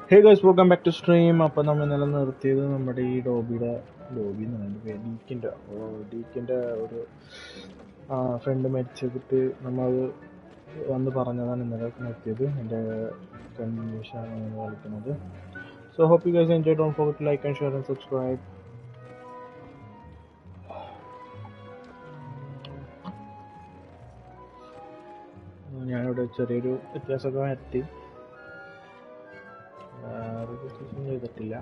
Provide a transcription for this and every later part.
Hey guys, welcome back to stream. അപ്പോൾ നമ്മൾ ഇന്നലെ നിർത്തിയത് നമ്മുടെ ഈ ഡോബി എന്ന് പറയുന്നത് ഡീക്കിൻ്റെ ഒരു ഫ്രണ്ട് മരിച്ചിട്ട് നമ്മളത് വന്ന് പറഞ്ഞതാണ് ഇന്നലെ നിർത്തിയത്. എൻ്റെ കൺവീഷനാണ് നമ്മൾ കളിക്കുന്നത്. So hope you guys enjoyed. Don't forget to like and share and subscribe. ഞാനിവിടെ ചെറിയൊരു വ്യത്യാസമൊക്കെ വരുത്തി. രജിസ്ട്രേഷൻ ചെയ്തിട്ടില്ല.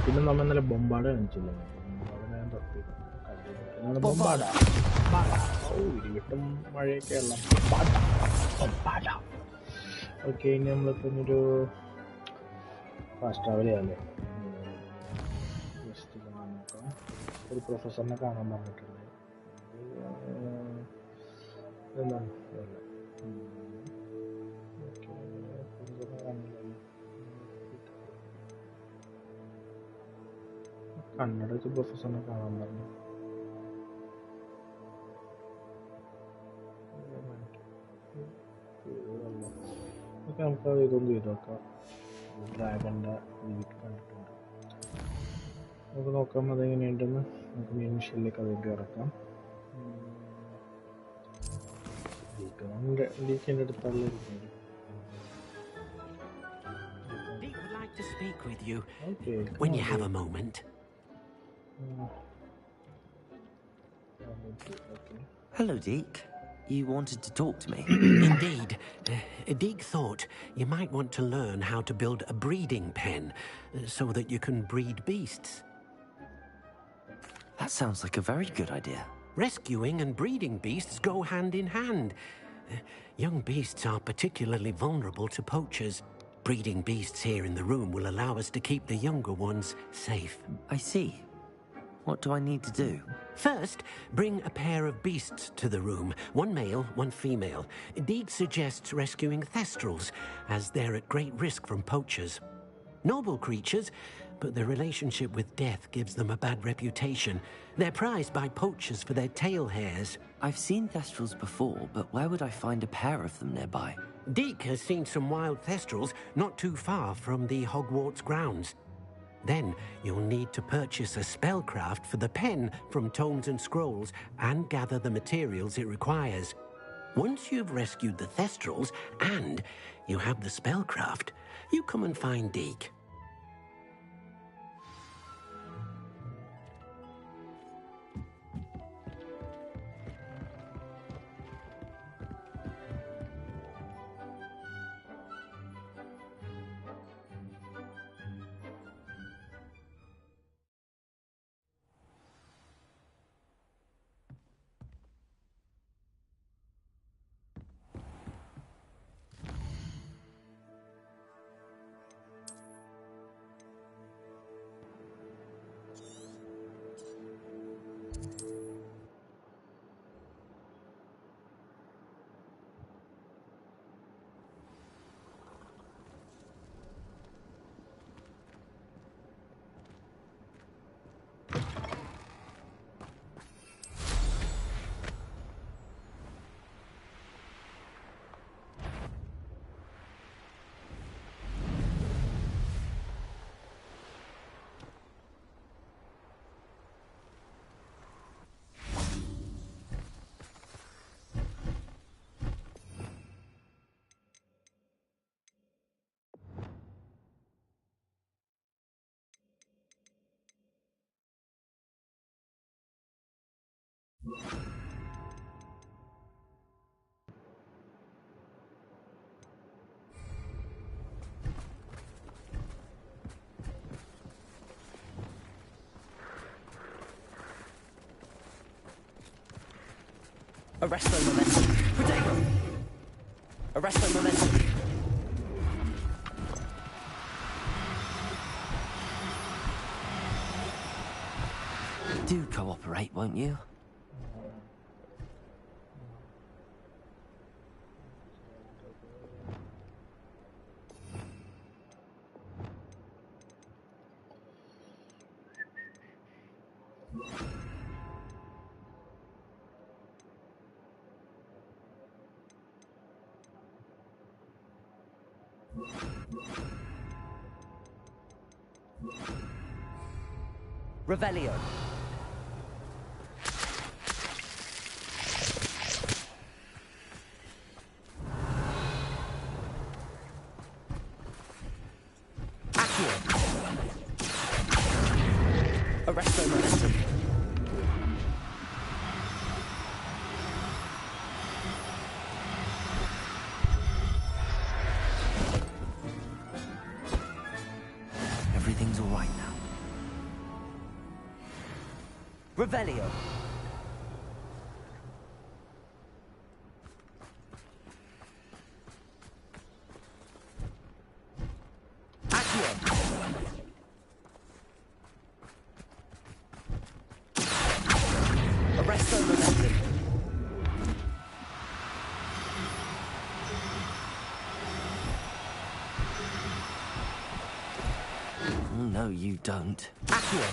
പിന്നെ നമ്മൾ ഇന്നലെ ബൊമ്പാട കാണിച്ചില്ല. ഞാൻ തപ്പി ബൊമ്പാട ഇടിവെട്ടും മഴയൊക്കെ ഉള്ള ബൊമ്പാട. ഓക്കെ, ഇനി നമ്മളിപ്പോൾ ഒരു ഫാസ്റ്റ് ട്രാവൽ ചെയ്യാമല്ലേ. ജസ്റ്റ് നോക്കാം. ഒരു പ്രൊഫസറിനെ കാണാൻ പറഞ്ഞിട്ടുണ്ട്. എന്താണ് കന്നഡ വെച്ച് പ്രൊഫസറിനെ കാണാൻ പറഞ്ഞു. നമുക്ക് ഇതൊന്നും ചെയ്ത് നോക്കാം. ഡ്രാഗൻ്റെ വീട്ടിൽ കണ്ടിട്ടുണ്ട്. നമുക്ക് നോക്കാം അതെങ്ങനെയുണ്ടെന്ന്. നമുക്ക് മെയിൻ മിഷനിലേക്ക് അതിൻ്റെ ഇറക്കാം. ലീക്കിൻ്റെ അടുത്തുള്ള ഇരിക്കുന്നത്. To speak with you when you have a moment. Hello, Deke. You wanted to talk to me? Indeed. Deke thought you might want to learn how to build a breeding pen so that you can breed beasts. That sounds like a very good idea. Rescuing and breeding beasts go hand in hand. Young beasts are particularly vulnerable to poachers. Breeding beasts here in the room will allow us to keep the younger ones safe. I see. What do I need to do? First, bring a pair of beasts to the room. One male, one female. Deke suggests rescuing thestrals, as they're at great risk from poachers. Noble creatures, but their relationship with death gives them a bad reputation. They're prized by poachers for their tail hairs. I've seen thestrals before, but where would I find a pair of them nearby? Deke has seen some wild thestrals not too far from the Hogwarts grounds. Then you'll need to purchase a spellcraft for the pen from Tomes and Scrolls and gather the materials it requires. Once you've rescued the thestrals and you have the spellcraft, you come and find Deke. Arresto momentum. Protect! Arresto momentum. Do cooperate, won't you? Revelio. Accio. Arresto momentum. Everything's all right now. Revelio. Accio. Arresto momentum. No, you don't. Accio.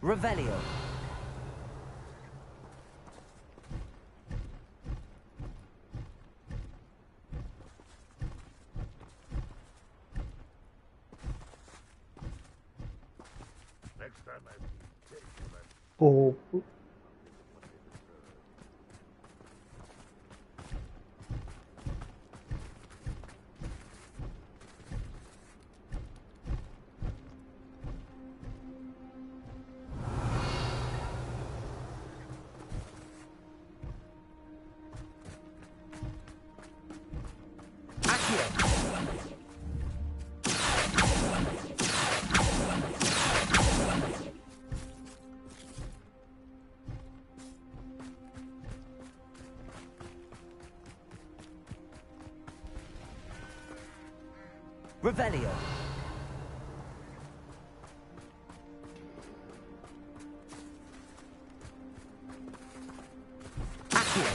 Revelio. Next time I take that. Popo. Revelio. Accio.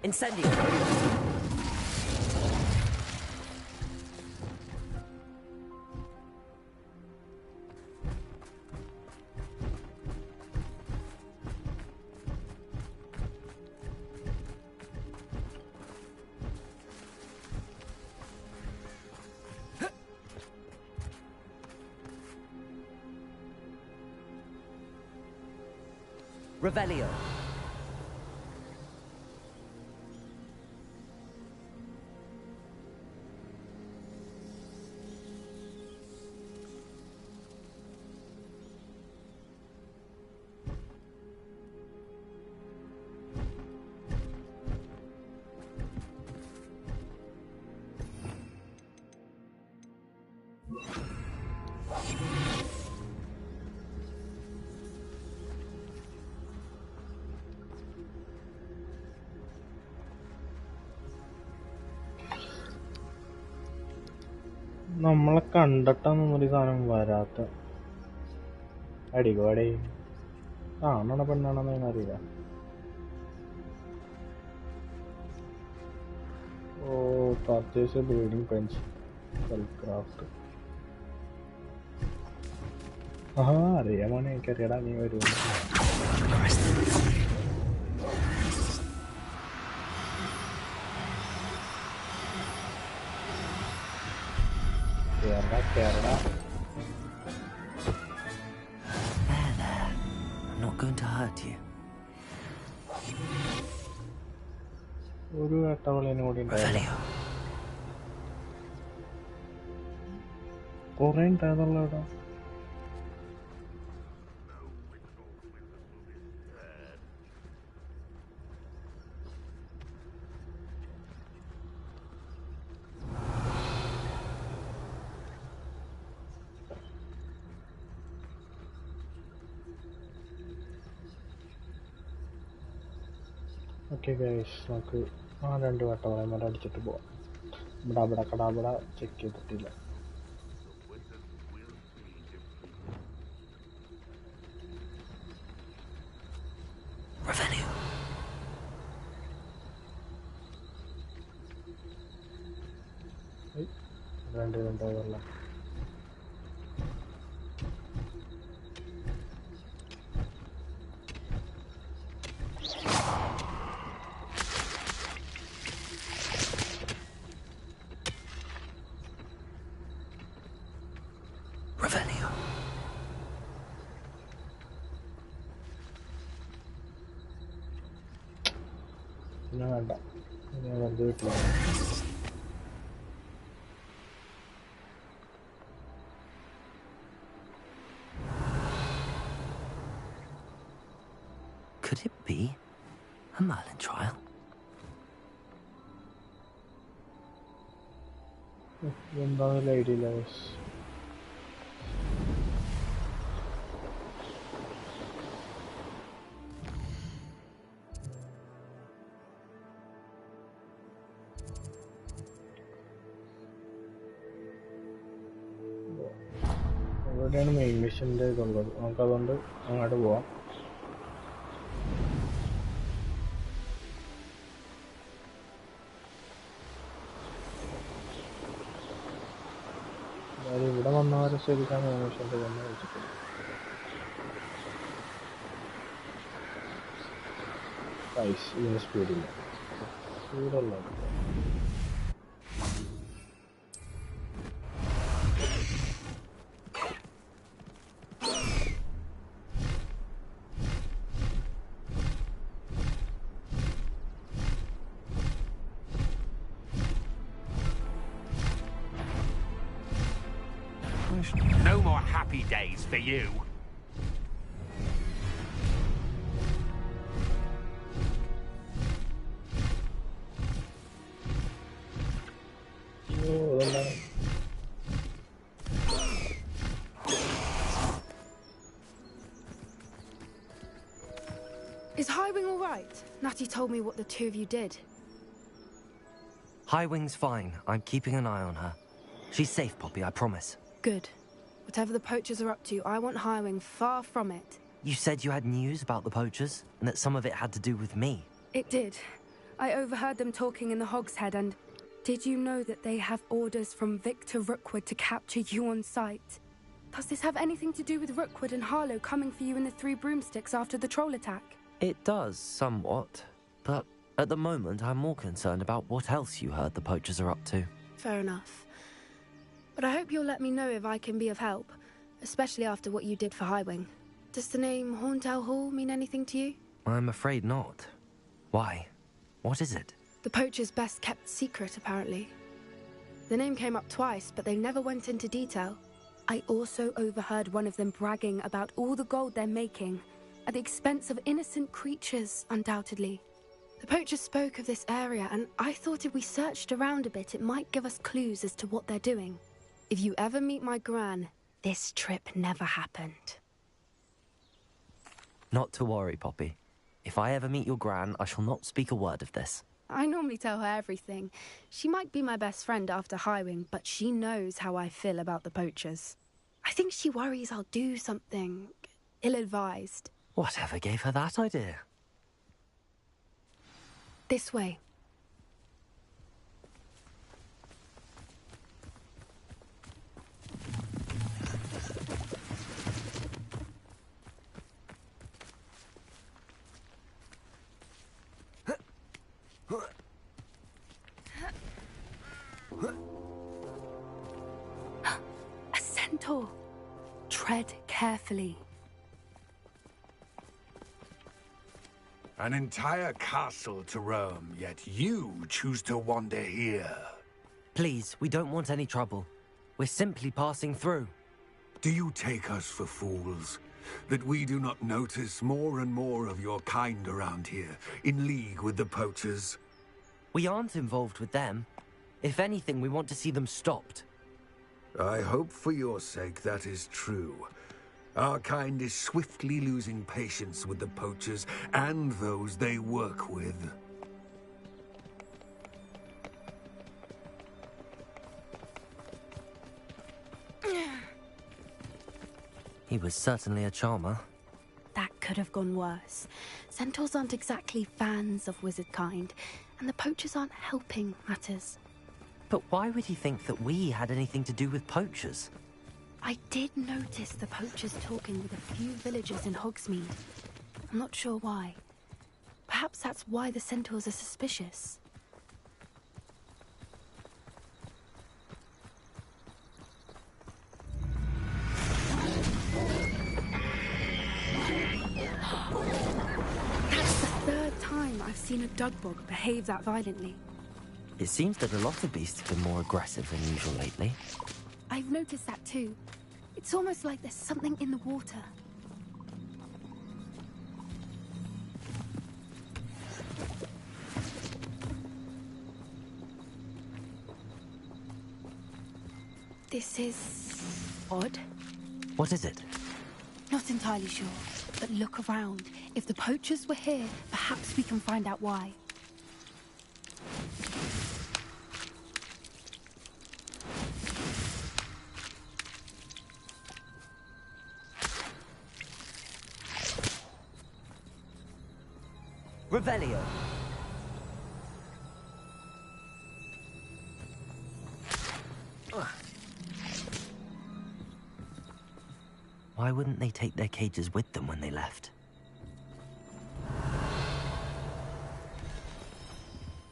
Incendio. Revelio. നമ്മളെ കണ്ടിട്ടാന്നൊന്നൊരു സാധനം വരാത്ത അടികോടെ ആണാണോ പെണ്ണാണോന്ന് അറിയില്ല. ഓ purchase breeding Pence craft. ആ അറിയാം മോനെ, എനിക്കറിയാടാ നീ വരുമോ. Kerala I'm not going to hurt you. ഒരു വേട്ടവളിനും കൂടി ഉണ്ടാവില്ല. Revelio. കുറെ ഉണ്ടായതുള്ള ഇവിടെ. ഓക്കെ ഗൈസ്, നമുക്ക് ആ 2 വേട്ടവളന്മാരെ അടിച്ചിട്ട് പോവാം. ഇവിടെ അവിടെ കടാവിടെ ചെക്ക് ചെയ്തിട്ടില്ല. കണ്ടിട്ടുണ്ടാവുമല്ല. Revelio. പിന്നെ വേണ്ട, ഞാൻ വെറുതെ വീട്ടിലാണ്. Could it be a Merlin trial? എന്താണെന്നുള്ള ഐഡിയ ഇല്ല. ഇവിടെയാണ് മെയിൻ മിഷൻ്റെ ഇതുള്ളത്. നമുക്കതുകൊണ്ട് അങ്ങോട്ട് പോവാം. അതായത് ഇവിടെ വന്നവരെ ശരിക്കാണ് മെയിൻ മിഷൻ്റെ തന്നെ വെച്ചിട്ടുള്ളത്. ഇതിന് സ്പീഡില്ല, സ്പീഡുള്ളത്. No more happy days for you. Is Highwing all right? Natty told me what the two of you did. Highwing's fine. I'm keeping an eye on her. She's safe, Poppy, I promise. Good. Whatever the poachers are up to, I want Highwing far from it. You said you had news about the poachers, and that some of it had to do with me. It did. I overheard them talking in the Hogshead, and did you know that they have orders from Victor Rookwood to capture you on sight? Does this have anything to do with Rookwood and Harlow coming for you in the Three Broomsticks after the troll attack? It does, somewhat. But at the moment, I'm more concerned about what else you heard the poachers are up to. Fair enough. But I hope you'll let me know if I can be of help, especially after what you did for Highwing. Does the name Horntail Hall mean anything to you? I'm afraid not. Why? What is it? The poacher's best-kept secret, apparently. The name came up twice, but they never went into detail. I also overheard one of them bragging about all the gold they're making, at the expense of innocent creatures, undoubtedly. The poachers spoke of this area, and I thought if we searched around a bit, it might give us clues as to what they're doing. If you ever meet my gran, this trip never happened. Not to worry, Poppy. If I ever meet your gran, I shall not speak a word of this. I normally tell her everything. She might be my best friend after Highwing, but she knows how I feel about the poachers. I think she worries I'll do something ill-advised. Whatever gave her that idea? This way. A centaur. Tread carefully. An entire castle to roam, yet you choose to wander here. Please, we don't want any trouble. We're simply passing through. Do you take us for fools? That we do not notice more and more of your kind around here, in league with the poachers? We aren't involved with them. If anything, we want to see them stopped. I hope for your sake that is true. Our kind is swiftly losing patience with the poachers and those they work with. He was certainly a charmer. That could have gone worse. Centaurs aren't exactly fans of wizard kind, and the poachers aren't helping matters. But why would he think that we had anything to do with poachers? I did notice the poachers talking with a few villagers in Hogsmeade. I'm not sure why. Perhaps that's why the centaurs are suspicious. That's the third time I've seen a dugbog behave that violently. It seems that a lot of beasts have been more aggressive than usual lately. I've noticed that too. It's almost like there's something in the water. This is odd. What is it? Not entirely sure, but look around. If the poachers were here, perhaps we can find out why. Revelio. Why wouldn't they take their cages with them when they left?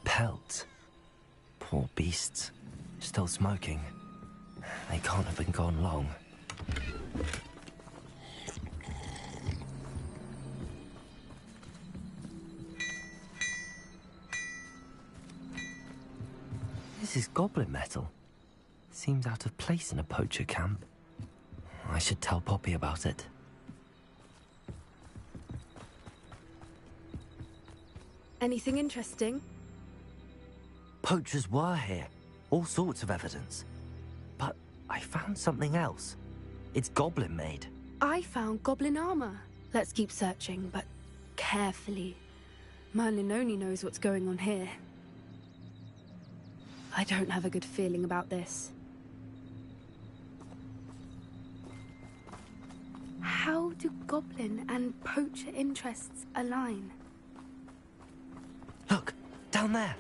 Pelts. Poor beasts. Still smoking. They can't have been gone long. This is goblin metal. Seems out of place in a poacher camp. I should tell Poppy about it. Anything interesting? Poachers were here. All sorts of evidence. But I found something else. It's goblin made. I found goblin armor. Let's keep searching, but carefully. Merlin only knows what's going on here. I don't have a good feeling about this. How do goblin and poacher interests align? Look, down there.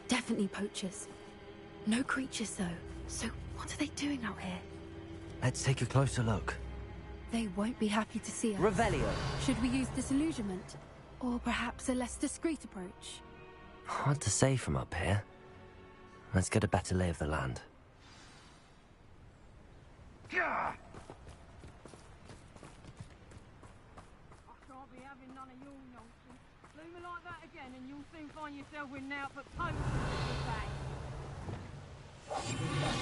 Definitely poachers. No creatures, though. So what are they doing out here? Let's take a closer look. They won't be happy to see us. Revelio. Should we use disillusionment? Or perhaps a less discreet approach? Hard to say from up here. Let's get a better lay of the land. I can't be having none of your nonsense. Leave me like that again and you'll soon find yourself with an outfit poachers in your bag.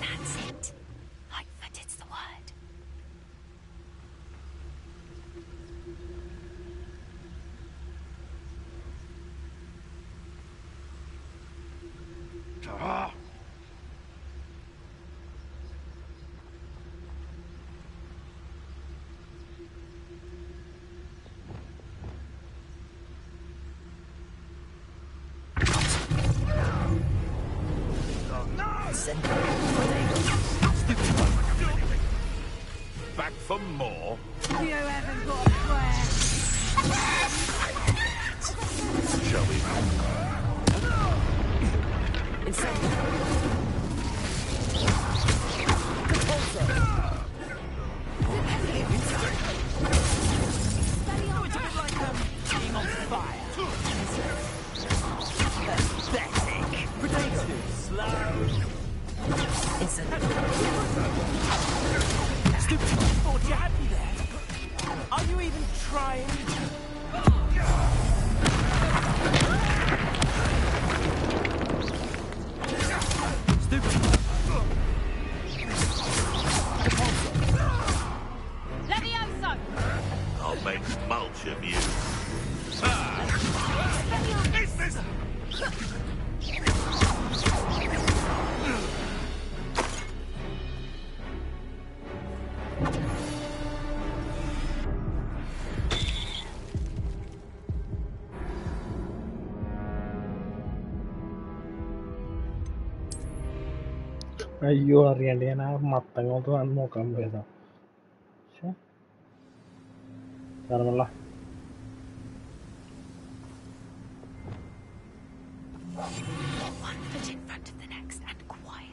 That's it. Lightfooted's the word. Back for more? You haven't got a prayer. Shall we? Being on fire. Pathetic. Too slow. Stupid. Thought you had me there. Are you even trying? Stupid. Levioso! I'll make mulch of you. Is this? അയ്യോ അറിയണ്ട ഞാൻ ആ മത്തങ്ങോട്ട് വന്ന് നോക്കാൻ പോയതാ സാരമല്ല One foot in front of the next and quiet.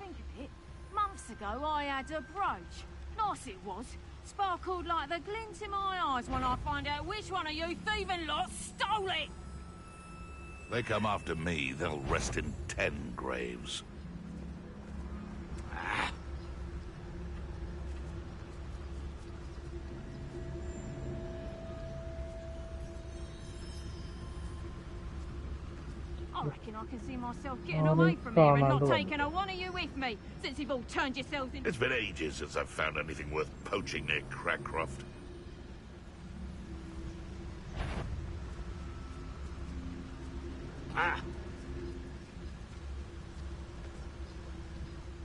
think of it, months ago I had a brooch. Nice it was. Sparkled like the glint in my eyes when I find out which one of you thieving lot stole it. They come after me, they'll rest in 10 graves. I reckon I can see myself getting away from here and not taking a one of you with me, since you've all turned yourselves into... It's been ages since I've found anything worth poaching near Crackcroft.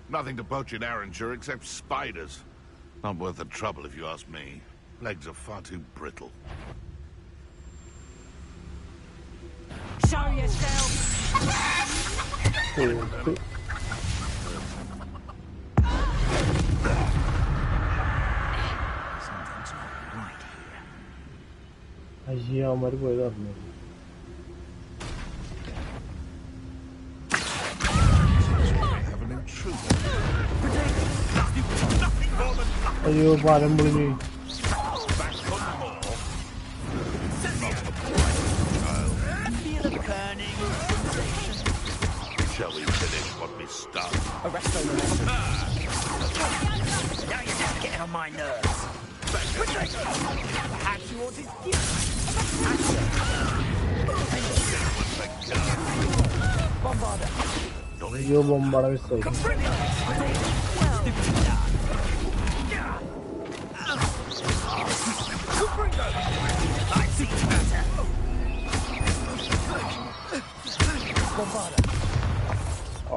Nothing to poach in Arranshire except spiders. Not worth the trouble if you ask me. Legs are far too brittle. Show yourself! Something's not right here. അയ്യോ അവന്മാർ പോയത് പറഞ്ഞു. അയ്യോ പാലം പൊളിഞ്ഞു. Shall we finish what we started? Arrest those Now you're just getting on my nerves. Perhaps you ought to give Bombarder. അയ്യോ ബോംബാട മിസ്സായി.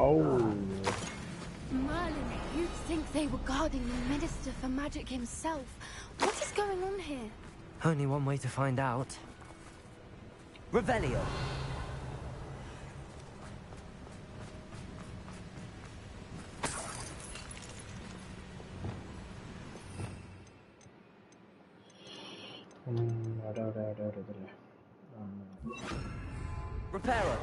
Oh. Merlin, you'd think they were guarding the Minister for Magic himself. What is going on here? Only one way to find out. Revelio. Reparo.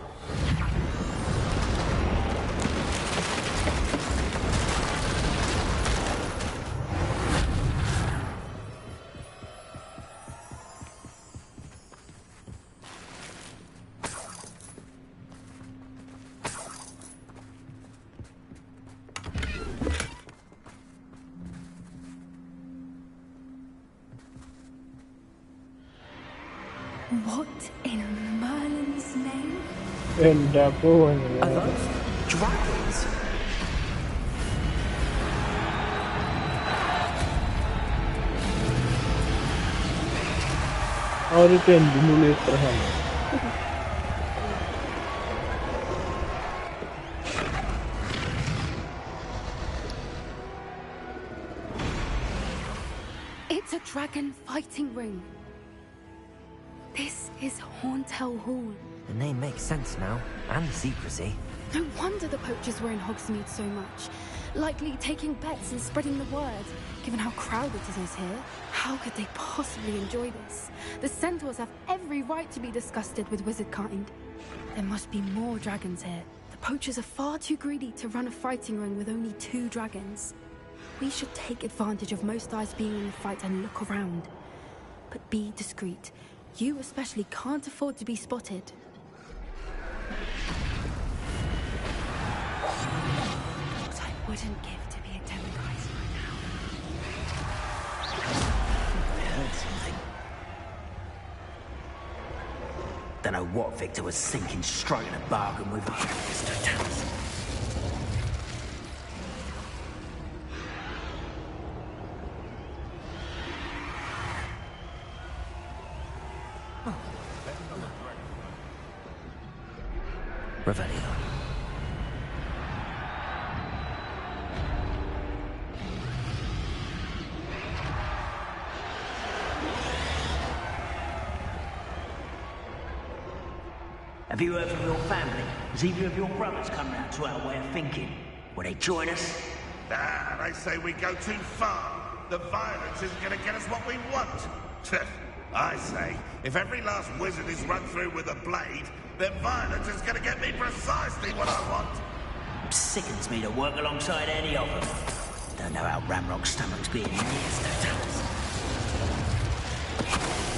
What in Merlin's name? എന്താ പോകുന്നത്? Are those dragons? ആ ഒരു ടെന്റിനുള്ളിൽ എത്ര സമയം? It's a dragon fighting ring. This is Hauntel Hall. The name makes sense now, and the secrecy. No wonder the poachers were in Hogsmeade so much. Likely taking bets and spreading the word. Given how crowded it is here, how could they possibly enjoy this? The centaurs have every right to be disgusted with wizard kind. There must be more dragons here. The poachers are far too greedy to run a fighting ring with only 2 dragons. We should take advantage of most eyes being in the fight and look around. But be discreet. You especially can't afford to be spotted. What I wouldn't give to be a demiguise right now. I heard something. Don't know what Victor was thinking, striking a bargain with Mr. Townsend. Revelio. Have you heard from your family? Has either of your brothers come round to our way of thinking? Will they join us? Ah, they say we go too far. The violence isn't going to get us what we want. I say, if every last wizard is run through with a blade, then violence is going to get me precisely what I want. Sickens me to work alongside any of them. Don't know how Ramrock's stomach's being in here, Stones.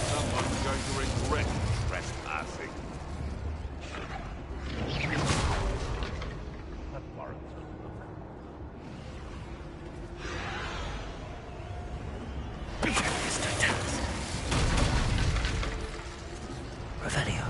Someone's going to regret trespassing. That warrants a look. Revelio.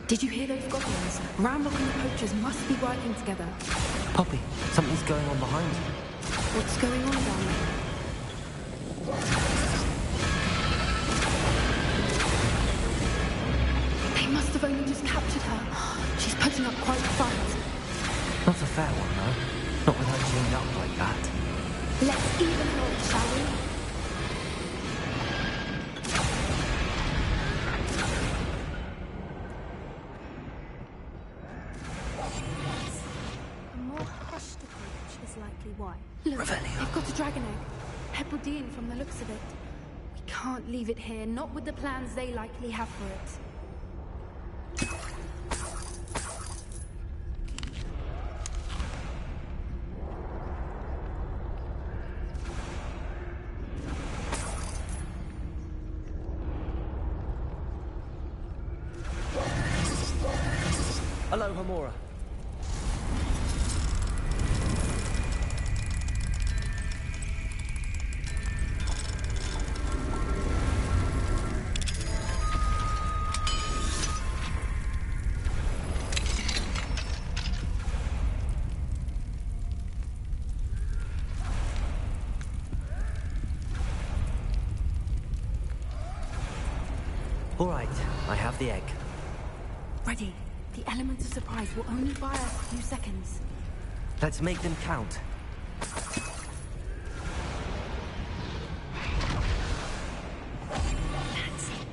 Did you hear those goblins? Ramrock and the poachers must be working together. Poppy, something's going on behind you. What's going on down there? They must have only just captured her. She's putting up quite a fight. Not a fair one, though. Not with her tuned up like that. Let's even her up, shall we? Why? Look, Revelio. they've got a dragon egg. Hebridean from the looks of it. We can't leave it here, not with the plans they likely have for it. Hello, Hamora. All right, I have the egg. Ready. The element of surprise will only buy us a few seconds. Let's make them count. That's it.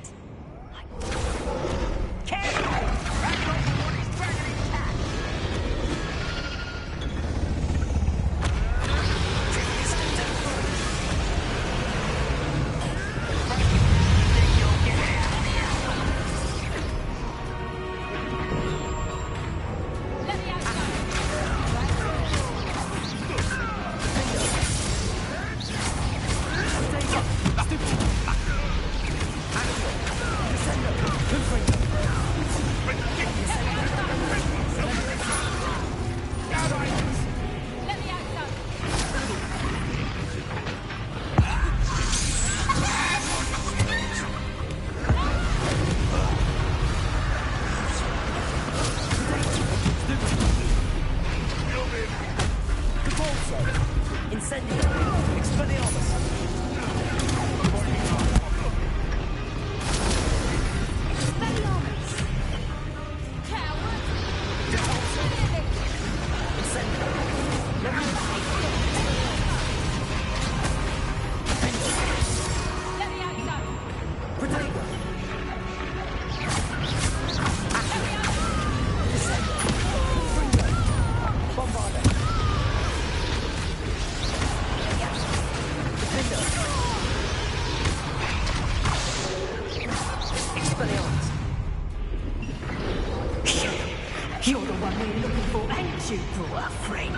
You're the one we're looking for, ain't you, poor friend?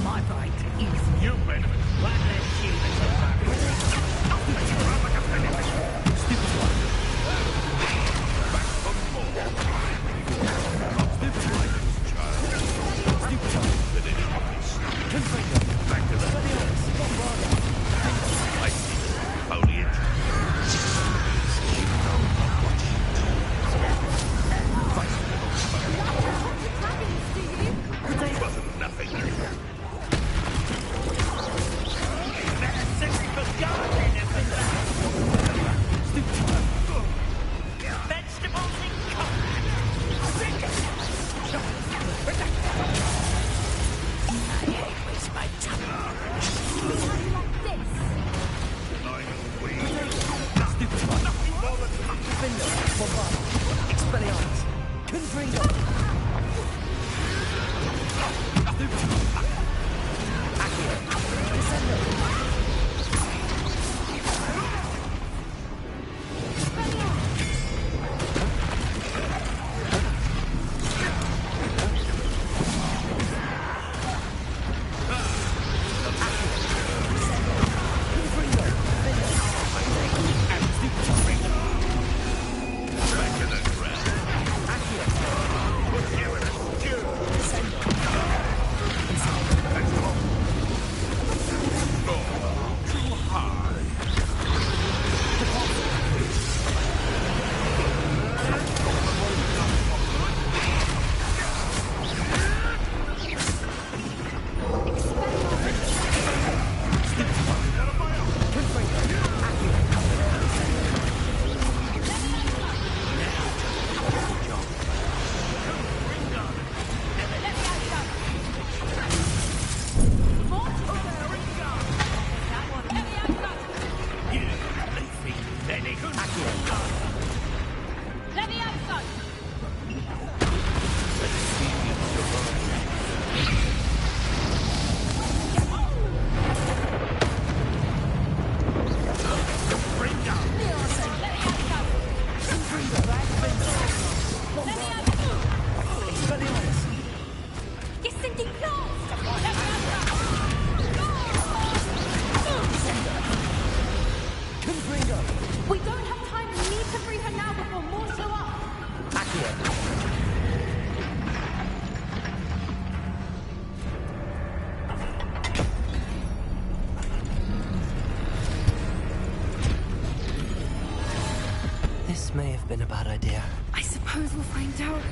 My right is you, Benjamin. One less human to stupid one. Back on board. Stupid one. Stupid one. Finish. Back to the I see. Foliage. We don't have time. We need to free her now before more show up. This may have been a bad idea. I suppose we'll find out.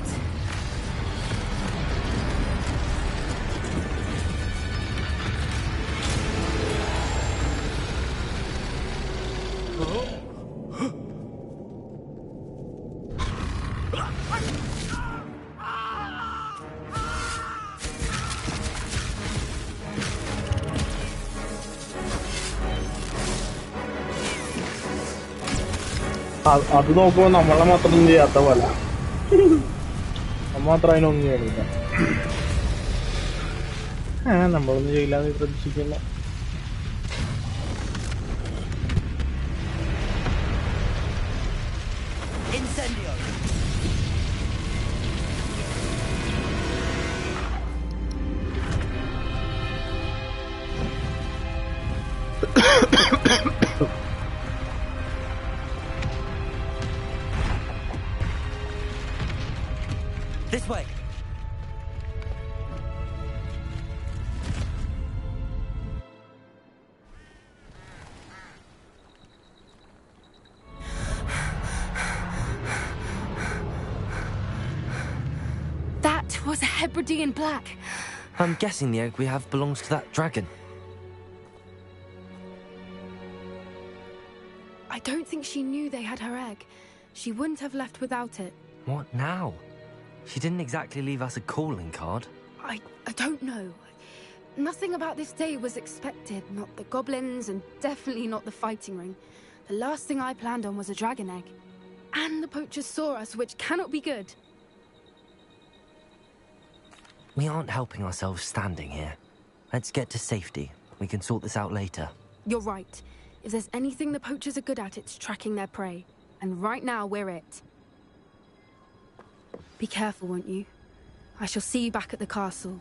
അത് നോക്കുമ്പോൾ നമ്മളെ മാത്രം ചെയ്യാത്ത പോലെ നമ്മൾ മാത്രം അതിനൊന്നും ചെയ്യണില്ല. നമ്മളൊന്നും ചെയ്യില്ലാന്ന് പ്രതീക്ഷിക്കില്ല. This way. That was a Hebridean black. I'm guessing the egg we have belongs to that dragon. I don't think she knew they had her egg. She wouldn't have left without it. What now? She didn't exactly leave us a calling card. I don't know. Nothing about this day was expected. Not the goblins, and definitely not the fighting ring. The last thing I planned on was a dragon egg. And the poachers saw us, which cannot be good. We aren't helping ourselves standing here. Let's get to safety. We can sort this out later. You're right. If there's anything the poachers are good at, it's tracking their prey. And right now, we're it. Be careful, won't you? I shall see you back at the castle.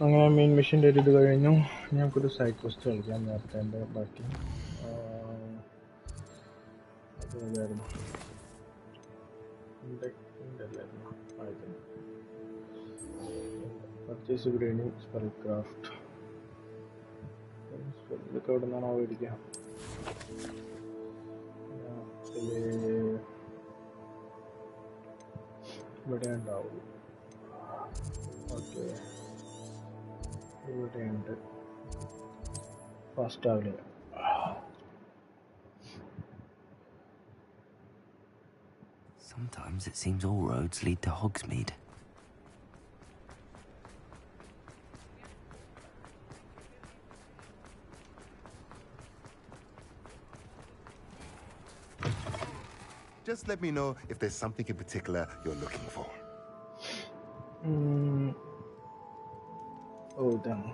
അങ്ങനെ main മിഷൻ്റെ ഒരു ഇത് കഴിഞ്ഞു. ഞങ്ങൾക്കൊരു side question കളിക്കാം. നേരത്തെ എൻ്റെ ബാക്കി അതായിരുന്നു പർച്ചേസ് ഗ്രേഡിങ് സ്പെൽ ക്രാഫ്റ്റ്. സ്പെല്ലൊക്കെ എവിടെ നിന്നാണോ മേടിക്കുക? ഇവിടെ ഉണ്ടാവും. ഓക്കെ, ഇവിടെയുണ്ട്. ഫാസ്റ്റ് ആവില്ല. Sometimes it seems all roads lead to Hogsmeade. Just let me know if there's something in particular you're looking for. Oh, damn.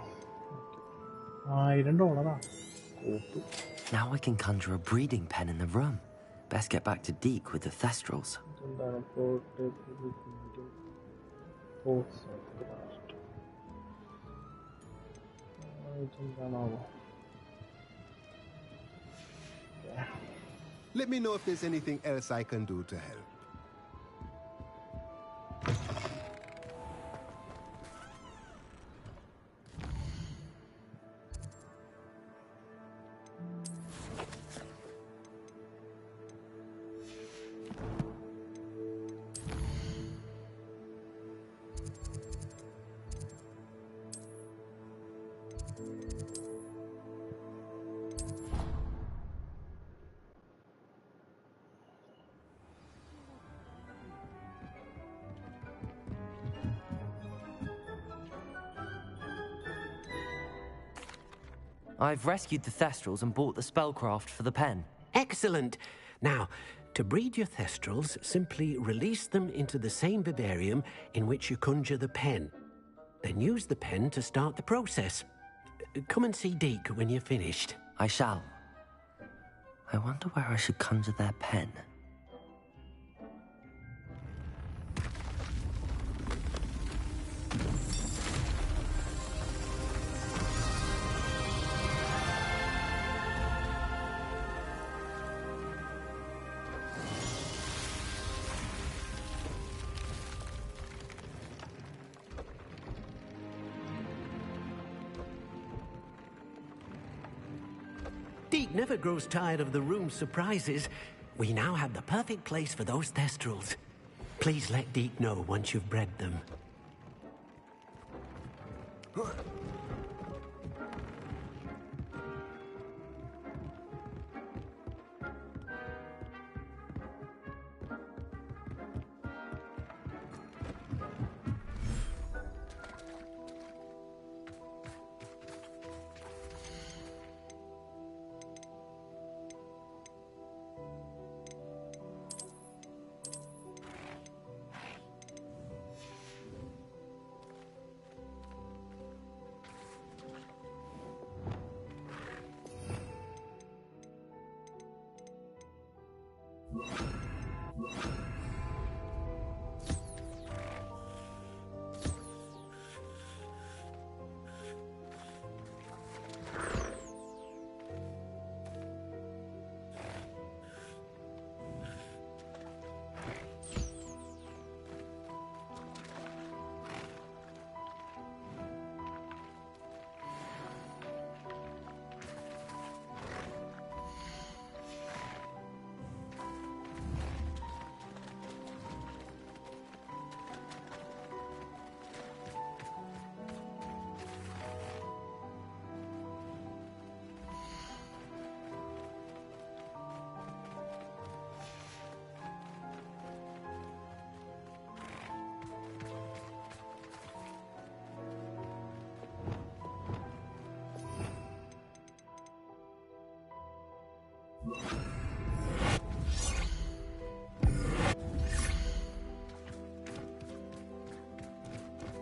$1000. Now I can conjure a breeding pen in the room. Best get back to Deke with the Thestrals. Let me know if there's anything else I can do to help. I've rescued the Thestrals and bought the spellcraft for the pen. Excellent. Now, to breed your Thestrals, simply release them into the same vivarium in which you conjure the pen. Then use the pen to start the process. Come and see Deke when you're finished. I shall. I wonder where I should conjure their pen. Deke never grows tired of the room's surprises. We now have the perfect place for those Thestrals. Please let Deke know once you've bred them.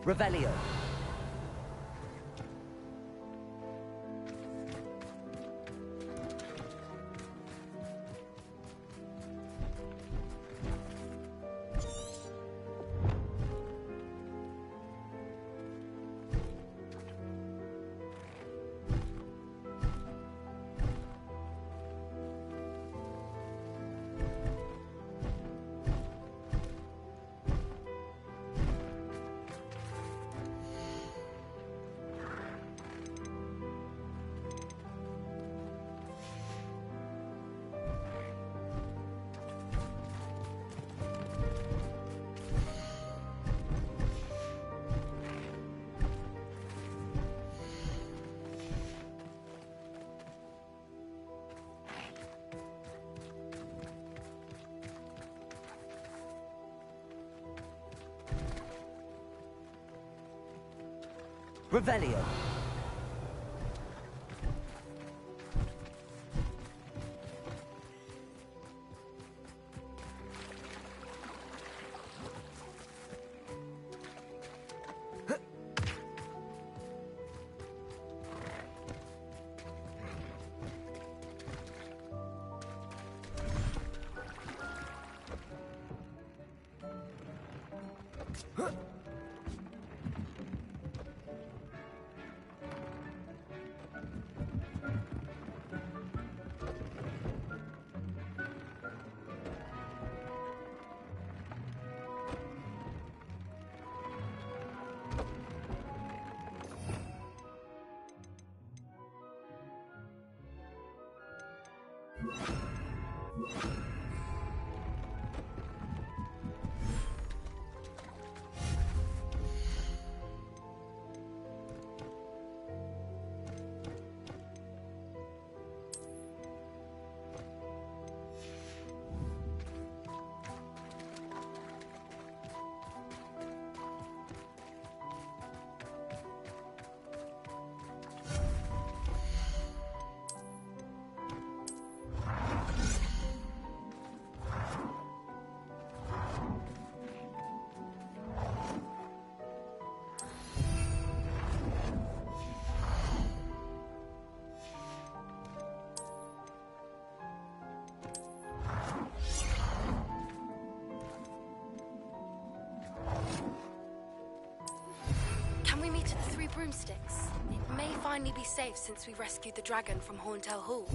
Revelio. Revelio. Can we meet at the Three Broomsticks? It may finally be safe since we rescued the dragon from Horntail Hall.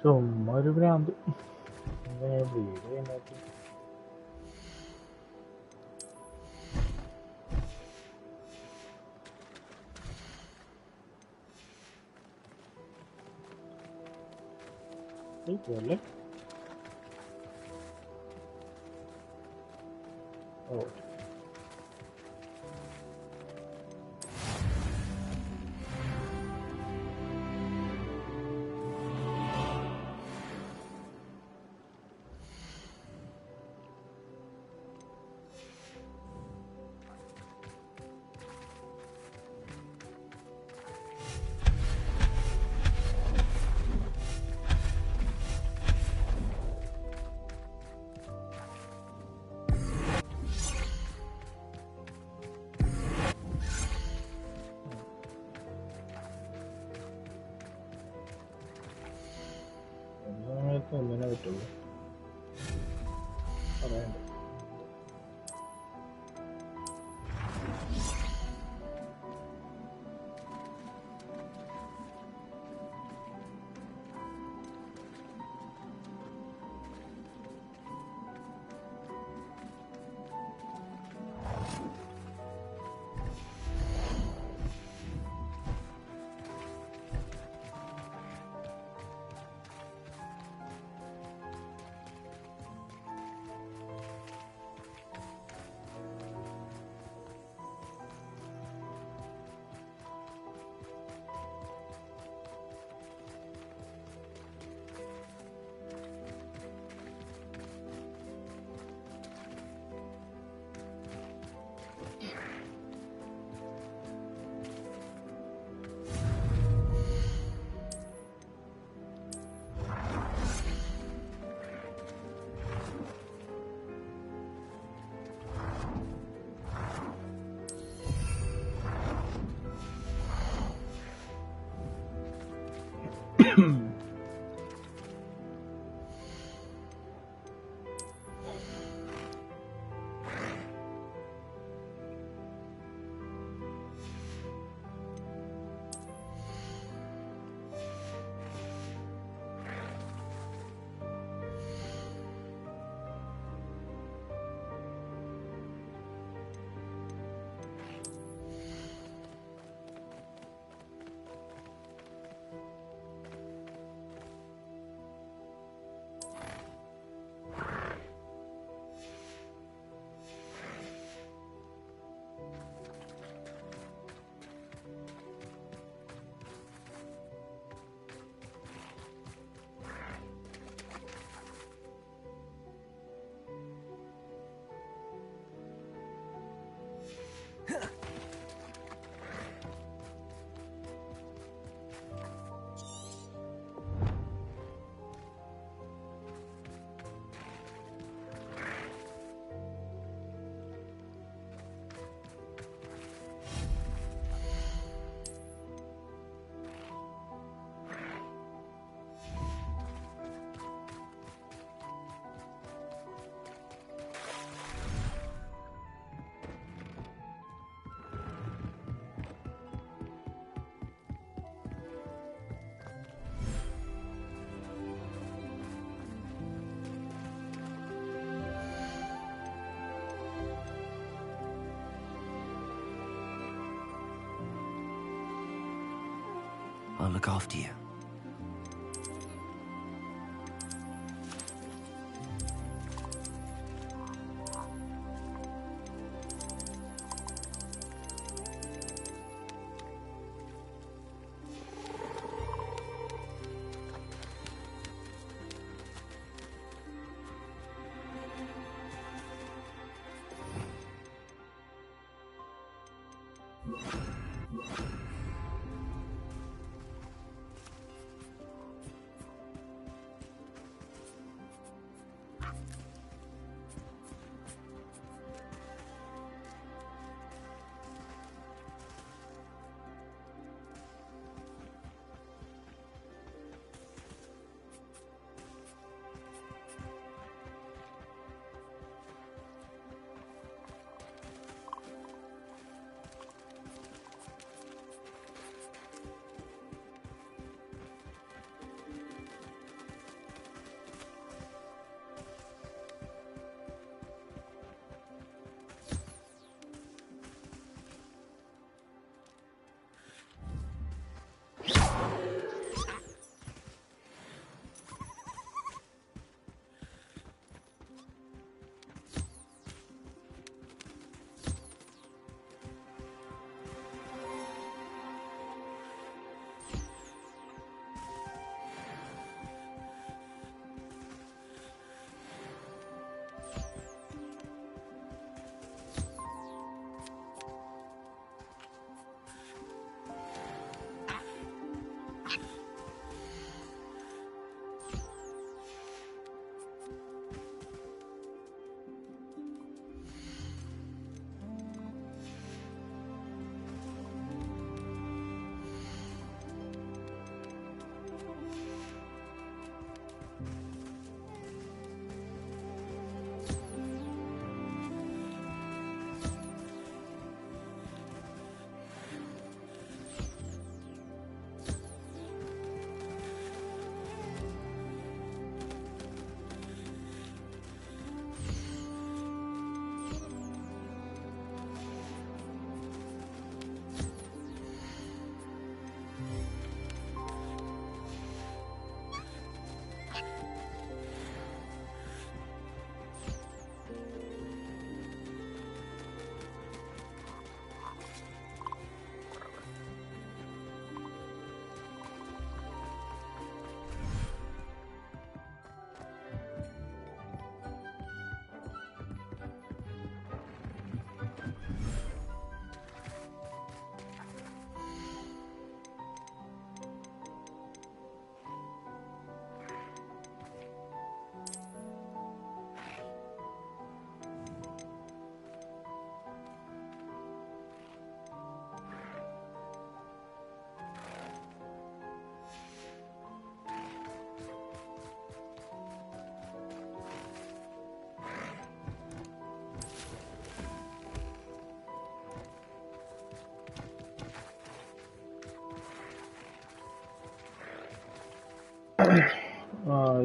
ചുമ്മാ ഒരു ഭ്രാന്ത് breed ചെയ്യാനായിട്ട്. പോലെ ഓ സമയത്ത് ഒന്നിനെ പറ്റുള്ളൂ പറയണ്ട. I'll look after you.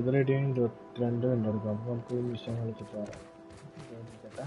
ഇത് റെഡി 22 മിനിറ്റ് എടുക്കും. അപ്പോൾ നമുക്ക് മിഷൻ കളിച്ചിട്ട് വരാം. ഇരിക്കട്ടെ.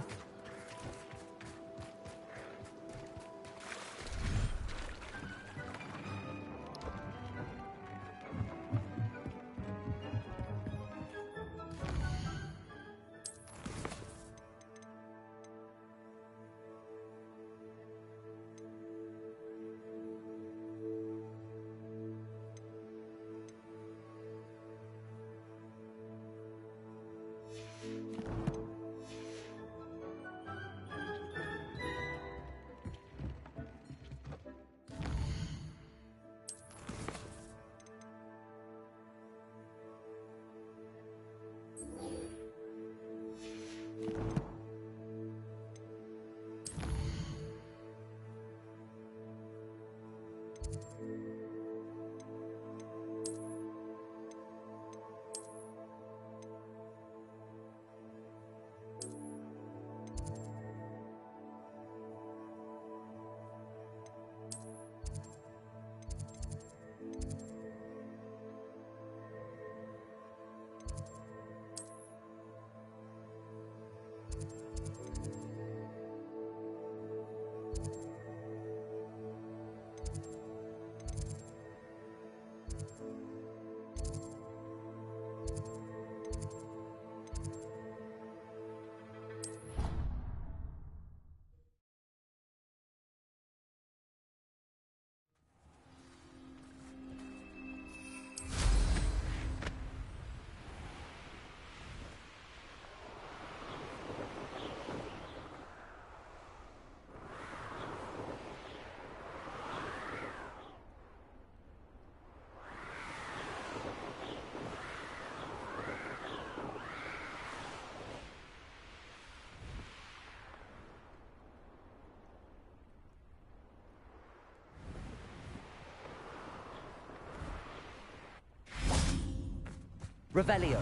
Revelio.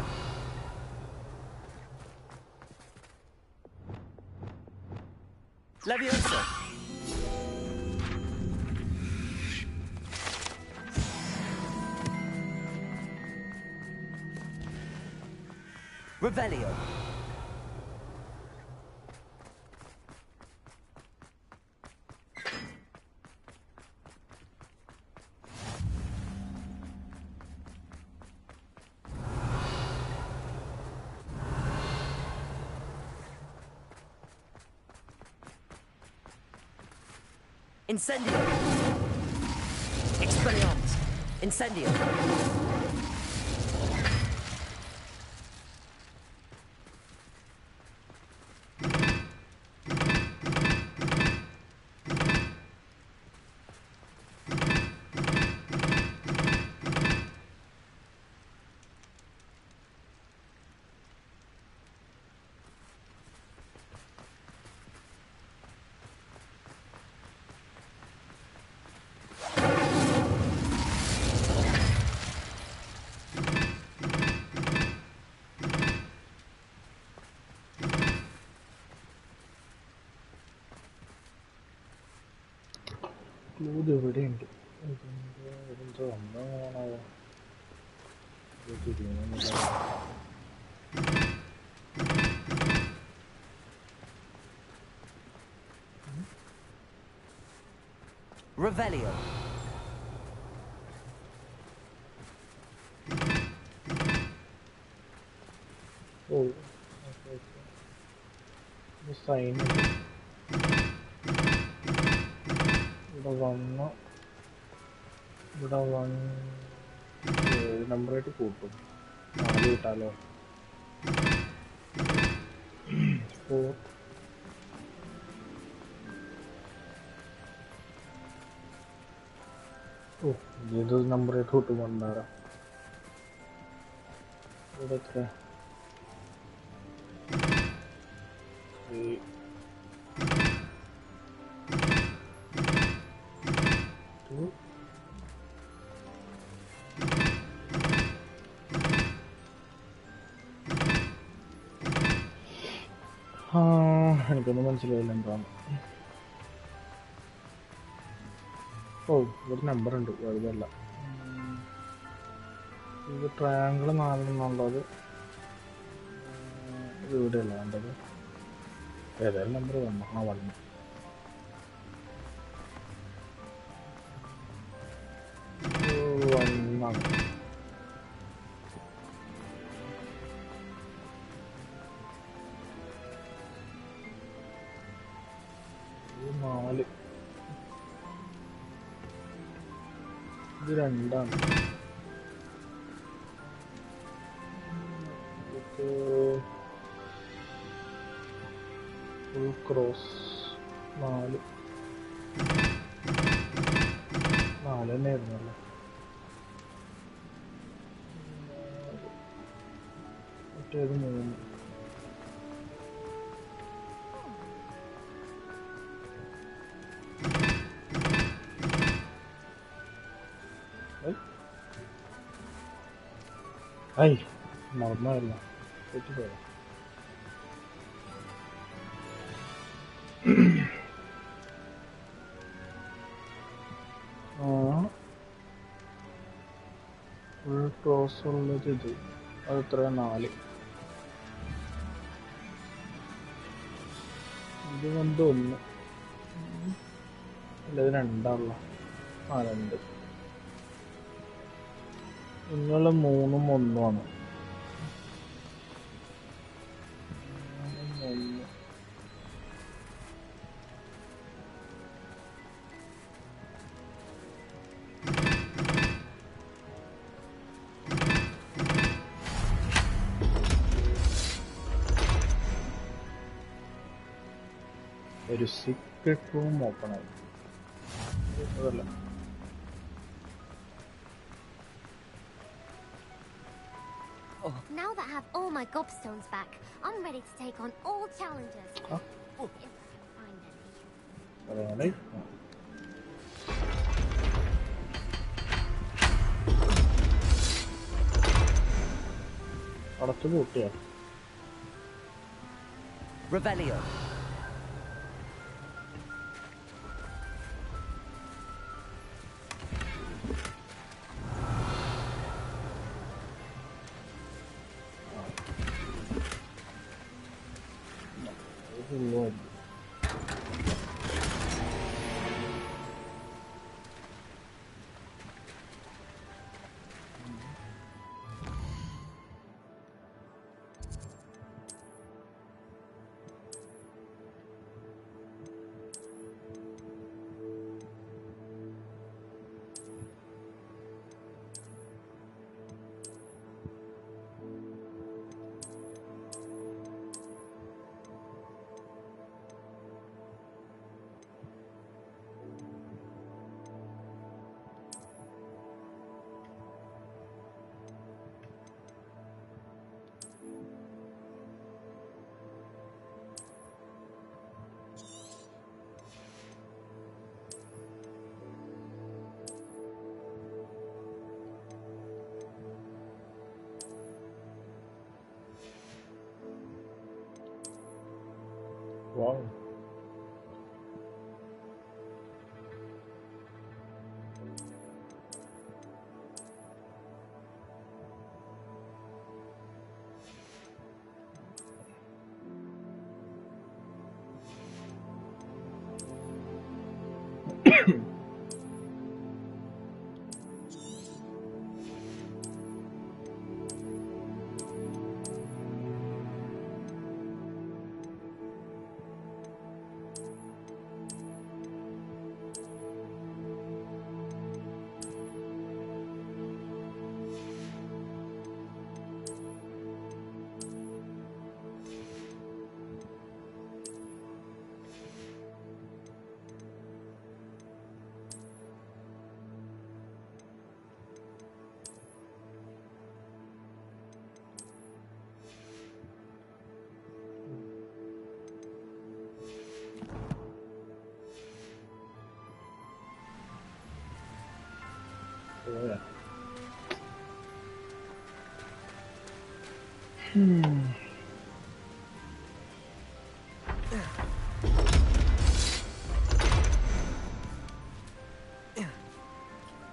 Leviosa. Revelio. Incendio! Expelliarmus! Incendio! Clue എവിടെയുണ്ട്? ഇതെന്തോ വന്നതാണോ? Revelio. Oh, okay. The sign. ഇവിടെ വന്ന് നമ്പറായിട്ട് കൂട്ടും. 4 കിട്ടാലോ. 4. ഓ, ഇത് നമ്പറായിട്ട് കൂട്ടും. 1 ഇവിടെ എത്ര? 3. എനിക്കൊന്നും മനസ്സിലായില്ല എന്താണ്. ഓ, ഒരു നമ്പർ ഉണ്ട്, വെറുതല്ല. ഇത് ട്രയാങ്കിൾ 4 ഇത് ഇവിടെയല്ല വേണ്ടത്. ഏതായാലും നമ്പർ വന്നു. 1. ഇത് 2. Full cross 4 തന്നെയായിരുന്നല്ലോ. മറ്റേത് 3. ഐ മറന്നല്ല, തെറ്റിപ്പോയോ? ഫുൾ ക്രോസ് ഉള്ളത് ഇത്. അത് എത്ര? 4. ഇത് കൊണ്ട് 1 അല്ല, ഇത് 2 2. ഇങ്ങനെയുള്ള 3ഉം 1ഉമാണ്. ഒരു സീക്രട്ട് റൂം ഓപ്പൺ ആയി. അതല്ല, now that I have all my gobstones back, I'm ready to take on all challenges. If I can find any. പറയാനേ. അടച്ചു കൂട്ടിയോ? Revelio. Wow. Yeah.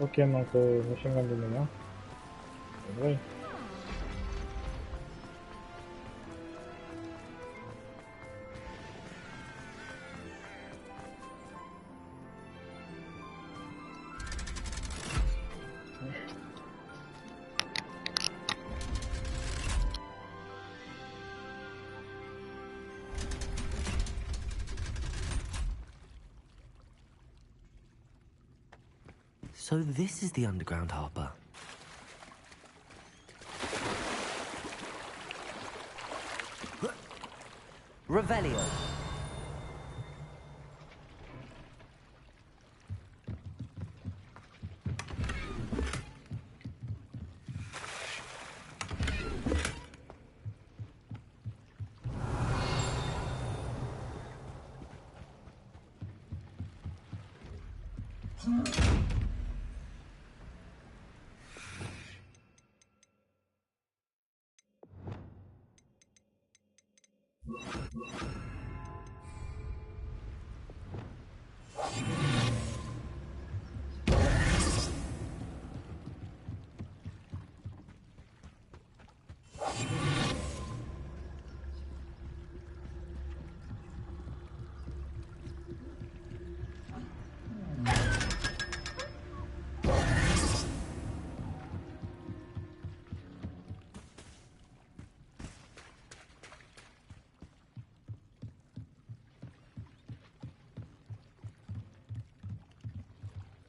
Ok, donc machine gun de mémoire. Oui. So this is the underground harbour. Revelio.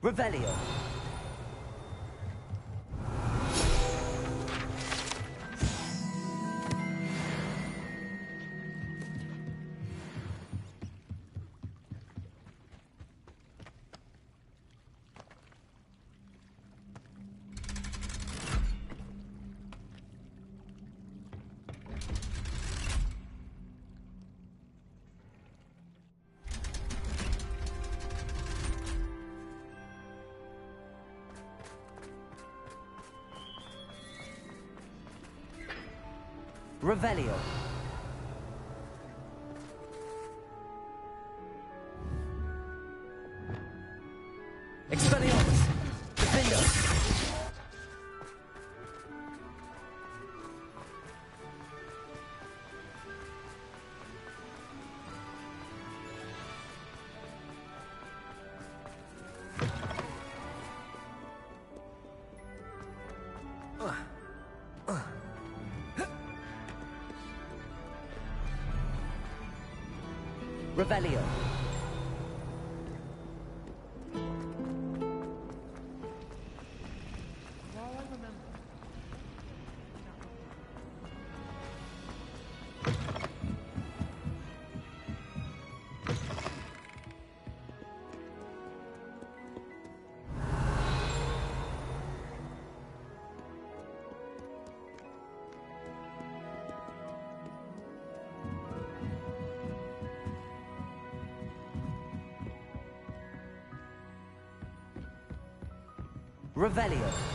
Revelio. Revelio. Expelliarmus. Defender. Revelio. Revelio.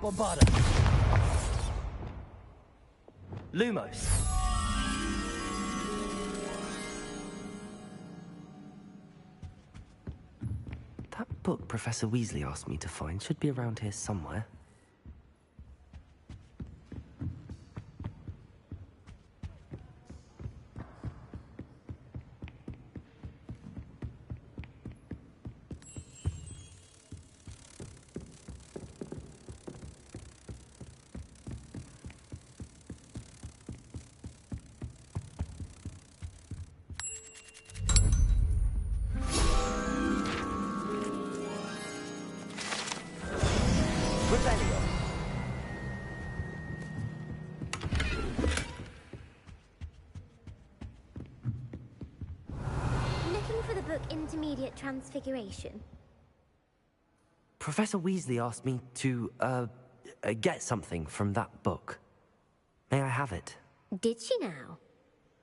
Bombarda. Lumos. That book Professor Weasley asked me to find should be around here somewhere. Looking for the book Intermediate Transfiguration? Professor Weasley asked me to, get something from that book. May I have it? Did she now?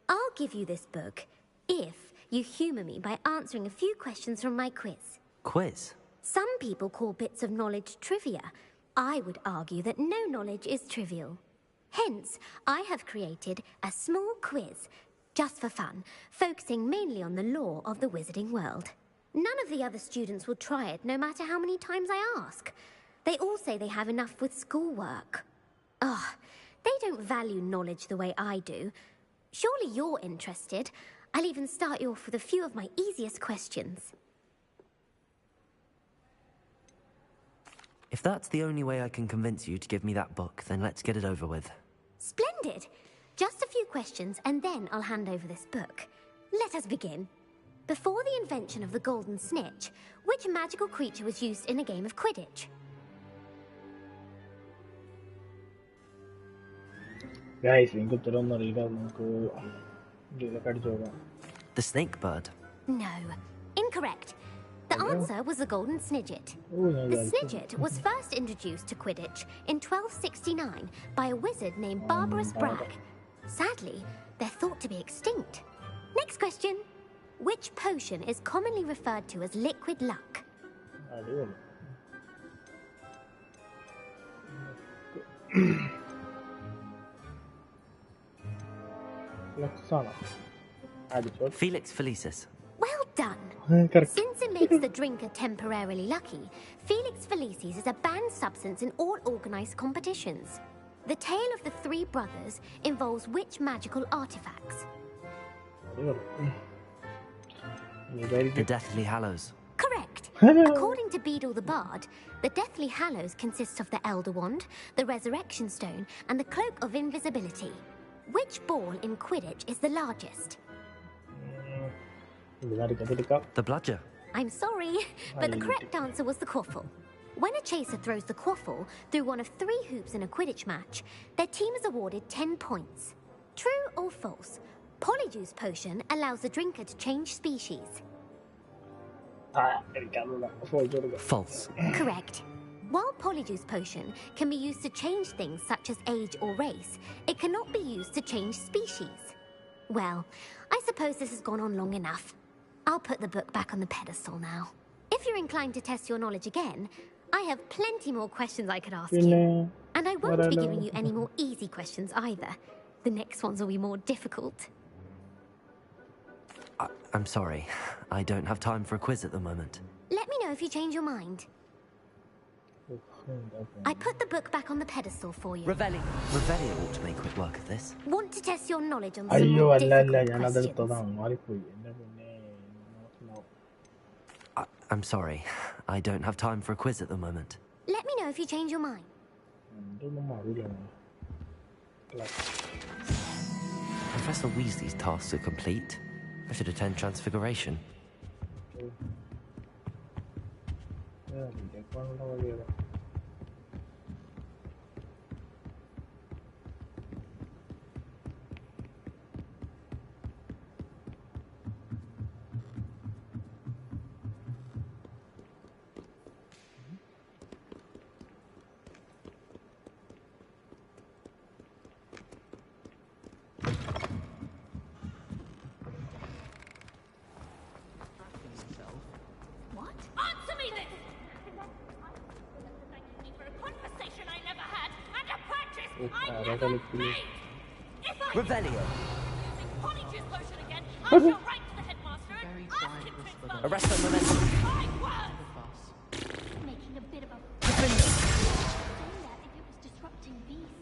I'll give you this book if you humour me by answering a few questions from my quiz. Quiz? Some people call bits of knowledge trivia. I would argue that no knowledge is trivial. Hence, I have created a small quiz, just for fun, focusing mainly on the lore of the wizarding world. None of the other students will try it, no matter how many times I ask. They all say they have enough with schoolwork. Ugh, they don't value knowledge the way I do. Surely you're interested. I'll even start you off with a few of my easiest questions. If that's the only way I can convince you to give me that book, then let's get it over with. Splendid! Just a few questions, and then I'll hand over this book. Let us begin. Before the invention of the golden snitch, which magical creature was used in a game of Quidditch? Guys, എനിക്ക് ഉത്തരവൊന്നും അറിയില്ല. നമുക്ക് ഇതിലൊക്കെ അടിച്ചു നോക്കാം. The snake bird. No. Incorrect. The answer was the golden snidget. The snidget was first introduced to Quidditch in 1269 by a wizard named Barbarous Bragg. Sadly, they're thought to be extinct. Next question. Which potion is commonly referred to as liquid luck? Felix Felicis. Well done. Since it makes the drinker temporarily lucky, Felix Felicis is a banned substance in all organised competitions. The tale of the three brothers involves which magical artifacts? The Deathly Hallows. Correct. According to Beedle the Bard, the Deathly Hallows consists of the Elder Wand, the Resurrection Stone, and the Cloak of Invisibility. Which ball in Quidditch is the largest? The bludger. I'm sorry, but the correct answer was the quaffle. When a chaser throws the quaffle through one of 3 hoops in a Quidditch match, their team is awarded 10 points. True or false? Polyjuice potion allows the drinker to change species. False. Correct. While Polyjuice potion can be used to change things such as age or race, it cannot be used to change species. Well, I suppose this has gone on long enough. I'll put the book back on the pedestal now. If you're inclined to test your knowledge again, I have plenty more questions I could ask you. And I won't be giving you any more easy questions either. The next ones will be more difficult. I'm sorry. I don't have time for a quiz at the moment. Let me know if you change your mind. I put the book back on the pedestal for you. Revelio ought to make quick work of this. Want to test your knowledge on some more difficult questions? I'm sorry. I don't have time for a quiz at the moment. Let me know if you change your mind. Professor Weasley's tasks are complete. I should attend Transfiguration. What? Answer me this! Revelio. Arresto momentum. Making a bit of a Definitive. if it was disrupting these.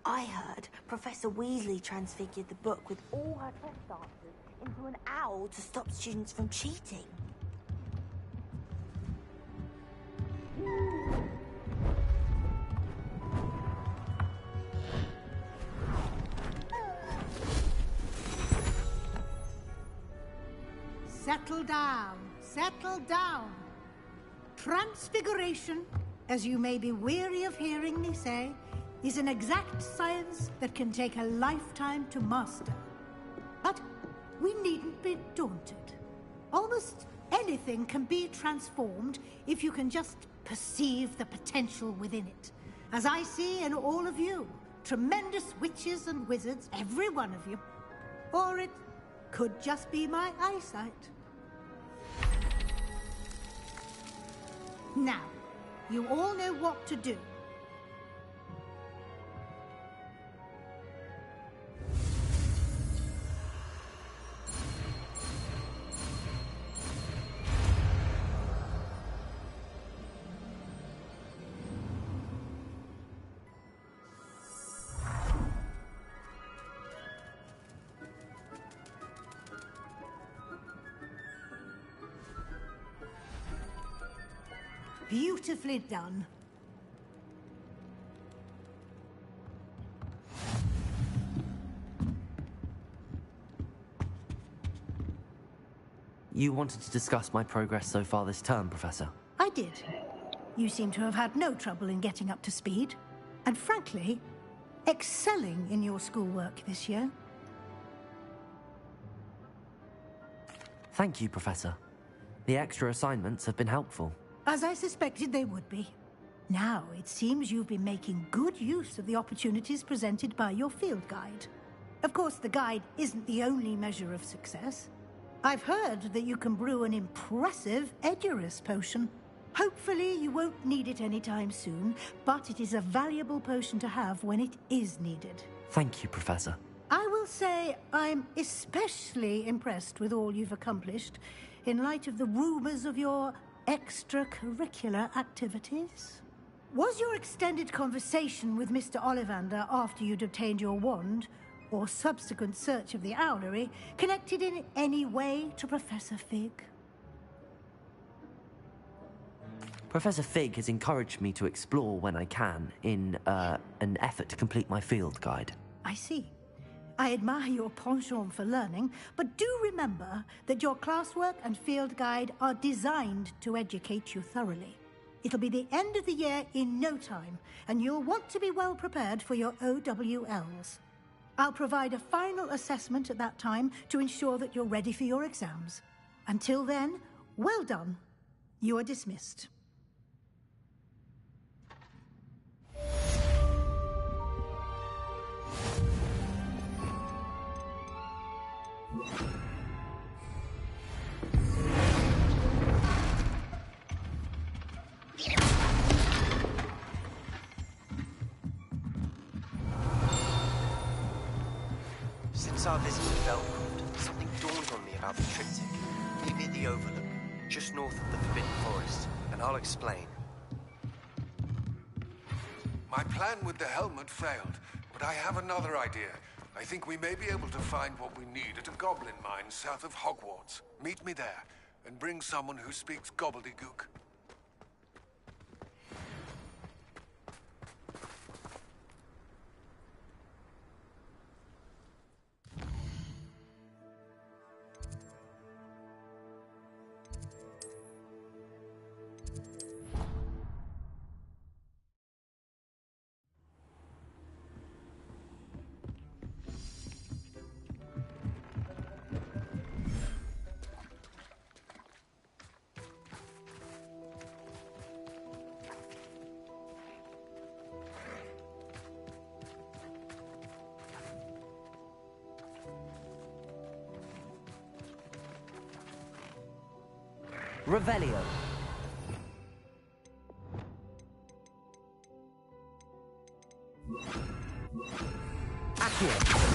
I heard Professor Weasley transfigured the book with all her test answers into an owl to stop students from cheating. Settle down. Settle down. Transfiguration, as you may be weary of hearing me say, is an exact science that can take a lifetime to master. But we needn't be daunted. Almost anything can be transformed if you can just perceive the potential within it. As I see in all of you, tremendous witches and wizards, every one of you. Or it could just be my eyesight. Now, you all know what to do. Beautifully done. You wanted to discuss my progress so far this term, Professor? I did. You seem to have had no trouble in getting up to speed. And frankly, excelling in your schoolwork this year. Thank you, Professor. The extra assignments have been helpful. As I suspected they would be. Now, it seems you've been making good use of the opportunities presented by your field guide. Of course, the guide isn't the only measure of success. I've heard that you can brew an impressive Edurus potion. Hopefully, you won't need it anytime soon, but it is a valuable potion to have when it is needed. Thank you, Professor. I will say I'm especially impressed with all you've accomplished in light of the rumors of your extracurricular activities. Was your extended conversation with Mr. Ollivander after you'd obtained your wand, or subsequent search of the owlery, connected in any way to Professor Fig? Professor Fig has encouraged me to explore when I can in an effort to complete my field guide. I see. I admire your penchant for learning, but do remember that your classwork and field guide are designed to educate you thoroughly. It'll be the end of the year in no time, and you'll want to be well prepared for your OWLs. I'll provide a final assessment at that time to ensure that you're ready for your exams. Until then, well done. You are dismissed. Since our visit to Velcroft, something dawned on me about the triptych. Meet me at the Overlook, just north of the Forbidden Forest, and I'll explain. My plan with the helmet failed, but I have another idea. I think we may be able to find what we need at a goblin mine south of Hogwarts. Meet me there, and bring someone who speaks gobbledygook. Revelio. Accio.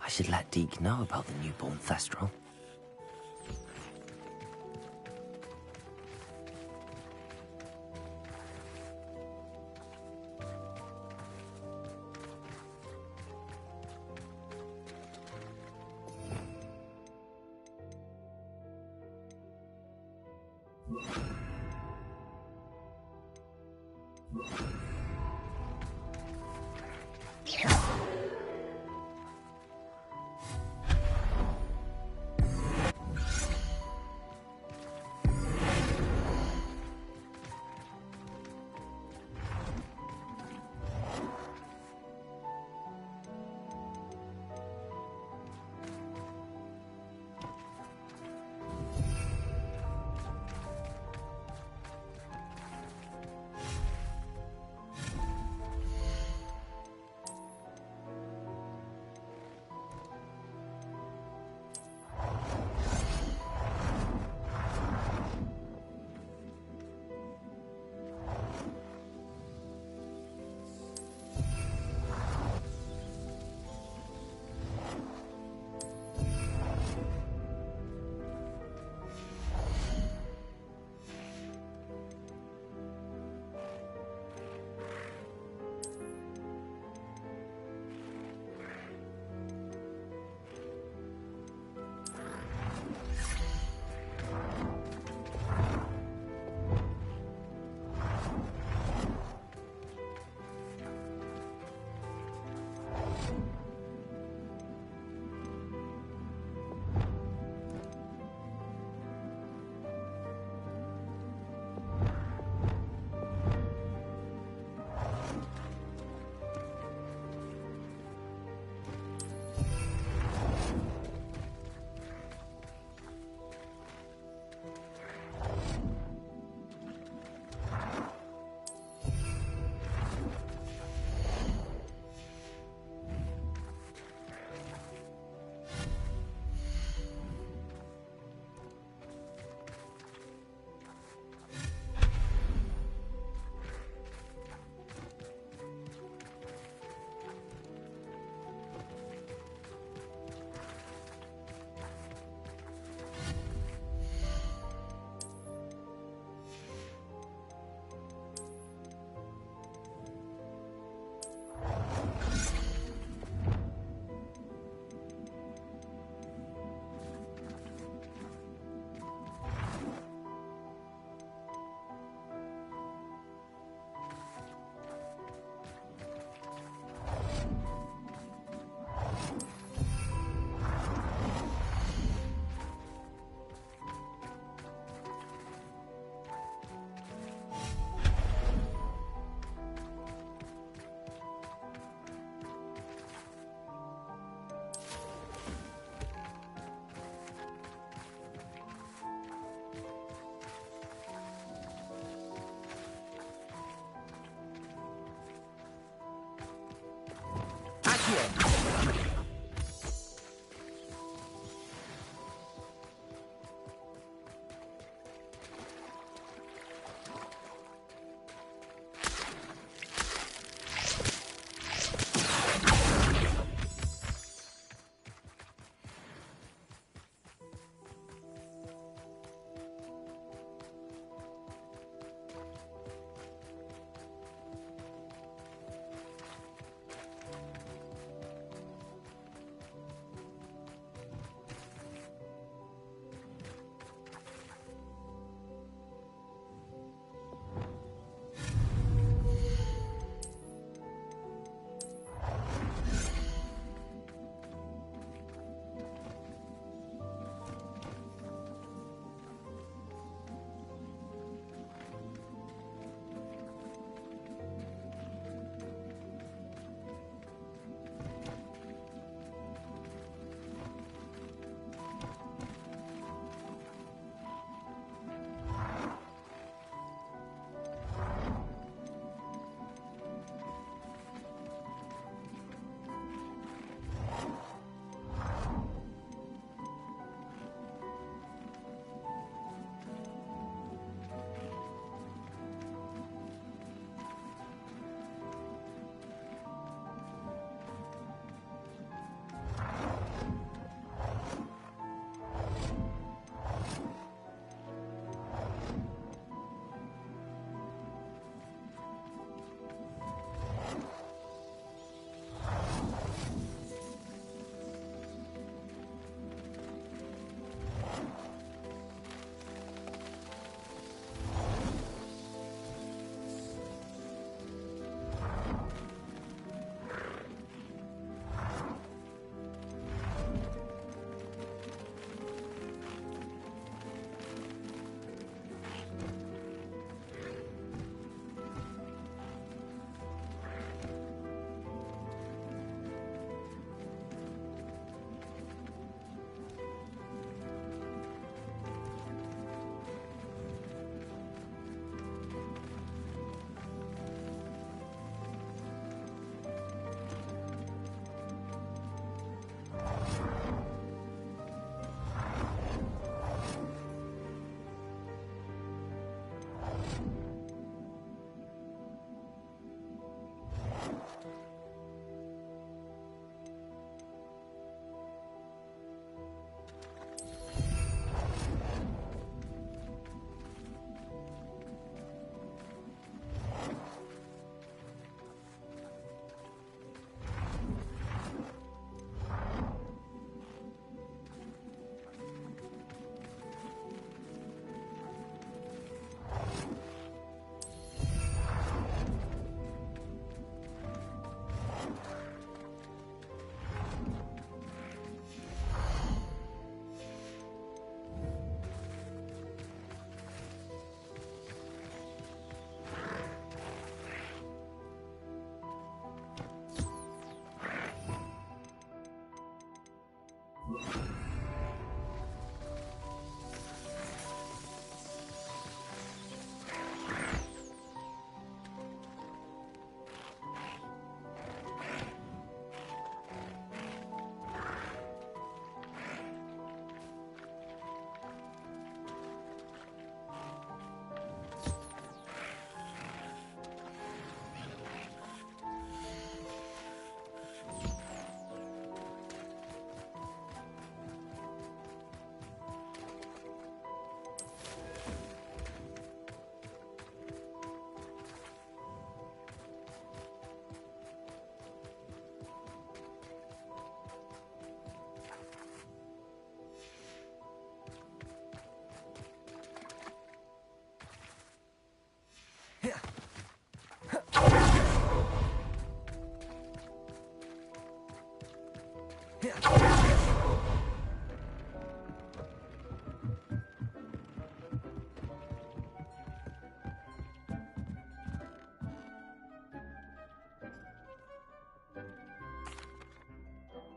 I should let Deke know about the newborn Thestral.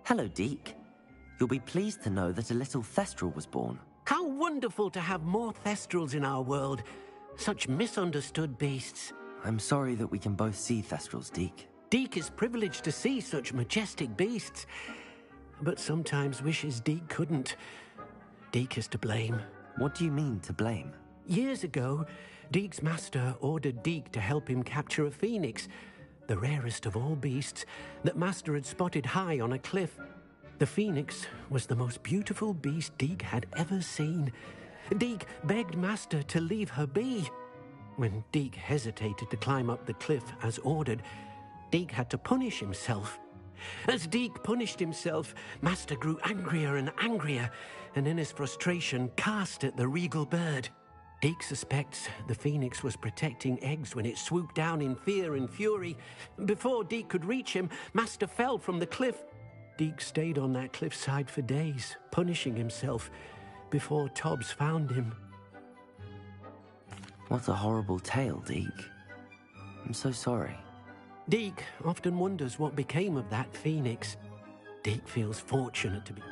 Hello, Deke. You'll be pleased to know that a little Thestral was born. How wonderful to have more Thestrals in our world. Such misunderstood beasts. I'm sorry that we can both see Thestrals, Deke. Deke is privileged to see such majestic beasts, but sometimes wishes Deke couldn't. Deke is to blame. What do you mean, to blame? Years ago, Deke's master ordered Deke to help him capture a phoenix, the rarest of all beasts, that master had spotted high on a cliff. The phoenix was the most beautiful beast Deke had ever seen. Deke begged master to leave her be. When Deke hesitated to climb up the cliff as ordered, Deke had to punish himself. As Deke punished himself, master grew angrier and angrier, and in his frustration cast at the regal bird. Deke suspects the phoenix was protecting eggs when it swooped down in fear and fury. Before Deke could reach him, master fell from the cliff. Deke stayed on that cliffside for days, punishing himself, before Tobbs found him. What a horrible tale, Deke. I'm so sorry. Deke often wonders what became of that phoenix. Deke feels fortunate to be...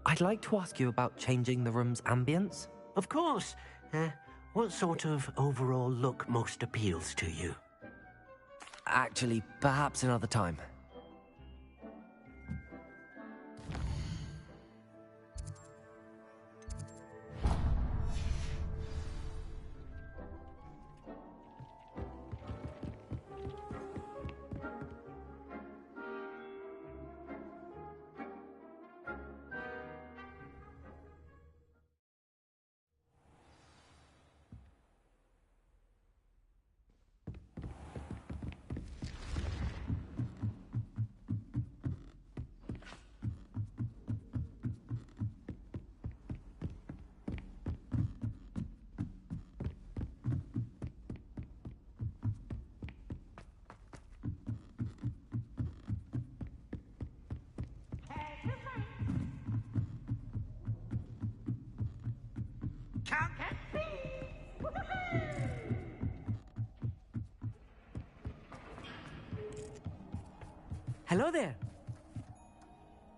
I'd like to ask you about changing the room's ambience. Of course. What sort of overall look most appeals to you? Actually, perhaps another time. Hello there.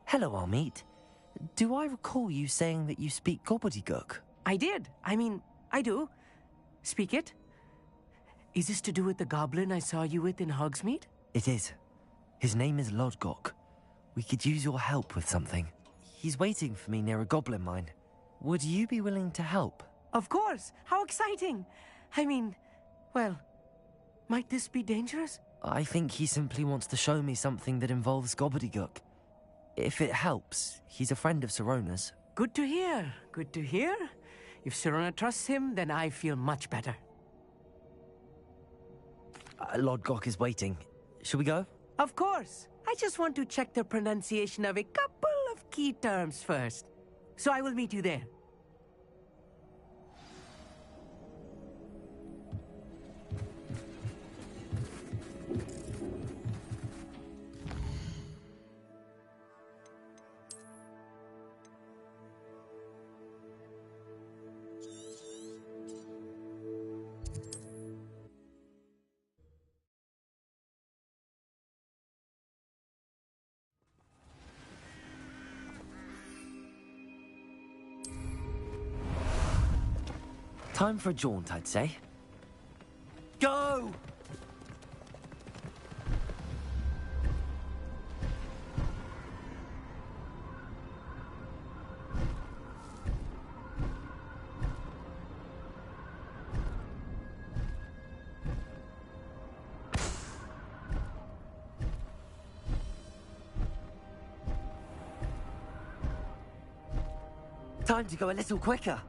Hello, Armeet. Do I recall you saying that you speak gobbledygook? I did. I do. Speak it. Is this to do with the goblin I saw you with in Hogsmeade? It is. His name is Lodgok. We could use your help with something. He's waiting for me near a goblin mine. Would you be willing to help? Of course. How exciting. Well, might this be dangerous? I think he simply wants to show me something that involves gobbledygook. If it helps, he's a friend of Sirona's. Good to hear. Good to hear. If Sirona trusts him, then I feel much better. Lodgok is waiting. Shall we go? Of course. I just want to check the pronunciation of a couple of key terms first. So I will meet you there. Time for a jaunt, I'd say. Go! Time to go a little quicker.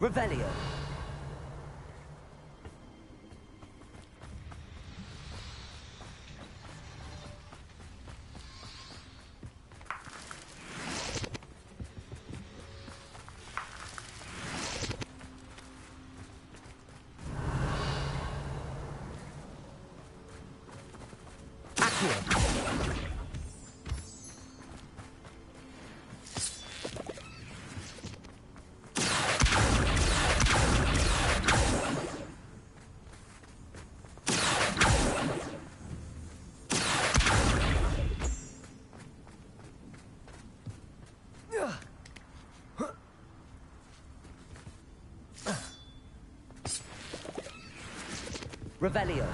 Revelio. Revelio.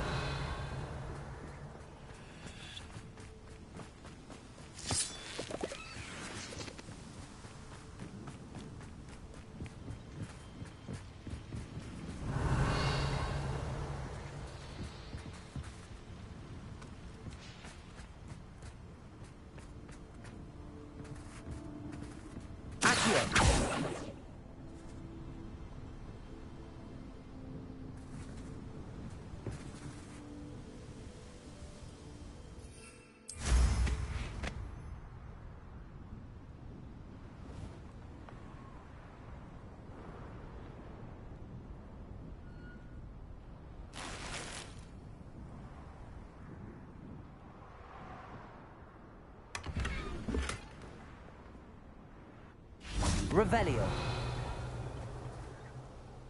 Revelio.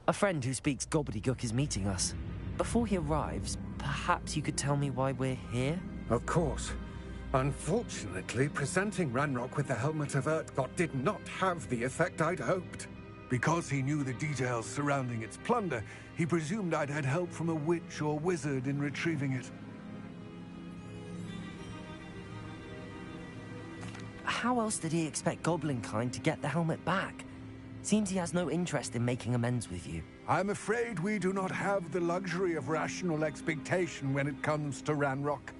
A friend who speaks gobbledygook is meeting us. Before he arrives, perhaps you could tell me why we're here? Of course. Unfortunately, presenting Ranrock with the Helmet of Urtkot did not have the effect I'd hoped. Because he knew the details surrounding its plunder, he presumed I'd had help from a witch or wizard in retrieving it. How else did he expect Goblinkind to get the helmet back? Seems he has no interest in making amends with you. I'm afraid we do not have the luxury of rational expectation when it comes to Ranrock.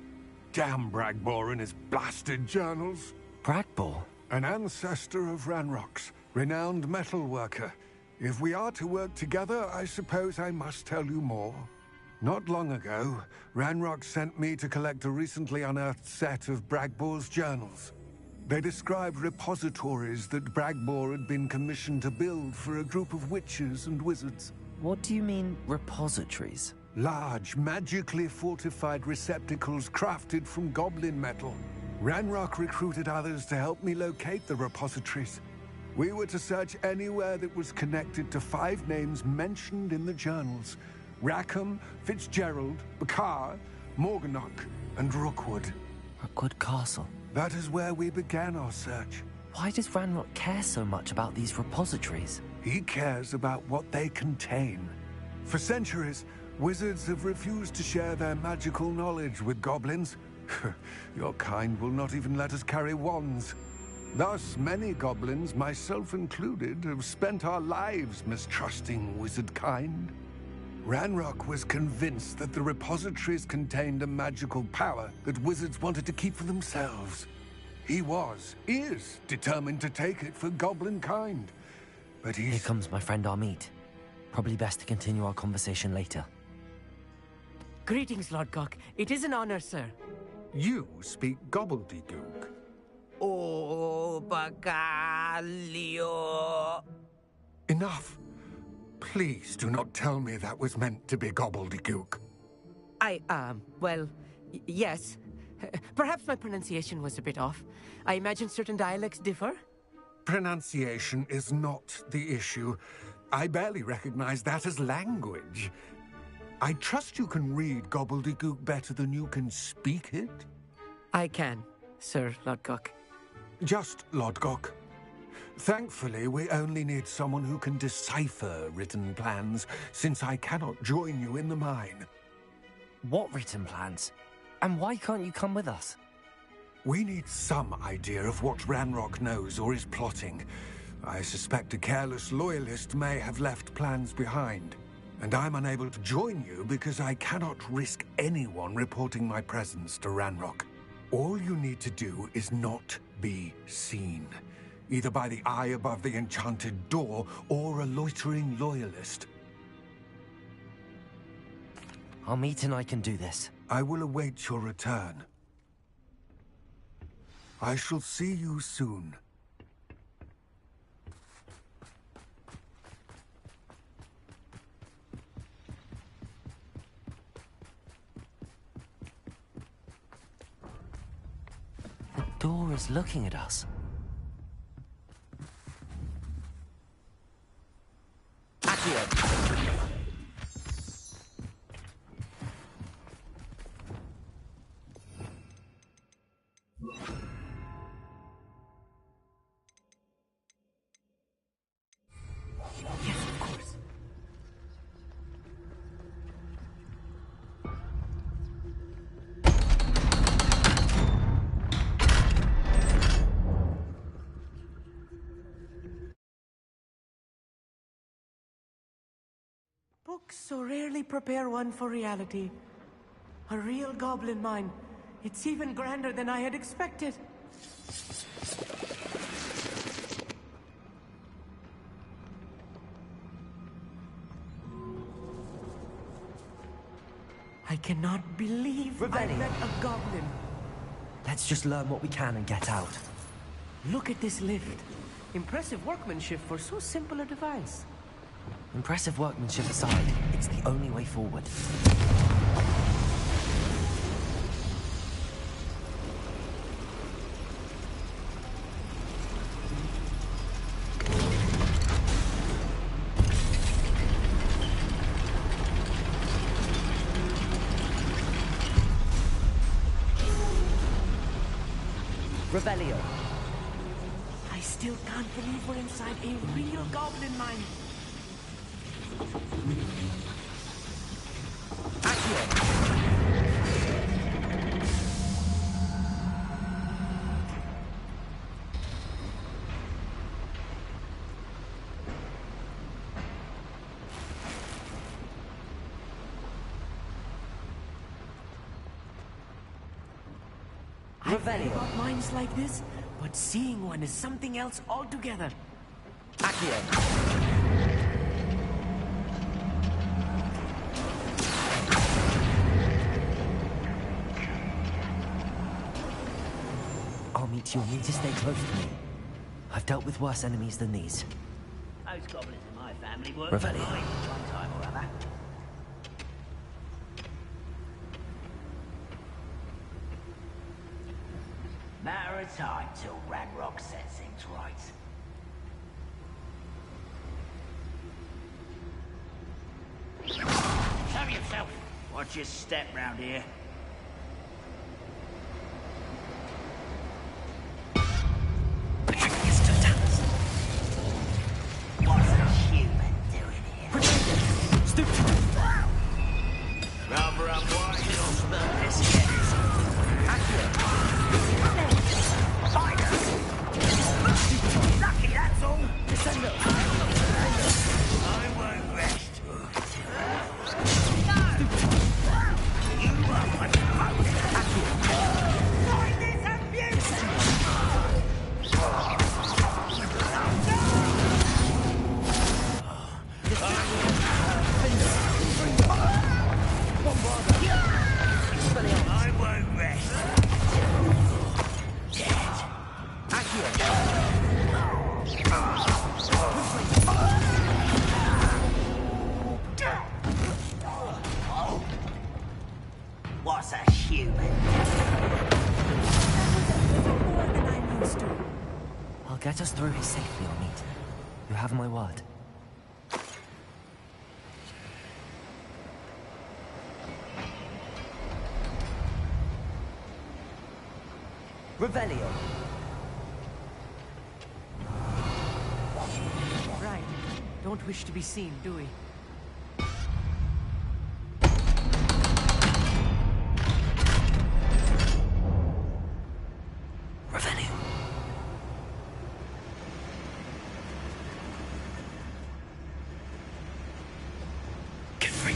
Damn Bragbor and his blasted journals. Bragbor? An ancestor of Ranrock's, renowned metalworker. If we are to work together, I suppose I must tell you more. Not long ago, Ranrock sent me to collect a recently unearthed set of Bragbor's journals. They described repositories that Bragbor had been commissioned to build for a group of witches and wizards. What do you mean, repositories? Large, magically fortified receptacles crafted from goblin metal. Ranrock recruited others to help me locate the repositories. We were to search anywhere that was connected to 5 names mentioned in the journals: Rackham, Fitzgerald, Bakar, Morganach, and Rookwood. Rookwood Castle. That is where we began our search. Why does Ranrock care so much about these repositories? He cares about what they contain. For centuries, wizards have refused to share their magical knowledge with goblins. Your kind will not even let us carry wands. Thus, many goblins, myself included, have spent our lives mistrusting wizard kind. Ranrock was convinced that the repositories contained a magical power that wizards wanted to keep for themselves. He is determined to take it for goblin kind. But Here comes my friend Amit. Probably best to continue our conversation later. Greetings, Lodgok. It is an honor, sir. You speak gobbledygook. Oh, Bagalio. Enough. Please do not tell me that was meant to be gobbledygook. Well, yes. Perhaps my pronunciation was a bit off. I imagine certain dialects differ? Pronunciation is not the issue. I barely recognize that as language. I trust you can read gobbledygook better than you can speak it? I can, Sir Lodgok. Just Lodgok. Thankfully, we only need someone who can decipher written plans, since I cannot join you in the mine. What written plans? And why can't you come with us? We need some idea of what Ranrock knows or is plotting. I suspect a careless loyalist may have left plans behind. And I'm unable to join you because I cannot risk anyone reporting my presence to Ranrock. All you need to do is not be seen. either by the eye above the enchanted door or a loitering loyalist. Amit and I can do this. I will await your return. I shall see you soon. The door is looking at us. Accio! Yes, of course. Books so rarely prepare one for reality. A real goblin mine. It's even grander than I had expected. I cannot believe I met a goblin. Let's just learn what we can and get out. Look at this lift. Impressive workmanship for so simple a device. Impressive workmanship aside, it's the only way forward. Revelio. I still can't believe we're inside a real goblin mine. I've heard about mines like this, but seeing one is something else altogether. Amit, you'll need to stay close to me. I've dealt with worse enemies than these. Those goblins in my family worked Revelio. for mine one time or other. Matter of time till Ragnarok sets things right. Show yourself. Watch your step round here. What's a human doing here? Stupid! Rather unwise or smell this Lucky, that's all. I won't rest. You are my Find this abuse! I won't rest. What's a human? I'll get us through here safely, Amit. You have my word. Revelio. Right. Don't wish to be seen, do we? Revelio. Get free.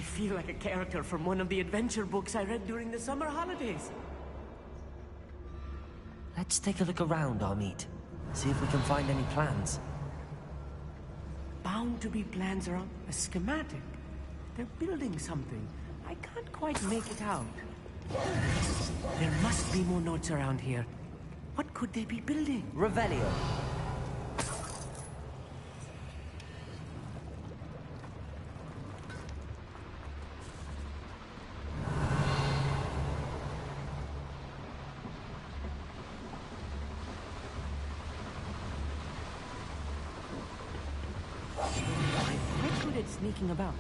feel like a character from one of the adventure books I read during the summer holidays. Let's take a look around, Amit. See if we can find any plans. Bound to be plans around a schematic. They're building something. I can't quite make it out. There must be more notes around here. What could they be building? Revelio. I'm quite good at sneaking about.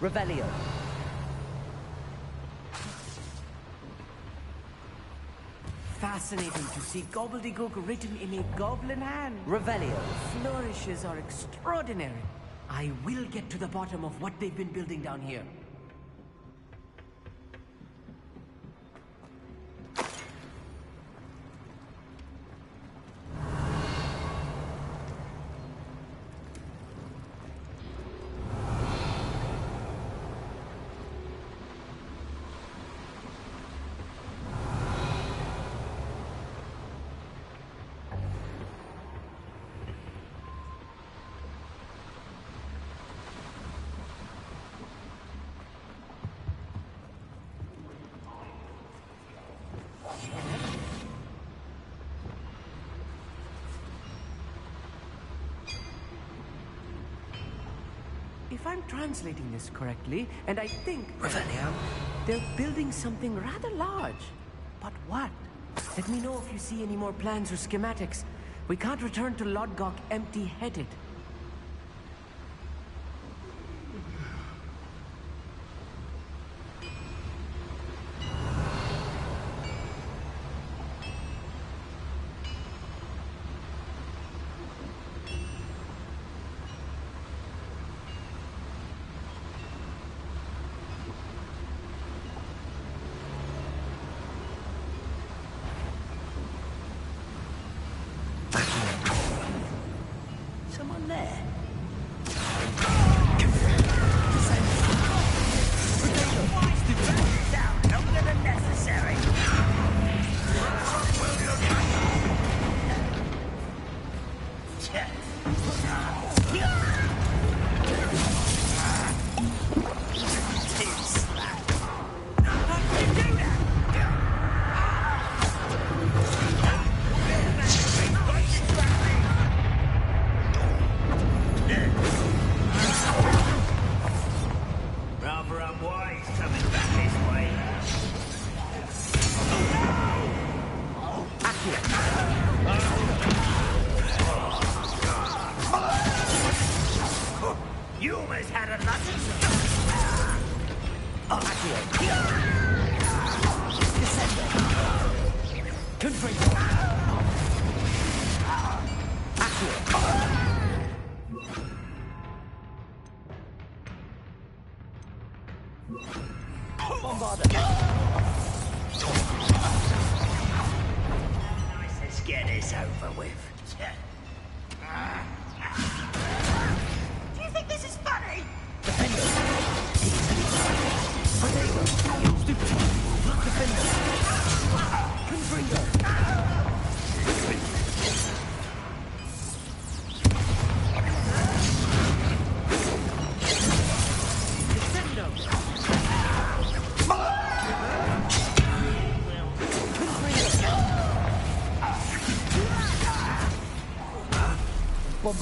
Revelio. Fascinating to see gobbledygook written in a goblin hand. Revelio. Flourishes are extraordinary. I will get to the bottom of what they've been building down here. If I'm translating this correctly, and I think... Revelio. They're building something rather large. But what? Let me know if you see any more plans or schematics. We can't return to Lodgok empty-headed. Someone there? Longer than necessary. Rather unwise coming back this way. You almost had a lunch. Let's get this over with. Do you think this is funny? Bombard.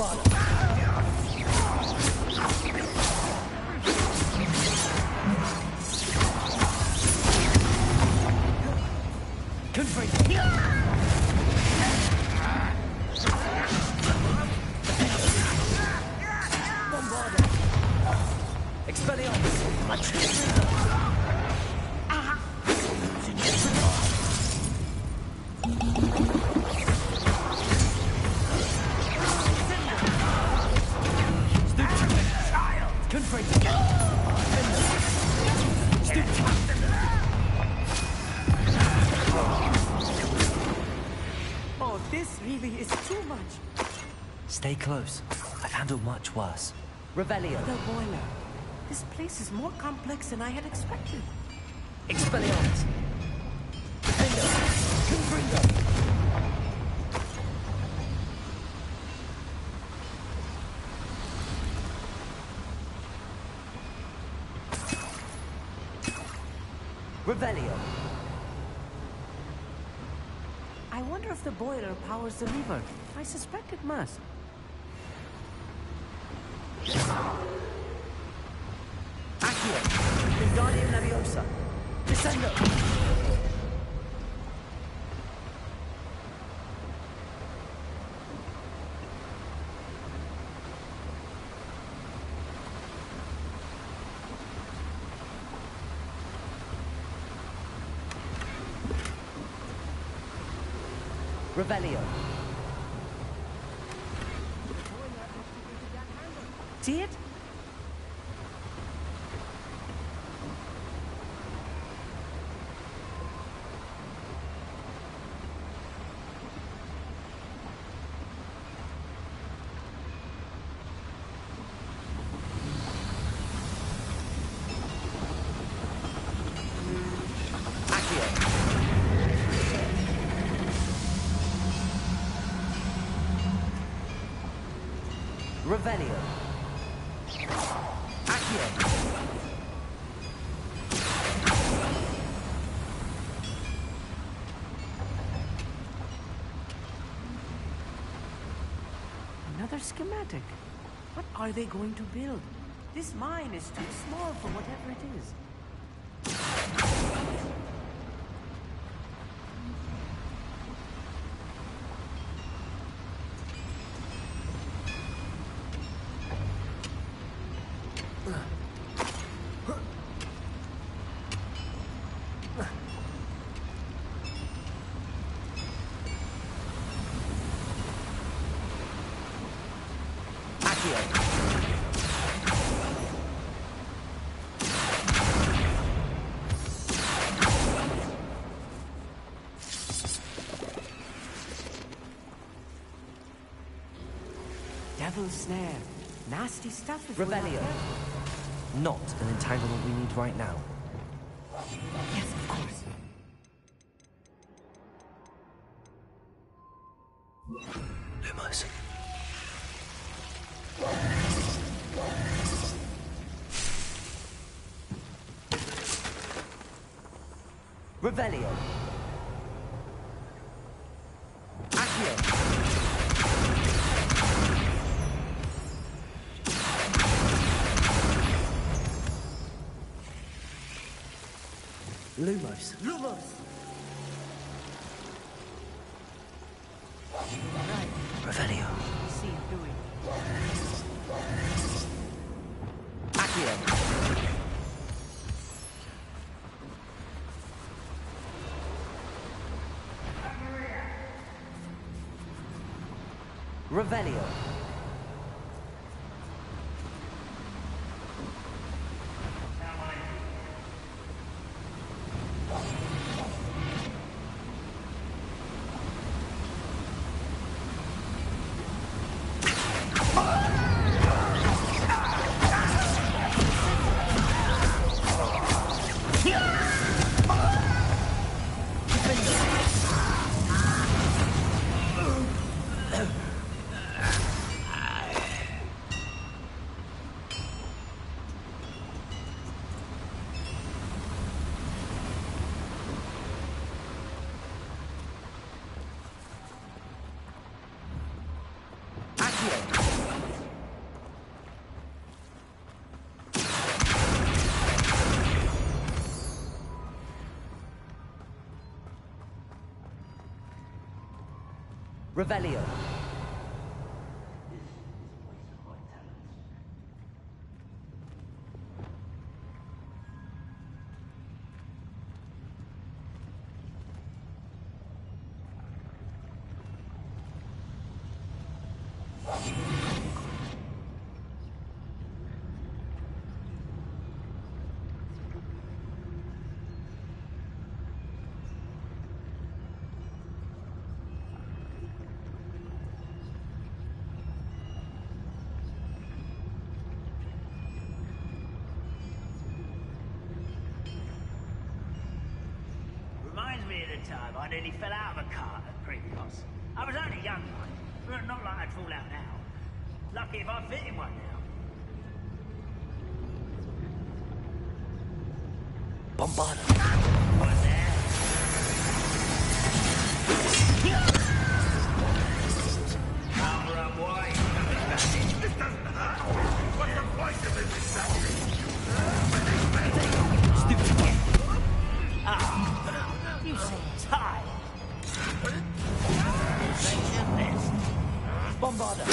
Oh, this really is too much. Stay close. I've handled much worse. Revelio. The boiler. This place is more complex than I had expected. Expelliarmus. Defendo. Confringo. Revelio. I wonder if the boiler powers the lever. I suspect it must. Accio. Wingardium Leviosa. Descendo. Revelio. See it? Revelio. Accio. Another schematic. What are they going to build? This mine is too small for whatever it is. Devil's snare. Nasty stuff if Revelio. Not an entanglement we need right now. Yes, of course. Lumos. Revelio. Accio. Lumos. Lumos. Right. Revelio. See him doing. Accio. Revelio. Accio. Revelio. Reminds me of the time I nearly fell out of a cart at Pringles. I was only young, but not like I'd fall out now. Lucky if I fit in one now. Bombarda. What's there? Armor up wide. This doesn't hurt. What's the point of this exactly? You seem tired. Take your best. Bombarda.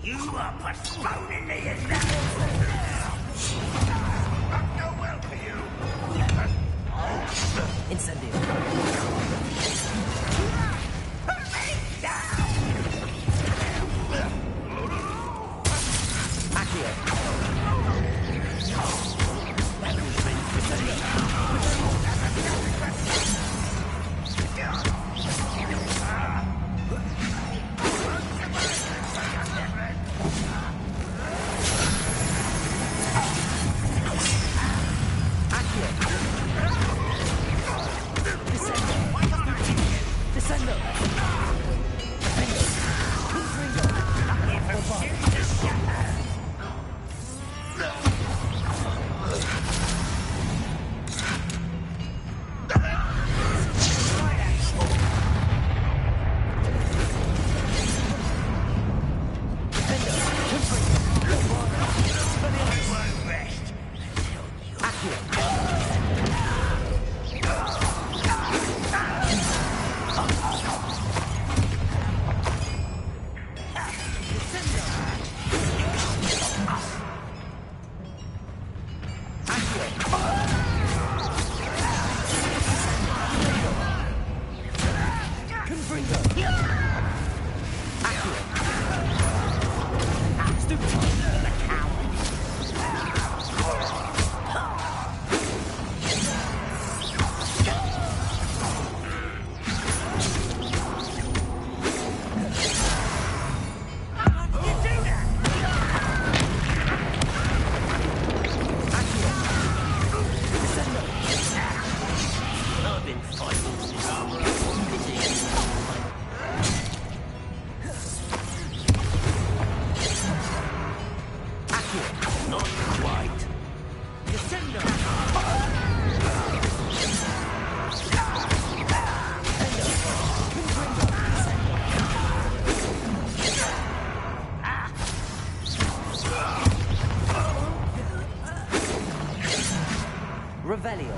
You are postponing me as that. Go well for you. Incendio. Revelio.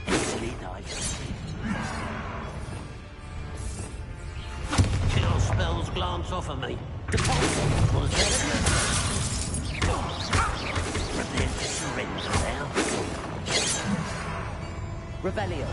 Easily died. Kill spells glance off of me. Was that prepare to surrender now. Revelio.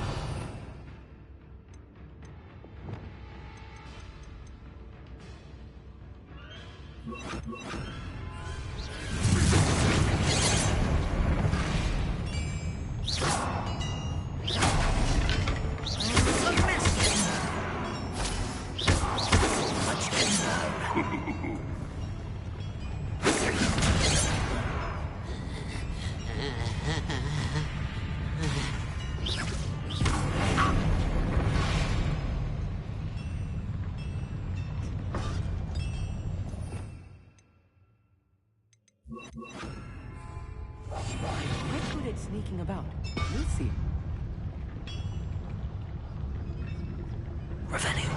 it sneaking about. We'll see. Revenue.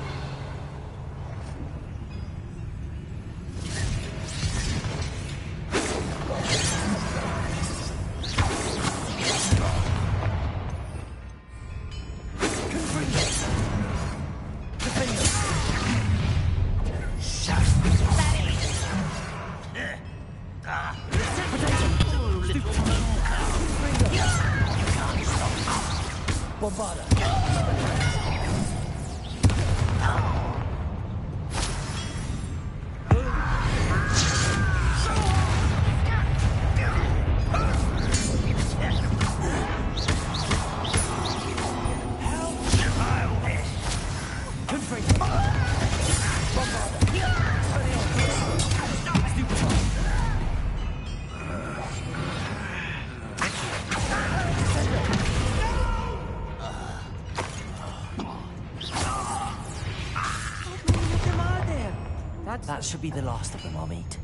That should be the last of them, I'll meet.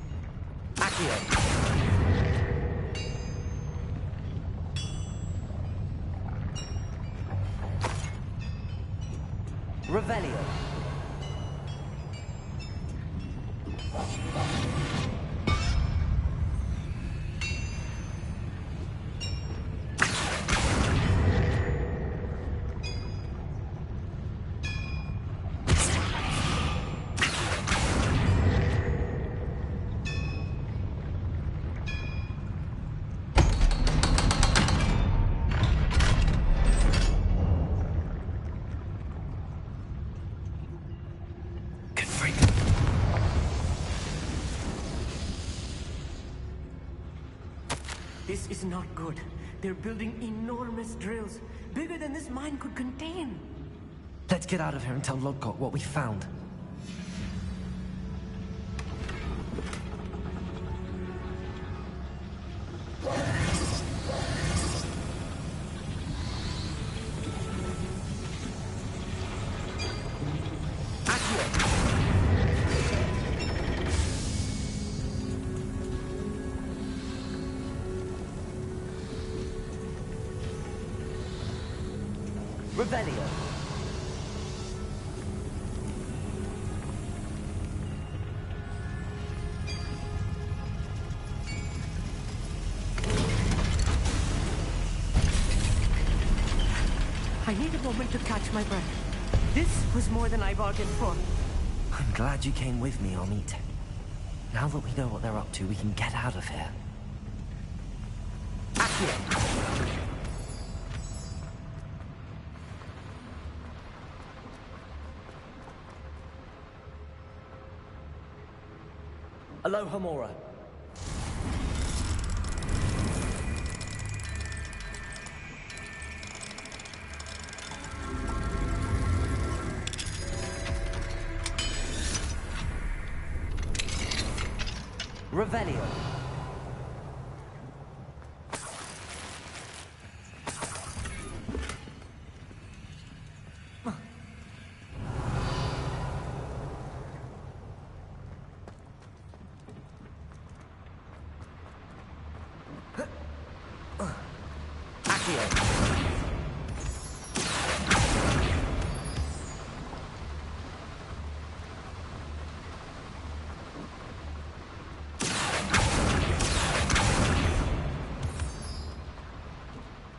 Accio! Revelio. This is not good. They're building enormous drills, bigger than this mine could contain. Let's get out of here and tell Lodgok what we found. Revelio. I need a moment to catch my breath. This was more than I bargained for. I'm glad you came with me, Amit. Now that we know what they're up to, we can get out of here. Accio! Aloha Mora. Revelio.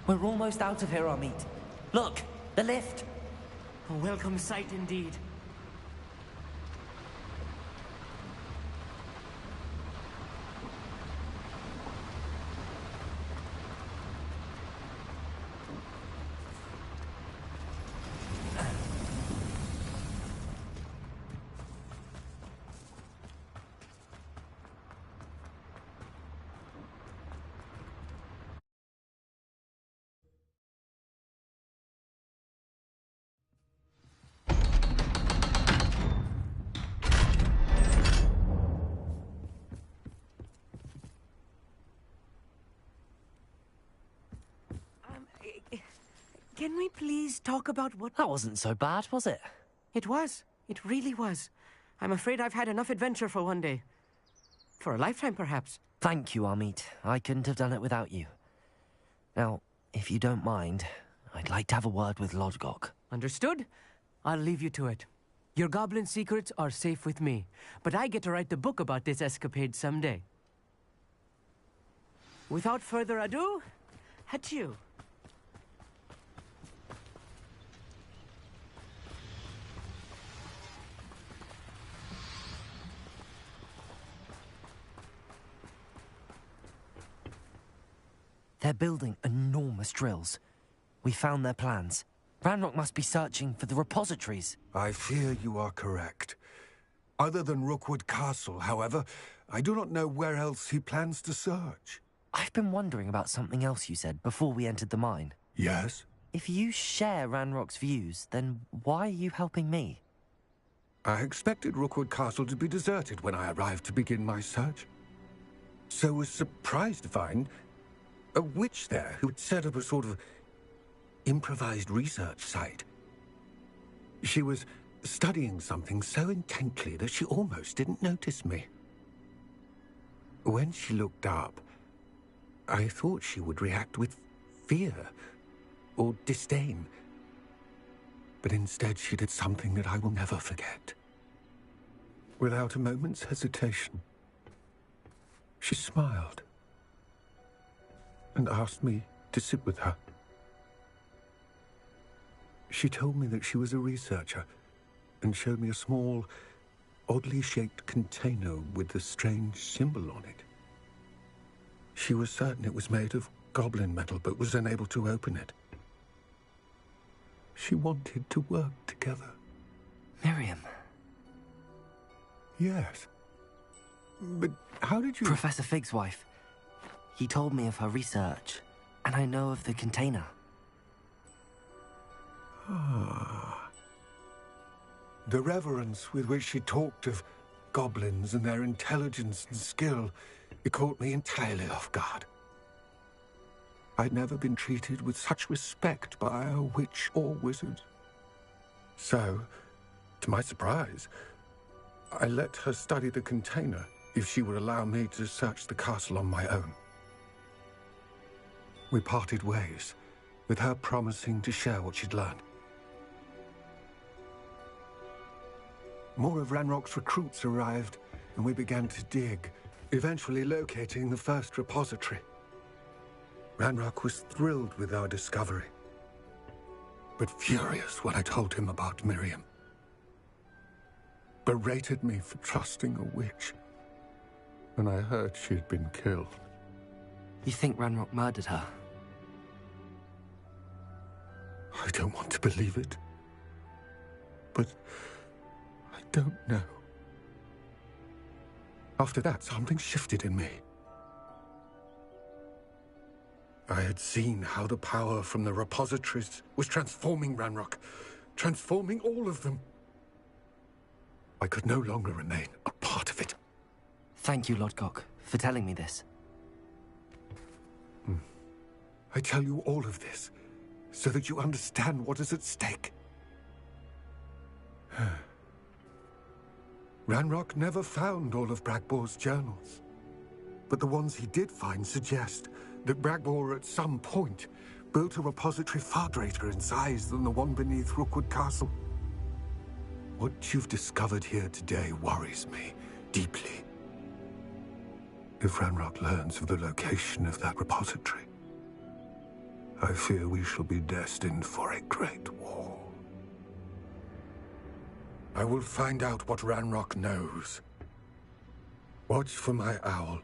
We're almost out of here, Amit. Look, the lift. A welcome sight indeed. Can we please talk about what... That wasn't so bad, was it? It was. It really was. I'm afraid I've had enough adventure for one day. For a lifetime, perhaps. Thank you, Amit. I couldn't have done it without you. Now, if you don't mind, I'd like to have a word with Lodgok. Understood? I'll leave you to it. Your goblin secrets are safe with me, but I get to write the book about this escapade someday. Without further ado, adieu. They're building enormous drills. We found their plans. Ranrock must be searching for the repositories. I fear you are correct. Other than Rookwood Castle, however, I do not know where else he plans to search. I've been wondering about something else you said before we entered the mine. Yes? If you share Ranrock's views, then why are you helping me? I expected Rookwood Castle to be deserted when I arrived to begin my search. So was surprised to find a witch there who had set up a sort of improvised research site. She was studying something so intently that she almost didn't notice me. When she looked up, I thought she would react with fear or disdain. But instead she did something that I will never forget. Without a moment's hesitation, she smiled and asked me to sit with her. She told me that she was a researcher and showed me a small, oddly shaped container with a strange symbol on it. She was certain it was made of goblin metal, but was unable to open it. She wanted to work together. Miriam. Yes. But how did you... Professor Fig's wife. He told me of her research, and I know of the container. Ah. The reverence with which she talked of goblins and their intelligence and skill, it caught me entirely off guard. I'd never been treated with such respect by a witch or wizard. So, to my surprise, I let her study the container if she would allow me to search the castle on my own. We parted ways, with her promising to share what she'd learned. More of Ranrock's recruits arrived, and we began to dig, eventually locating the first repository. Ranrock was thrilled with our discovery, but furious when I told him about Miriam. Berated me for trusting a witch when I heard she had been killed. You think Ranrock murdered her? I don't want to believe it, but I don't know. After that, something shifted in me. I had seen how the power from the repositories was transforming Ranrock, transforming all of them. I could no longer remain a part of it. Thank you, Lodgok, for telling me this. I tell you all of this so that you understand what is at stake. Ranrock never found all of Bragbor's journals, but the ones he did find suggest that Bragbor at some point built a repository far greater in size than the one beneath Rookwood Castle. What you've discovered here today worries me deeply. If Ranrock learns of the location of that repository, I fear we shall be destined for a great war. I will find out what Ranrock knows. Watch for my owl.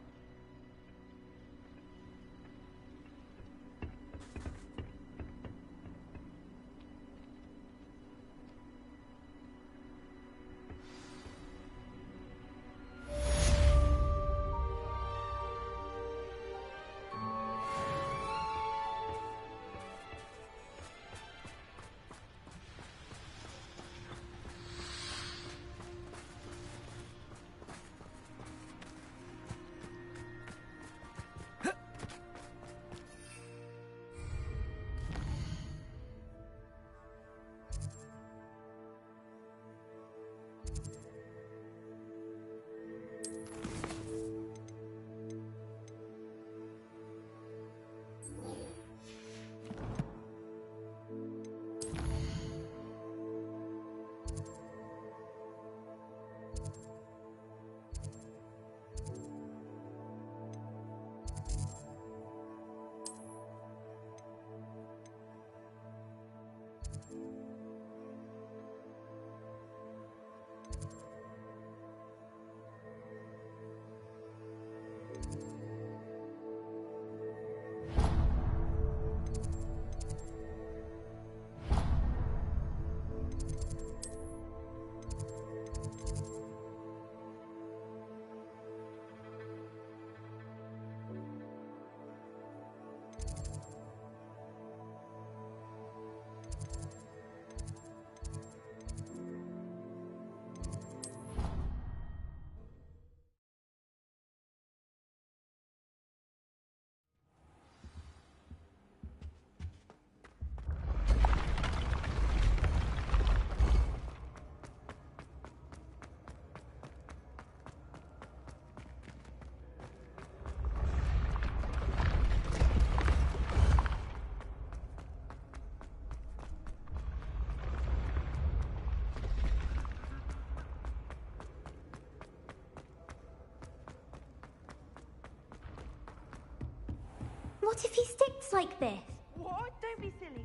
What if he sticks like this? What? Don't be silly.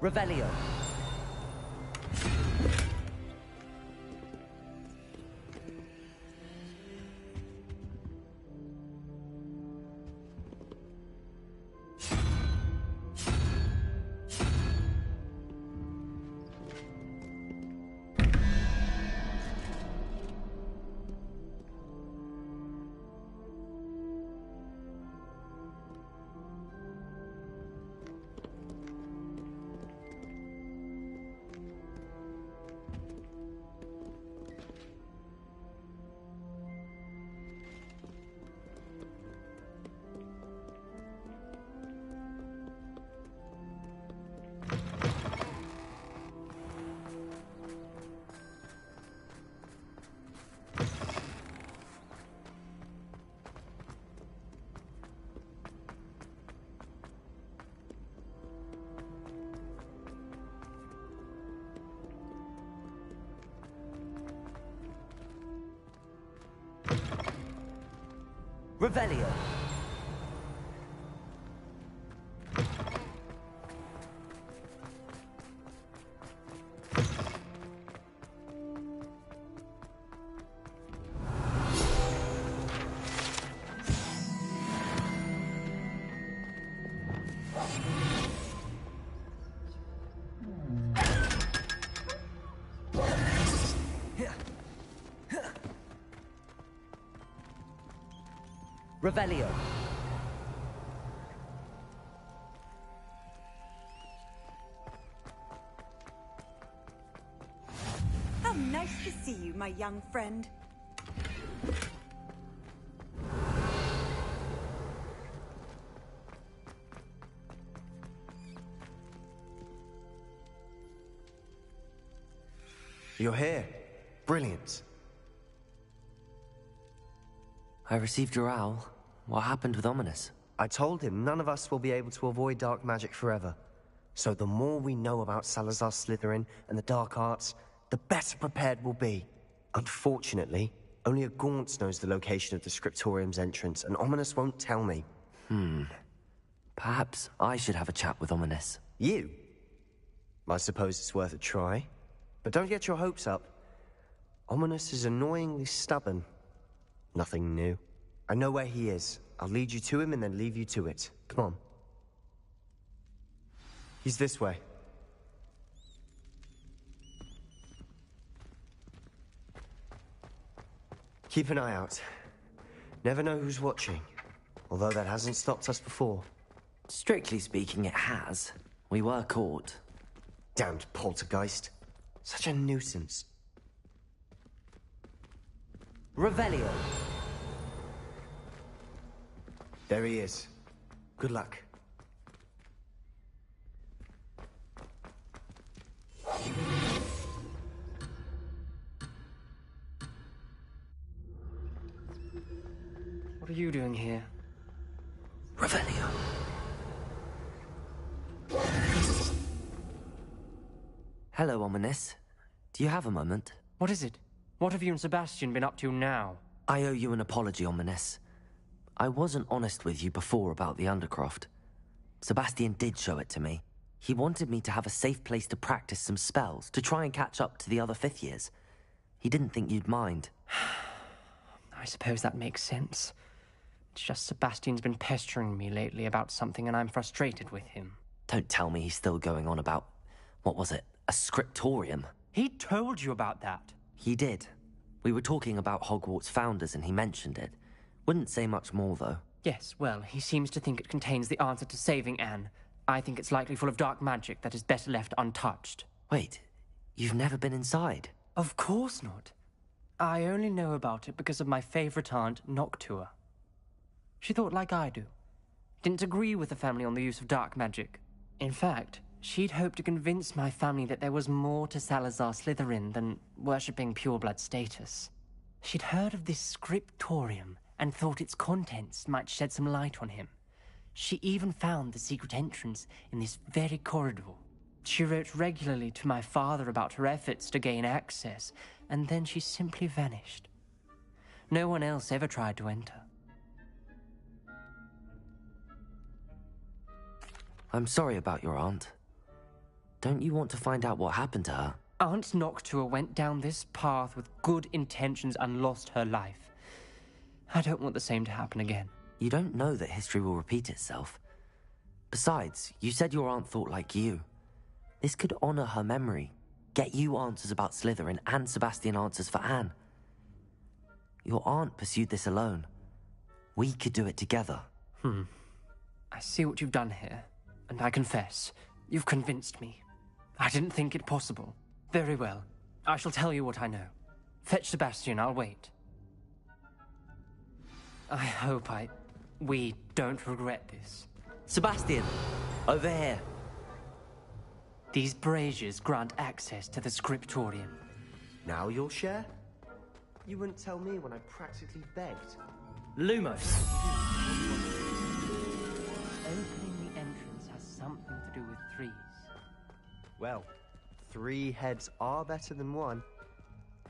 Revelio. Revelio. Revelio. How nice to see you, my young friend. You're here. Brilliant. I received your owl. What happened with Ominous? I told him none of us will be able to avoid dark magic forever. So the more we know about Salazar Slytherin and the dark arts, the better prepared we'll be. Unfortunately, only a Gaunt knows the location of the Scriptorium's entrance, and Ominous won't tell me. Perhaps I should have a chat with Ominous. You? I suppose it's worth a try. But don't get your hopes up. Ominous is annoyingly stubborn. Nothing new. I know where he is. I'll lead you to him and then leave you to it. Come on. He's this way. Keep an eye out. Never know who's watching. Although that hasn't stopped us before. Strictly speaking, it has. We were caught. Damned poltergeist. Such a nuisance. Revelio. There he is. Good luck. What are you doing here? Revelio. Hello, Ominous. Do you have a moment? What is it? What have you and Sebastian been up to now? I owe you an apology, Ominous. I wasn't honest with you before about the Undercroft. Sebastian did show it to me. He wanted me to have a safe place to practice some spells, to try and catch up to the other 5th years. He didn't think you'd mind. I suppose that makes sense. It's just Sebastian's been pestering me lately about something and I'm frustrated with him. Don't tell me he's still going on about, what was it, a scriptorium? He told you about that. He did. We were talking about Hogwarts founders and he mentioned it. Wouldn't say much more, though. Yes, well, he seems to think it contains the answer to saving Anne. I think it's likely full of dark magic that is better left untouched. Wait, you've never been inside? Of course not. I only know about it because of my favorite aunt, Noctua. She thought like I do. Didn't agree with the family on the use of dark magic. In fact, she'd hoped to convince my family that there was more to Salazar Slytherin than worshipping pureblood status. She'd heard of this scriptorium and thought its contents might shed some light on him. She even found the secret entrance in this very corridor. She wrote regularly to my father about her efforts to gain access, and then she simply vanished. No one else ever tried to enter. I'm sorry about your aunt. Don't you want to find out what happened to her? Aunt Noctua went down this path with good intentions and lost her life. I don't want the same to happen again. You don't know that history will repeat itself. Besides, you said your aunt thought like you. This could honor her memory, get you answers about Slytherin and Sebastian answers for Anne. Your aunt pursued this alone. We could do it together. I see what you've done here, and I confess, you've convinced me. I didn't think it possible. Very well. I shall tell you what I know. Fetch Sebastian, I'll wait. I hope we don't regret this. Sebastian! Over here! These braziers grant access to the scriptorium. Now you'll share? You wouldn't tell me when I practically begged. Lumos! Opening the entrance has something to do with threes. Well, 3 heads are better than 1.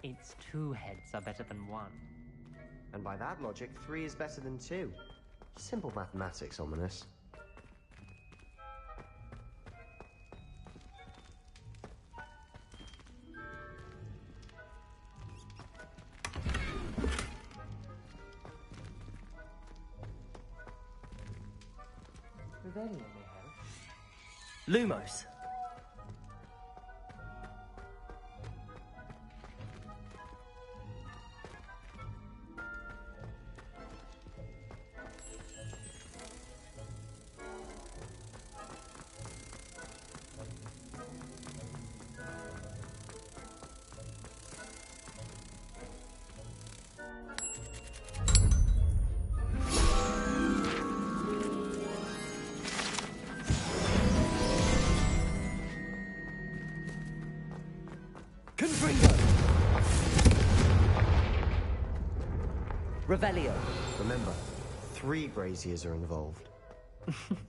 It's 2 heads are better than 1. And by that logic, 3 is better than 2. Simple mathematics, Ominous. Lumos! Revelio. Remember, 3 braziers are involved.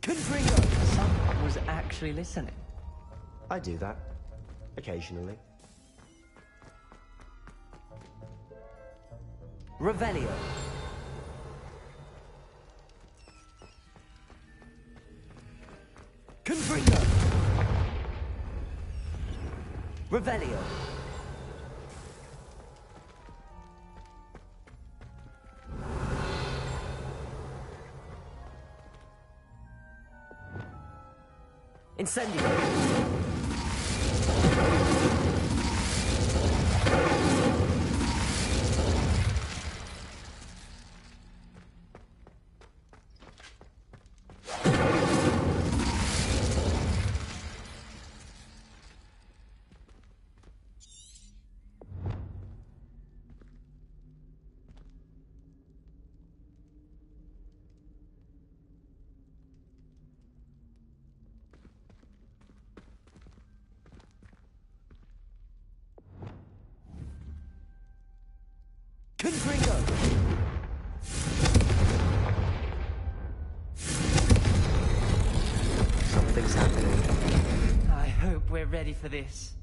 Confringo! Someone was actually listening. I do that. Occasionally. Revelio. Confringo! Revelio. Incendio. Confringo! Something's happening. I hope we're ready for this.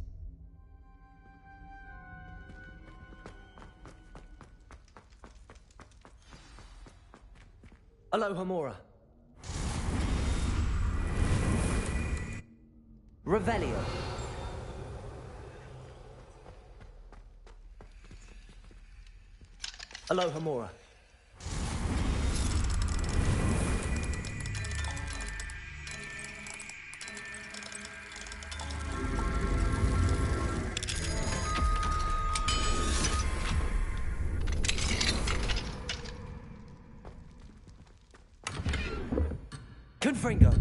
Alohomora. Revelio. Alohomora. Confringo.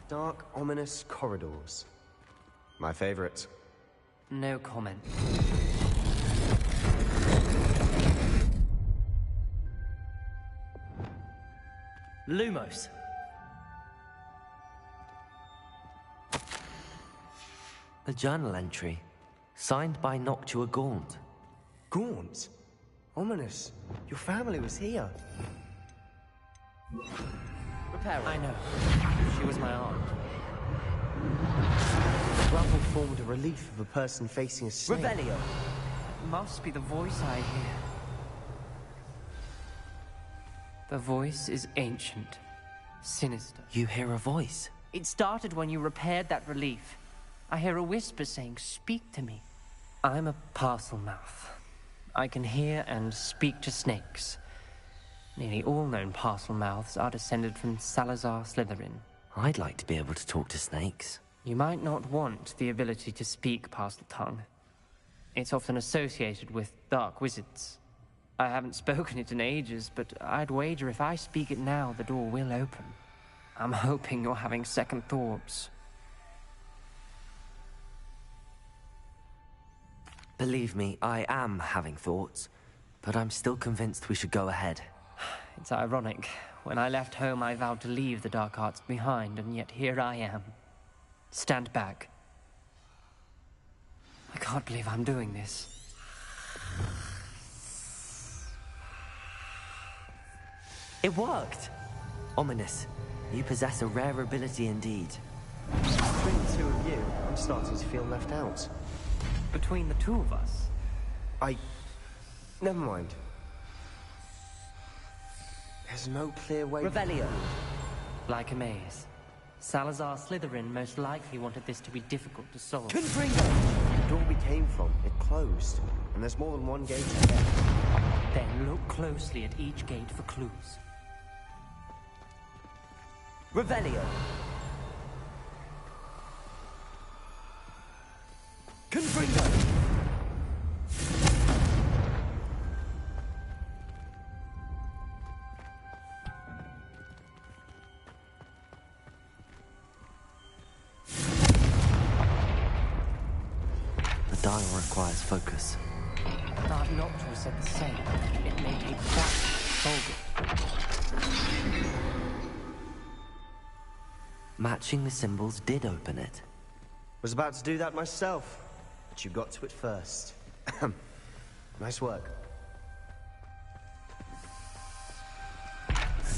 Dark, ominous corridors. My favorite. No comment. Lumos. A journal entry, signed by Noctua Gaunt. Gaunt? Ominous. Your family was here. Repair. I know. She was my aunt. The gravel formed a relief of a person facing a snake. Revelio. It must be the voice I hear. The voice is ancient, sinister. You hear a voice? It started when you repaired that relief. I hear a whisper saying, "Speak to me." I'm a parcel mouth. I can hear and speak to snakes. Nearly all known parcel mouths are descended from Salazar Slytherin. I'd like to be able to talk to snakes. You might not want the ability to speak parcel tongue. It's often associated with dark wizards. I haven't spoken it in ages, but I'd wager if I speak it now, the door will open. I'm hoping you're having second thoughts. Believe me, I am having thoughts, but I'm still convinced we should go ahead. It's ironic. When I left home, I vowed to leave the dark arts behind, and yet here I am. Stand back. I can't believe I'm doing this. It worked! Ominous, you possess a rare ability indeed. Between the two of you, I'm starting to feel left out. Between the two of us? Never mind. There's no clear way... Revelio. Like a maze. Salazar Slytherin most likely wanted this to be difficult to solve. Confringo! The door we came from, it closed. And there's more than one gate ahead. Then look closely at each gate for clues. Revelio. Confringo. The dial requires focus. Dark Noctua said the same. It may take practice to solve it. Matching the symbols did open it. Was about to do that myself, but you got to it first. Nice work.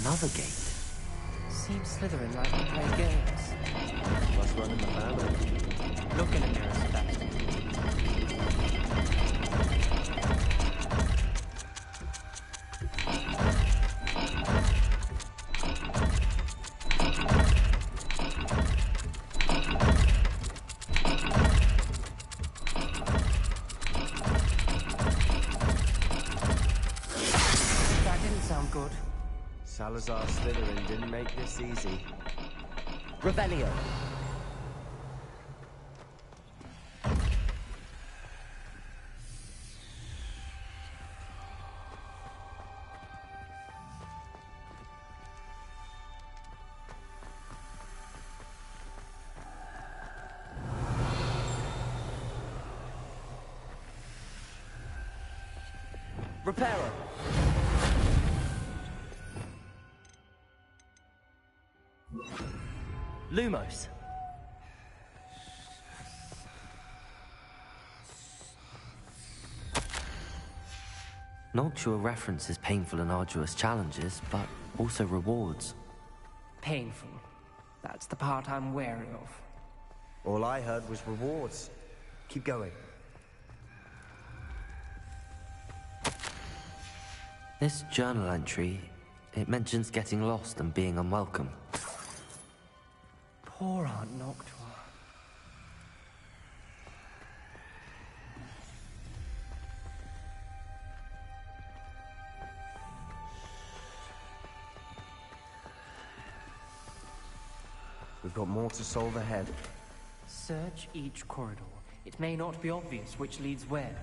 Another gate. Seems Slytherin like to play games. Must run in the family. Look in a mirror, Sebastian. That didn't sound good. Salazar Slytherin didn't make this easy. Revelio. Reparo. Lumos. Noctua references painful and arduous challenges, but also rewards. Painful. That's the part I'm wary of. All I heard was rewards. Keep going. This journal entry, it mentions getting lost and being unwelcome. Poor Aunt Noctua. We've got more to solve ahead. Search each corridor. It may not be obvious which leads where.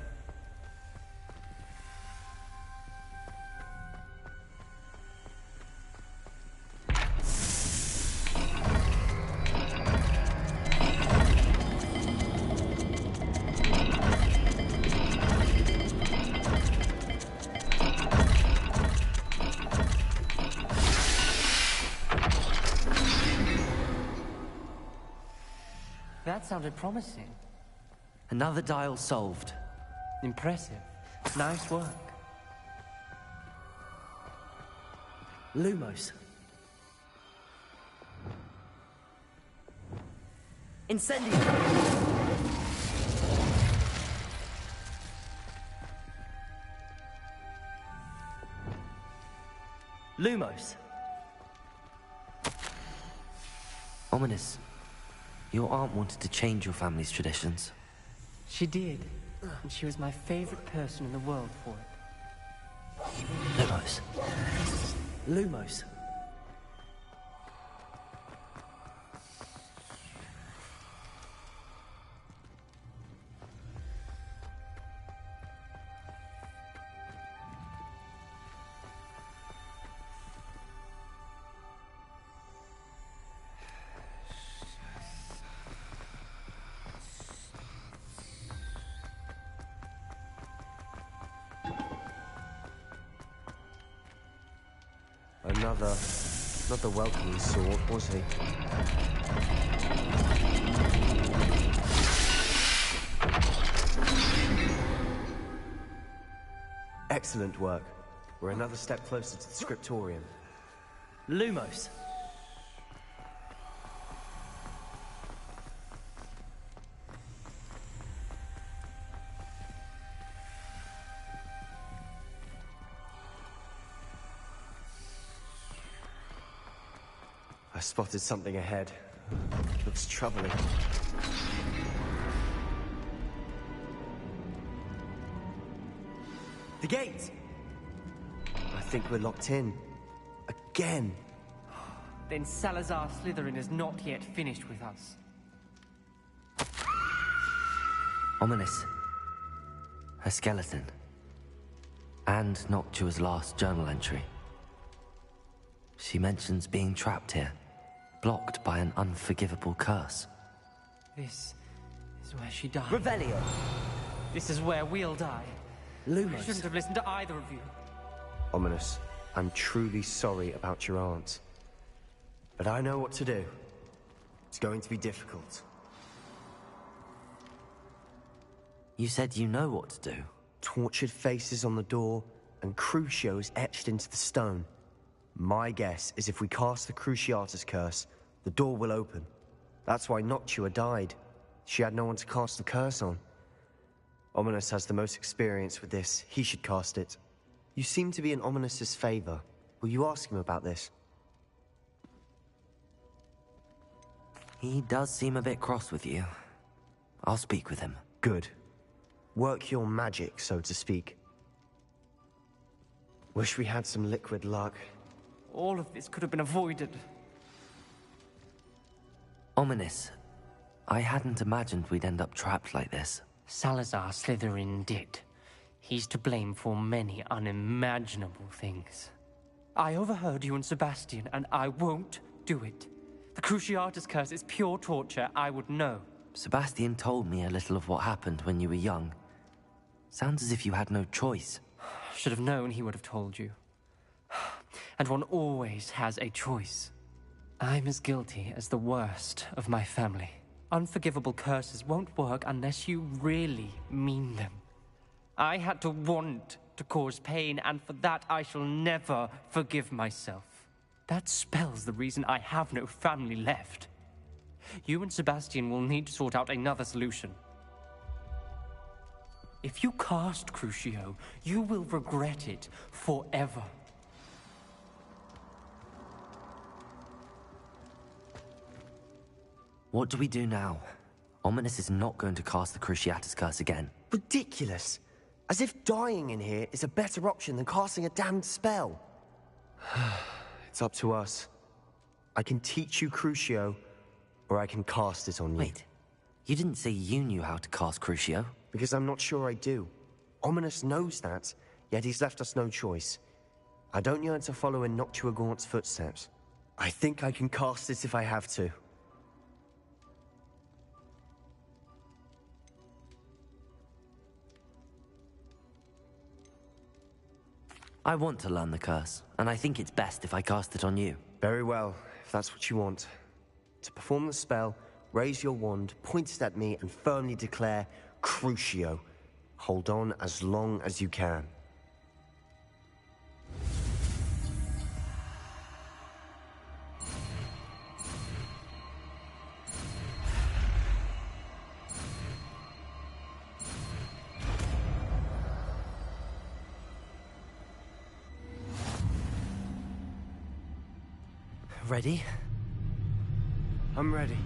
That sounded promising. Another dial solved. Impressive. Nice work. Lumos. Incendio! Lumos. Ominous. Your aunt wanted to change your family's traditions. She did. And she was my favorite person in the world for it. Lumos. Lumos. Not the welcoming sort, was he? Excellent work. We're another step closer to the scriptorium. Lumos. I spotted something ahead. Looks troubling. The gate! I think we're locked in. Again! Then Salazar Slytherin is not yet finished with us. Ominous. Her skeleton. And Noctua's last journal entry. She mentions being trapped here, blocked by an unforgivable curse. This is where she died. Revelio. This is where we'll die. Lumos. I shouldn't have listened to either of you. Ominous, I'm truly sorry about your aunt. But I know what to do. It's going to be difficult. You said you know what to do. Tortured faces on the door, and Crucios etched into the stone. My guess is if we cast the Cruciatus curse, the door will open. That's why Noctua died. She had no one to cast the curse on. Ominous has the most experience with this. He should cast it. You seem to be in Ominous's favor. Will you ask him about this? He does seem a bit cross with you. I'll speak with him. Good. Work your magic, so to speak. Wish we had some liquid luck. All of this could have been avoided. Ominous. I hadn't imagined we'd end up trapped like this. Salazar Slytherin did. He's to blame for many unimaginable things. I overheard you and Sebastian, and I won't do it. The Cruciatus curse is pure torture, I would know. Sebastian told me a little of what happened when you were young. Sounds as if you had no choice. Should have known he would have told you. And one always has a choice. I'm as guilty as the worst of my family. Unforgivable curses won't work unless you really mean them. I had to want to cause pain, and for that I shall never forgive myself. That spell's the reason I have no family left. You and Sebastian will need to sort out another solution. If you cast Crucio, you will regret it forever. What do we do now? Ominous is not going to cast the Cruciatus Curse again. Ridiculous! As if dying in here is a better option than casting a damned spell. It's up to us. I can teach you Crucio, or I can cast it on you. Wait, you didn't say you knew how to cast Crucio? Because I'm not sure I do. Ominous knows that, yet he's left us no choice. I don't yearn to follow in Noctua Gaunt's footsteps. I think I can cast it if I have to. I want to learn the curse, and I think it's best if I cast it on you. Very well, if that's what you want. To perform the spell, raise your wand, point it at me, and firmly declare, Crucio. Hold on as long as you can. Ready? I'm ready.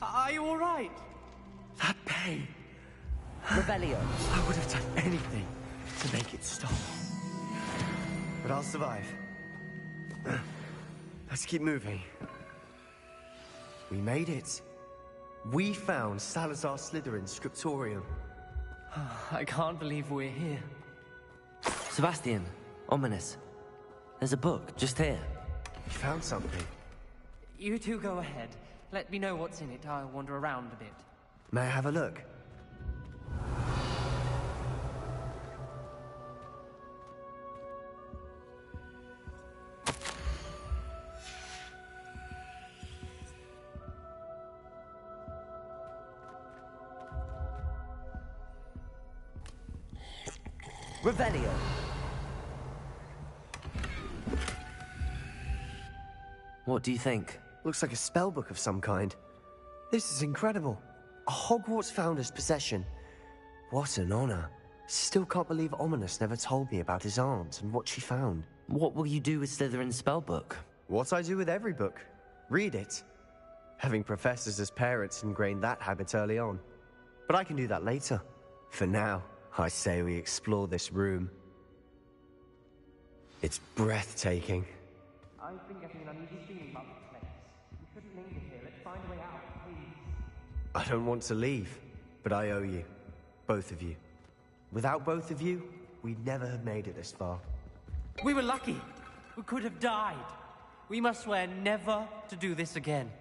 Are you all right? That pain. Revelio. I would have done anything to make it stop. But I'll survive. Let's keep moving. We made it. We found Salazar Slytherin's scriptorium. I can't believe we're here. Sebastian, Ominous. There's a book just here. You found something. You two go ahead. Let me know what's in it. I'll wander around a bit. May I have a look? Revelio. What do you think? Looks like a spellbook of some kind. This is incredible. A Hogwarts founder's possession. What an honor. Still can't believe Ominous never told me about his aunt and what she found. What will you do with Slytherin's spellbook? What I do with every book. Read it. Having professors as parents ingrained that habit early on. But I can do that later. For now, I say we explore this room. It's breathtaking. I've been getting an uneasy feeling about this place. We shouldn't linger here. Let's find a way out, please. I don't want to leave, but I owe you. Both of you. Without both of you, we'd never have made it this far. We were lucky. We could have died. We must swear never to do this again.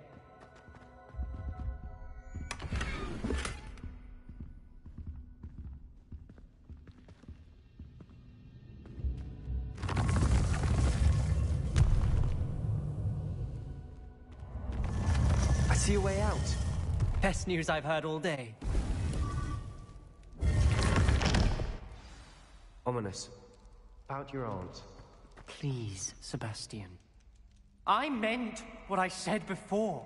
I see a way out. Best news I've heard all day. Ominous. About your aunt. Please, Sebastian. I meant what I said before.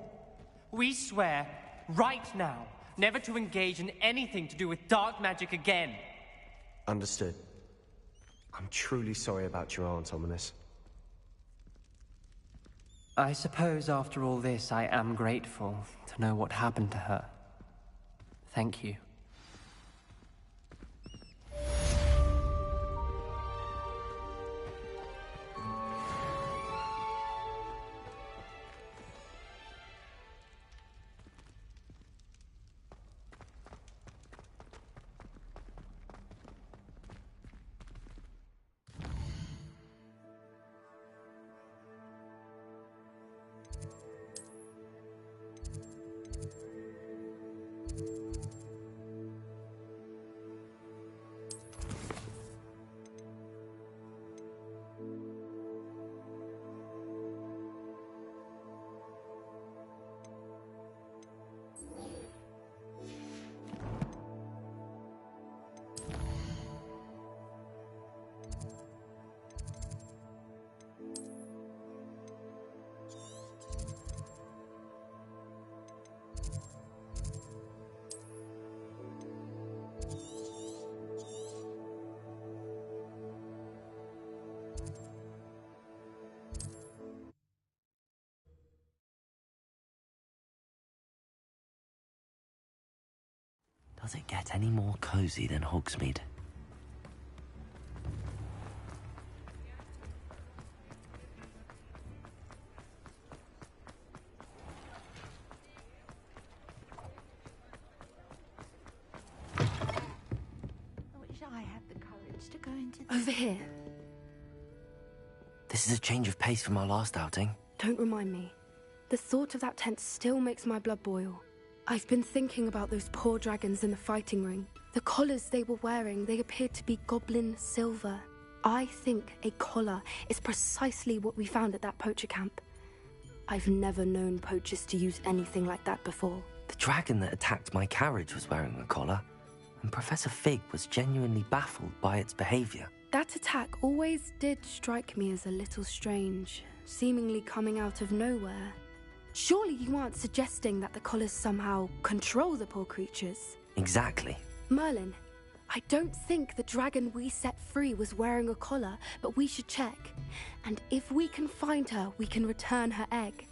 We swear, right now, never to engage in anything to do with dark magic again. Understood. I'm truly sorry about your aunt, Ominous. I suppose after all this, I am grateful to know what happened to her. Thank you. Does it get any more cozy than Hogsmeade? I wish I had the courage to go into Over here. This is a change of pace from our last outing. Don't remind me. The thought of that tent still makes my blood boil. I've been thinking about those poor dragons in the fighting ring. The collars they were wearing, they appeared to be goblin silver. I think a collar is precisely what we found at that poacher camp. I've never known poachers to use anything like that before. The dragon that attacked my carriage was wearing a collar, and Professor Fig was genuinely baffled by its behavior. That attack always did strike me as a little strange, seemingly coming out of nowhere. Surely you aren't suggesting that the collars somehow control the poor creatures? Exactly. Merlin, I don't think the dragon we set free was wearing a collar, but we should check. And if we can find her, we can return her egg.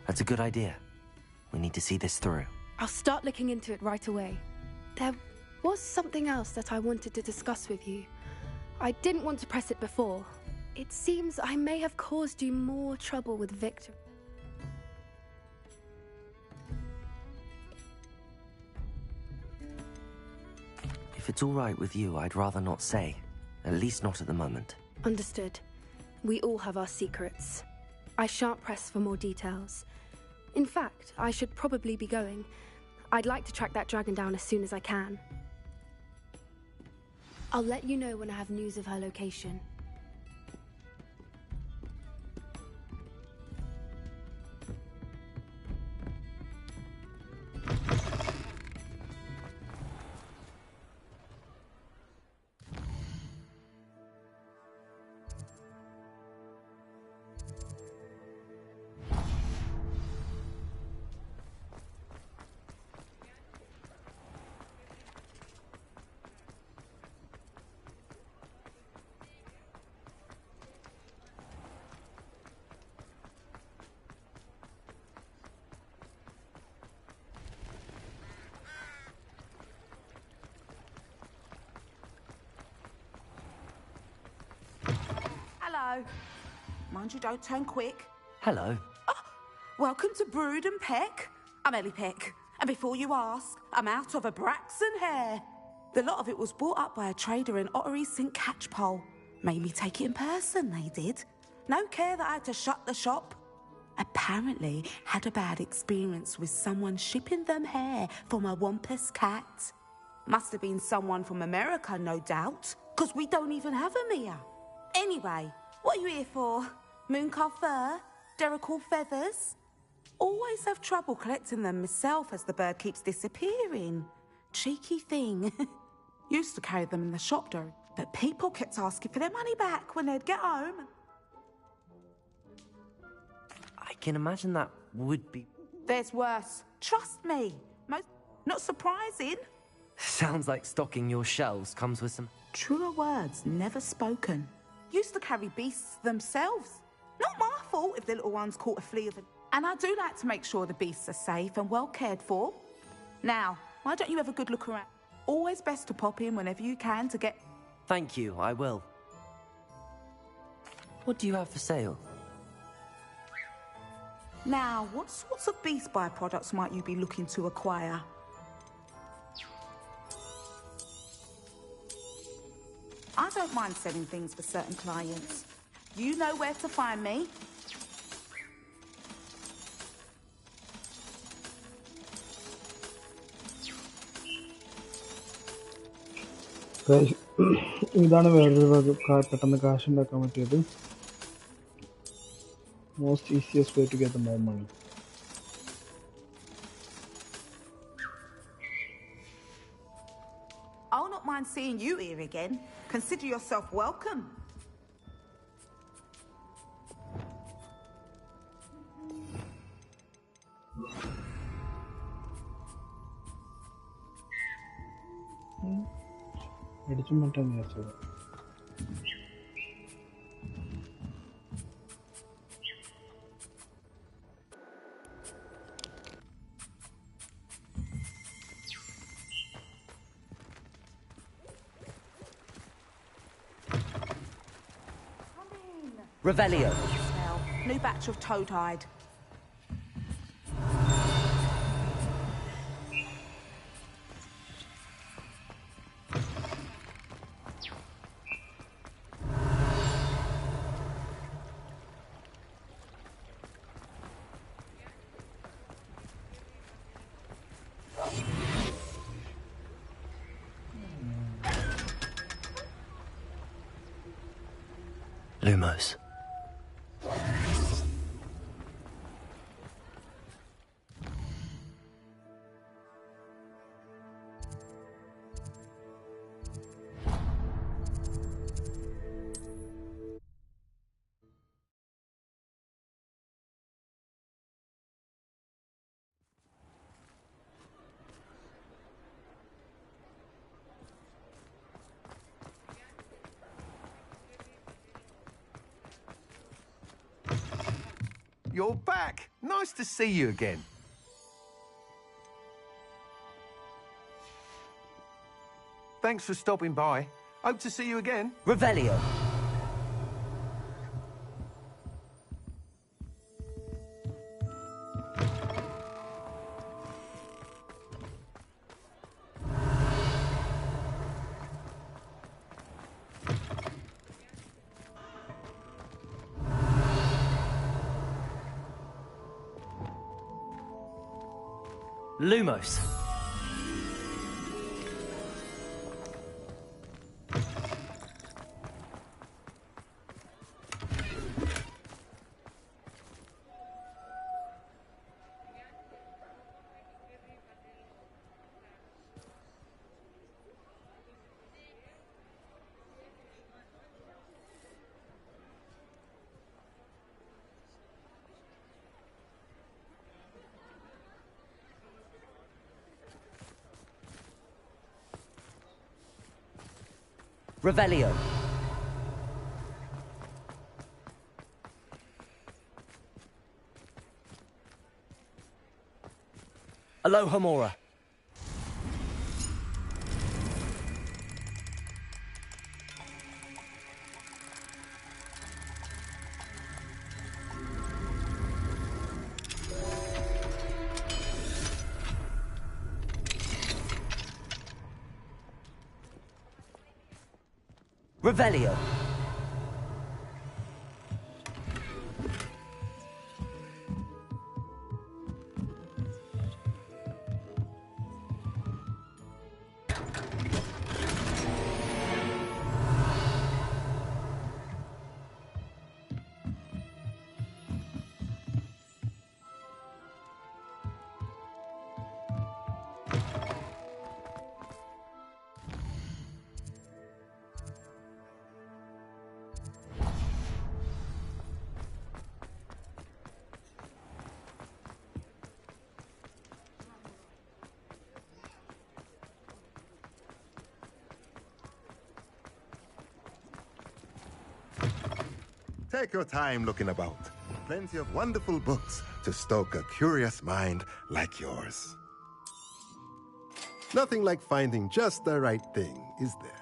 That's a good idea. We need to see this through. I'll start looking into it right away. There was something else that I wanted to discuss with you. I didn't want to press it before. It seems I may have caused you more trouble with Victor. If it's all right with you, I'd rather not say. At least not at the moment. Understood. We all have our secrets. I shan't press for more details. In fact, I should probably be going. I'd like to track that dragon down as soon as I can. I'll let you know when I have news of her location. Hello. Mind you don't turn quick. Hello. Welcome to Brood and Peck. I'm Ellie Peck. And before you ask, I'm out of a Braxton hair. The lot of it was bought up by a trader in Ottery St. Catchpole. Made me take it in person, they did. No care that I had to shut the shop. Apparently had a bad experience with someone shipping them hair from a Wampus cat. Must have been someone from America, no doubt, because we don't even have them here. Anyway, what are you here for? Mooncar fur? Derrickle feathers? Always have trouble collecting them myself as the bird keeps disappearing. Cheeky thing. Used to carry them in the shop though, but people kept asking for their money back when they'd get home. I can imagine that would be... There's worse. Trust me. Not surprising. Sounds like stocking your shelves comes with some... Truer words never spoken. Used to carry beasts themselves. Not my fault if the little ones caught a flea of a... And I do like to make sure the beasts are safe and well cared for. Now, why don't you have a good look around? Always best to pop in whenever you can to get... Thank you, I will. What do you have for sale? Now, what sorts of beast byproducts might you be looking to acquire? I don't mind selling things for certain clients. You know where to find me. ഇതാണ് വേറൊരു പെട്ടെന്ന് കാശ് ഉണ്ടാക്കാൻ പറ്റിയത്. Most easiest way to get the more money. I'll not mind seeing you here again. Consider yourself welcome. അടിച്ചും മാറ്റാന്ന് വിചാരിച്ചത്. Revelio. Smell. New batch of toad hide. Lumos. You're back. Nice to see you again. Thanks for stopping by. Hope to see you again. Revelio. Lumos. Revelio. Aloha Mora. Revelio. Take your time looking about. Plenty of wonderful books to stoke a curious mind like yours. Nothing like finding just the right thing, is there?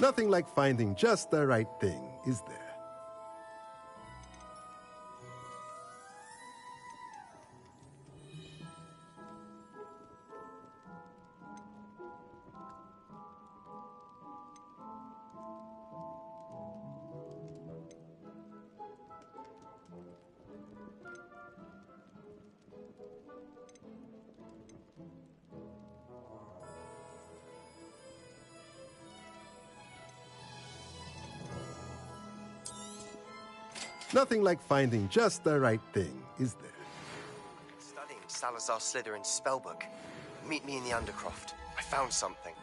Nothing like finding just the right thing, is there? Nothing like finding just the right thing, is there? Studying Salazar Slytherin's spellbook. Meet me in the Undercroft. I found something.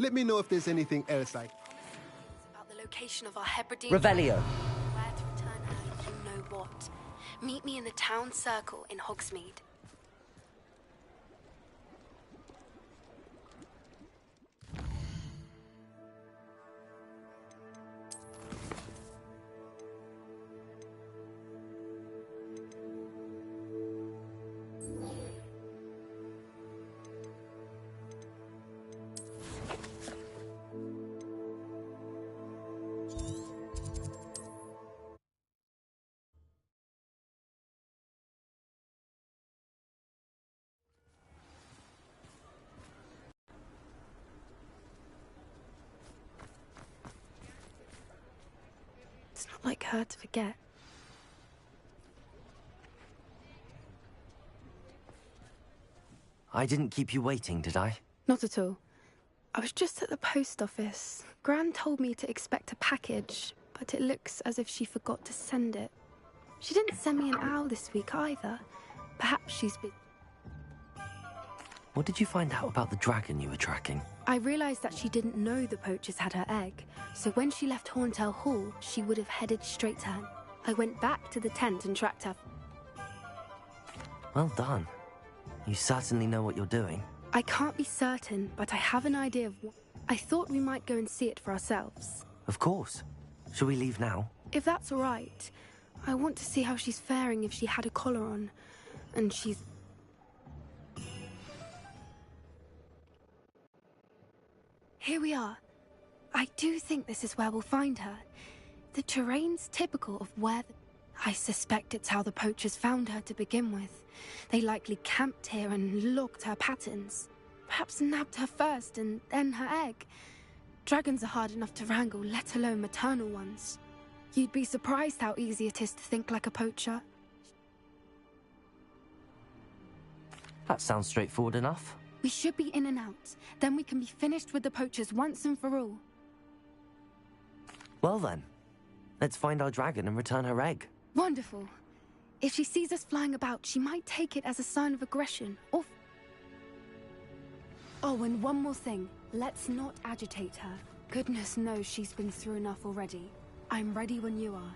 Let me know if there's anything else I... About the location of our Hebridean... Revelio. Where to return her, you know what. Meet me in the town circle in Hogsmeade. It's not like her to forget. I didn't keep you waiting, did I? Not at all. I was just at the post office. Gran told me to expect a package, but it looks as if she forgot to send it. She didn't send me an owl this week either. Perhaps she's been... What did you find out about the dragon you were tracking? I realized that she didn't know the poachers had her egg, so when she left Horntail Hall, she would have headed straight to her. I went back to the tent and tracked her. Well done. You certainly know what you're doing. I can't be certain, but I have an idea of what... I thought we might go and see it for ourselves. Of course. Shall we leave now? If that's all right. I want to see how she's faring if she had a collar on. And she's... Here we are. I do think this is where we'll find her. The terrain's typical of where the... I suspect it's how the poachers found her to begin with. They likely camped here and logged her patterns. Perhaps nabbed her first and then her egg. Dragons are hard enough to wrangle, let alone maternal ones. You'd be surprised how easy it is to think like a poacher. That sounds straightforward enough. We should be in and out. Then we can be finished with the poachers once and for all. Well then, let's find our dragon and return her egg. Wonderful. If she sees us flying about, she might take it as a sign of aggression, or... Oh, and one more thing. Let's not agitate her. Goodness knows she's been through enough already. I'm ready when you are.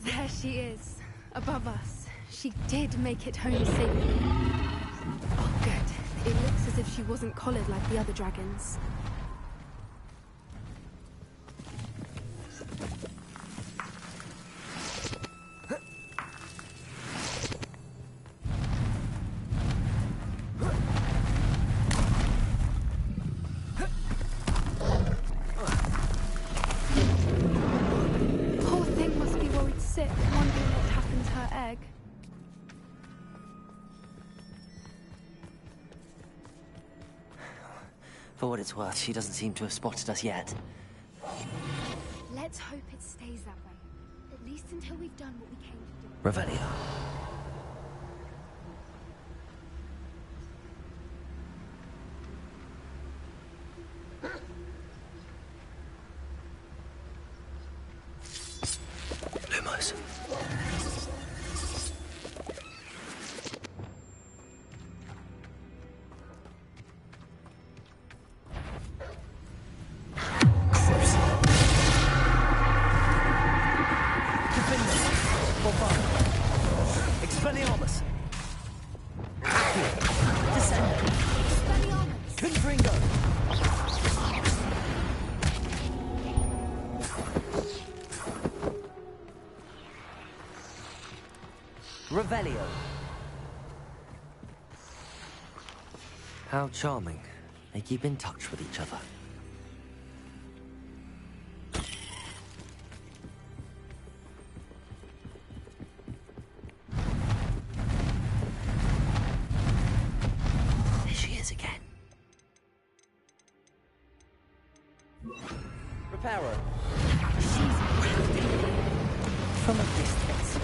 There she is, above us. She did make it home safely. Oh, good. It looks as if she wasn't collared like the other dragons. For what it's worth, she doesn't seem to have spotted us yet. Let's hope it stays that way. At least until we've done what we came to do. Revelio. Lumos. Expelliarmus! Descend! Expelliarmus! Confringo! Revelio. How charming. They keep in touch with each other. There she is again. Reparo. She's breathtaking. From a distance.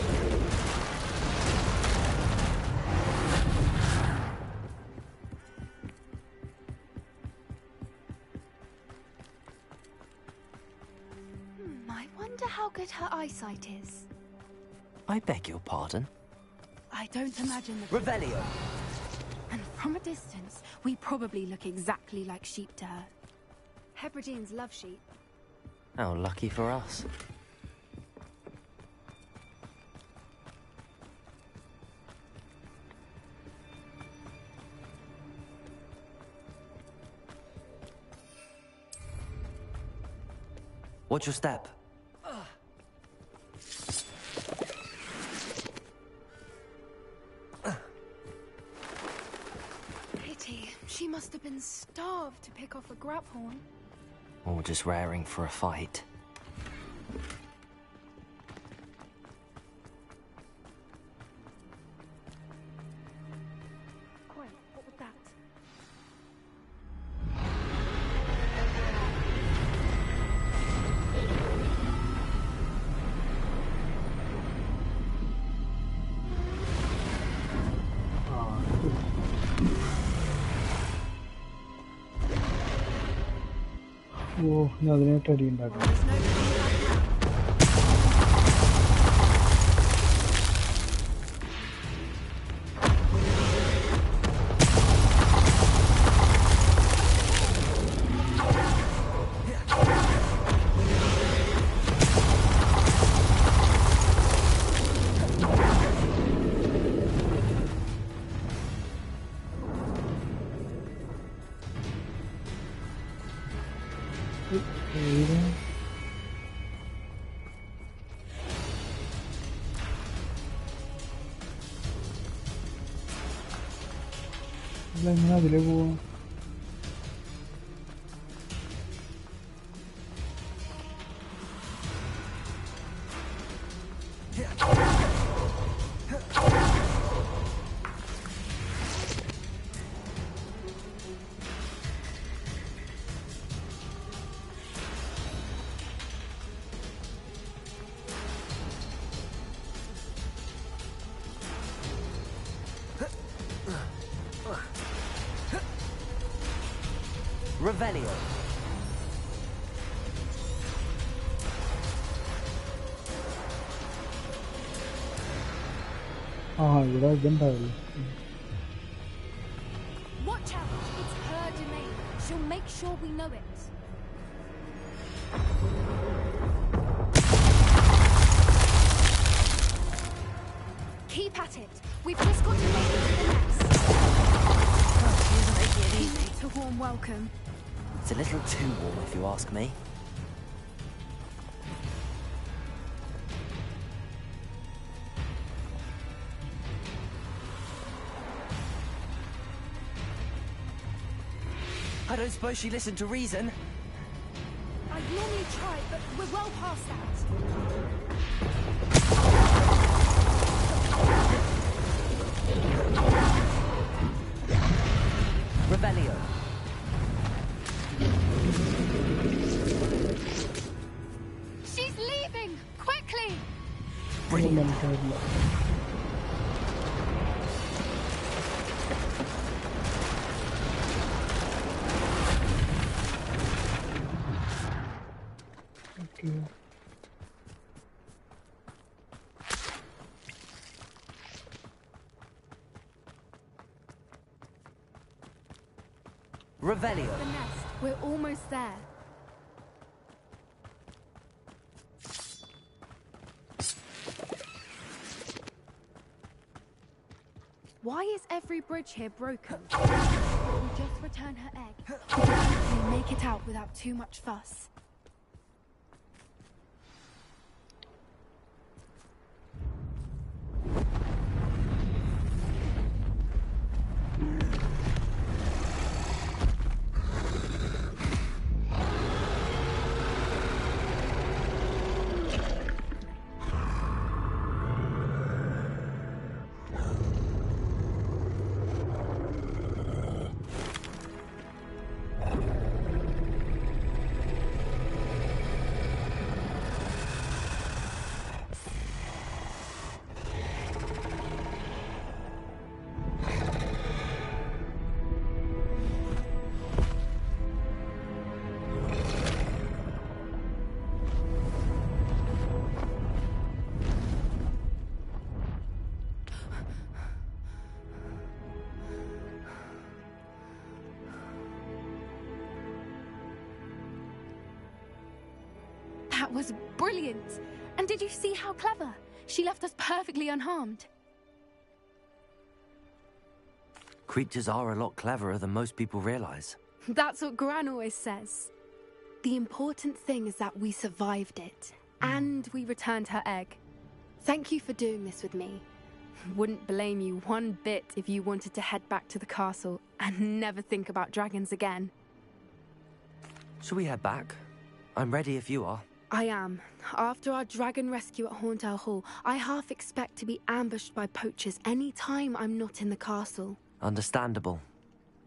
I wonder how good her eyesight is. I beg your pardon? I don't imagine the... Revelio. And from a distance, we probably look exactly like sheep to her. Hebrideans love sheep. How lucky for us. Watch your step. Pity. She must have been starved to pick off a grabhorn. Or just raring for a fight. Quiet, what was that? ഓ ഞാൻ അതിനായിട്ട് അടി ഉണ്ടാക്കണം. ഇതെങ്ങനെ അതിലേ പോവാ? Revelio. ഇവിടെ ഇതുണ്ടാവില്ലേ? Watch out! It's her domain. She'll make sure we know it. Keep at it. We've just got to make it to the nest. She isn't making it easy. It's a warm welcome. It's a little too warm, if you ask me. I don't suppose she listened to reason. I'd normally try, but we're well past that. Revelio. She's leaving! Quickly! Brilliant. Okay. Revelio. The nest. We're almost there. Why is every bridge here broken? We'll just return her egg. We can hopefully make it out without too much fuss. That was brilliant. And did you see how clever? She left us perfectly unharmed. Creatures are a lot cleverer than most people realize. That's what Gran always says. The important thing is that we survived it. And we returned her egg. Thank you for doing this with me. Wouldn't blame you one bit if you wanted to head back to the castle and never think about dragons again. Shall we head back? I'm ready if you are. I am. After our dragon rescue at Horndale Hall, I half expect to be ambushed by poachers any time I'm not in the castle. Understandable.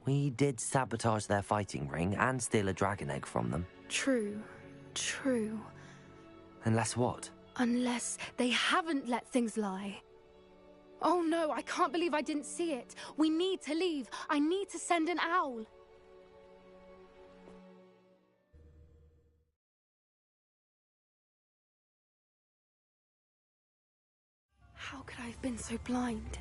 We did sabotage their fighting ring and steal a dragon egg from them. True. True. Unless what? Unless they haven't let things lie. Oh no, I can't believe I didn't see it. We need to leave. I need to send an owl. How could I have been so blind?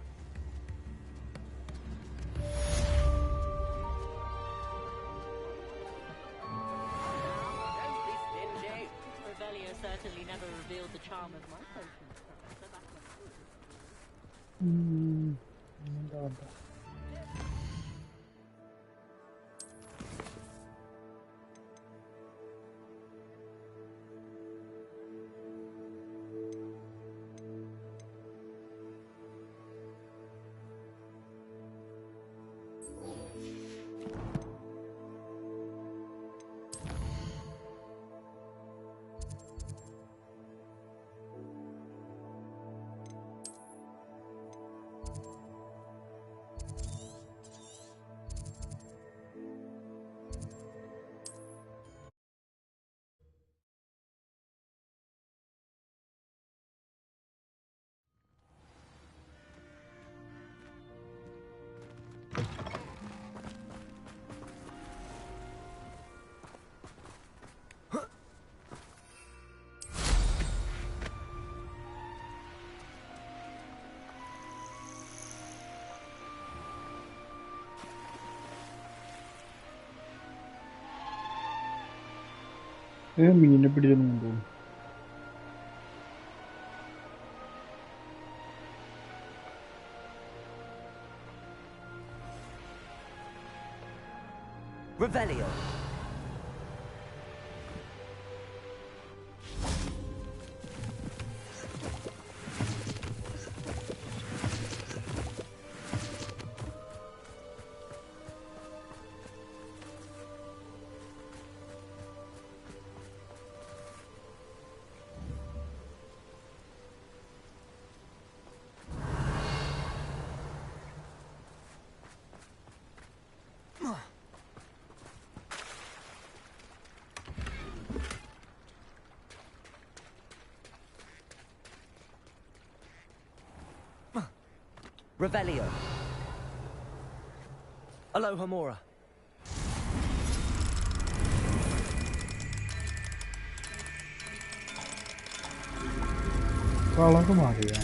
Don't be stingy. Revelio certainly never revealed the charm of my potion. മീനെ പിടിച്ചൊന്നും തോന്നുന്നു. Revelio. Revelio. Aloha Mora. Colour മാറിയ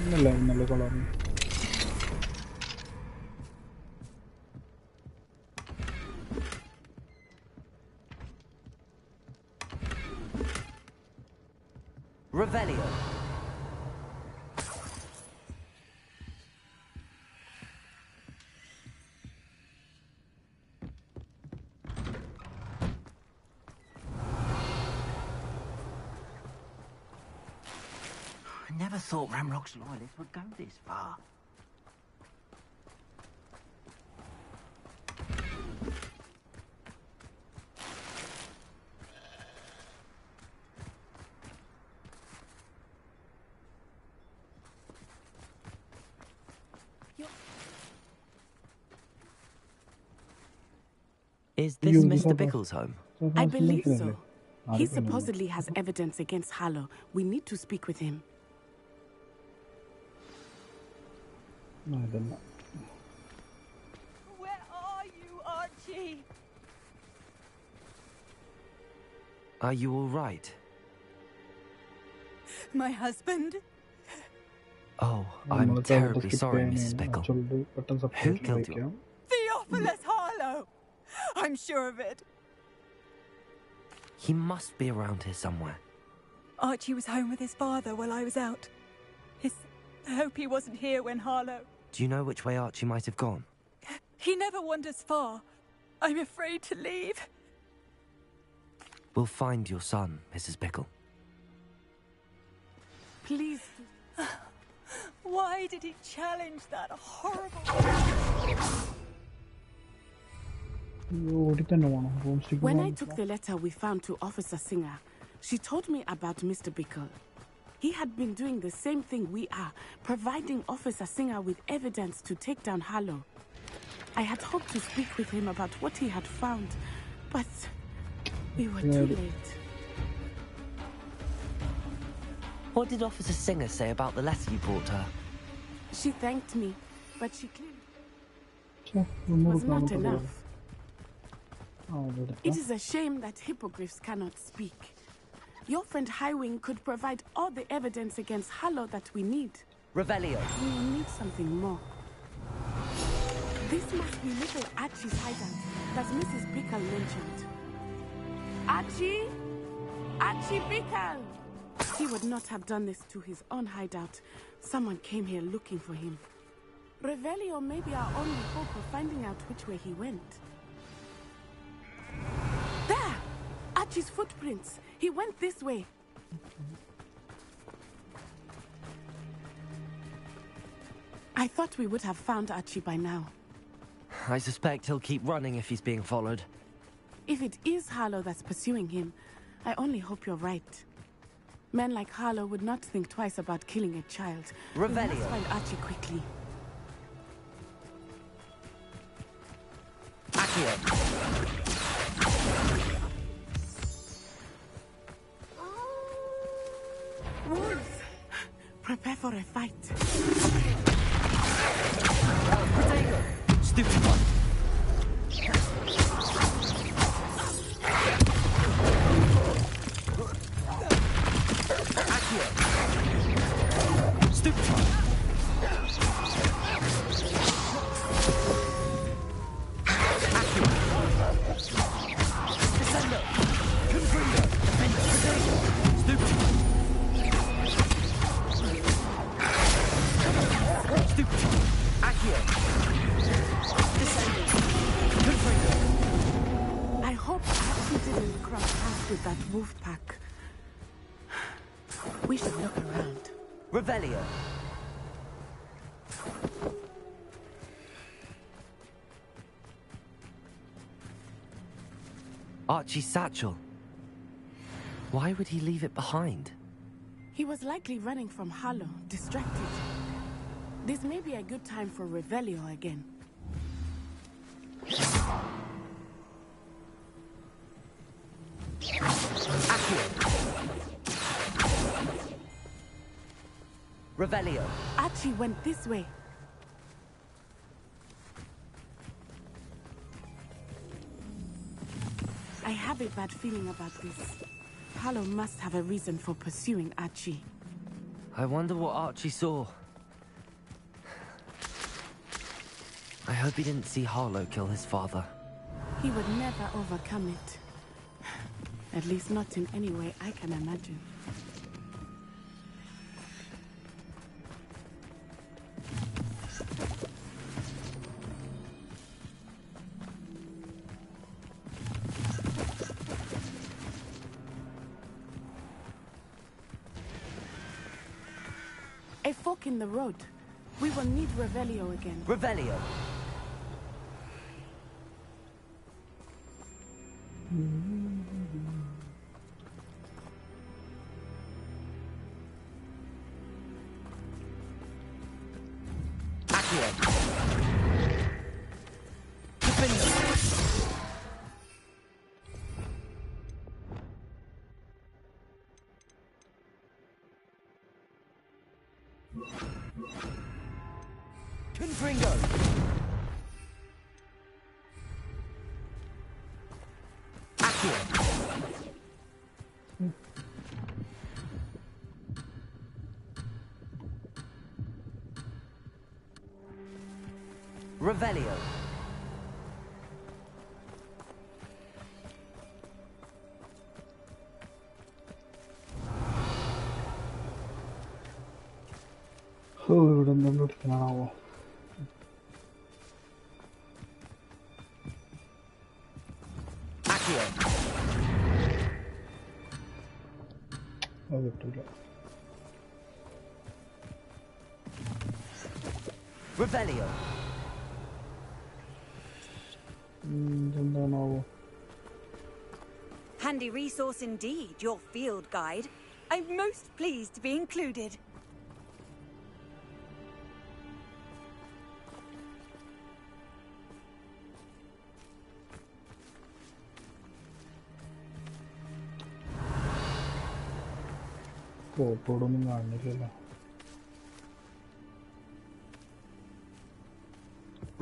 ഇന്നല്ല നല്ല colour. Revelio. I never thought Ramrock's loyalists would go this far. Is this Mr. Bickle's home? I believe so. He supposedly has evidence against Hallow. We need to speak with him. No, I don't know. Where are you, Archie? Are you all right? My husband? Oh, I'm terribly sorry, Mrs. Bickle. Who killed you? Theophilus Harlow! I'm sure of it. He must be around here somewhere. Archie was home with his father while I was out. I hope he wasn't here when Harlow... Do you know which way Archie might have gone? He never wanders far. I'm afraid to leave. We'll find your son, Mrs. Pickle. Please. Why did he challenge that horrible... When I took the letter we found to Officer Singer, she told me about Mr. Pickle. He had been doing the same thing we are, providing Officer Singer with evidence to take down Harlow. I had hoped to speak with him about what he had found, but we were too late. What did Officer Singer say about the letter you brought her? She thanked me, but she clearly was not enough. It is a shame that hippogriffs cannot speak. Your friend Highwing could provide all the evidence against Harlow that we need. Revelio. We will need something more. This must be little Archie's hideout that Mrs. Pickle mentioned. Archie? Archie Pickle! He would not have done this to his own hideout. Someone came here looking for him. Revelio may be our only hope of finding out which way he went. There! Archie's footprints. He went this way. I thought we would have found Archie by now. I suspect he'll keep running if he's being followed. If it is Harlow that's pursuing him, I only hope you're right. Men like Harlow would not think twice about killing a child. Revelio. We must find Archie quickly. Accio. Wolves! Prepare for a fight. Stupid one. Accio. Stupid one. Accio. Descendo. Confringo. Stupid one. Stupid one. Accio. I hope Archie didn't cross paths with that wolf pack. We should look around. Revelio. Archie's satchel. Why would he leave it behind? He was likely running from Harlow, distracted. This may be a good time for Revelio again. Revelio. Archie went this way. I have a bad feeling about this. Harlow must have a reason for pursuing Archie. I wonder what Archie saw. I hope he didn't see Harlow kill his father. He would never overcome it. At least not in any way I can imagine. A fork in the road. We will need Revelio again. Revelio. Confringo. Revelio. ഇവിടെ എന്തെങ്കിലും എടുക്കാനാവോ? അത് കിട്ടൂല. എന്താണാവോ? Handy resource indeed, your field guide. I'm most pleased to be included. ഫോട്ടോടൊന്നും കാണില്ലല്ലോ.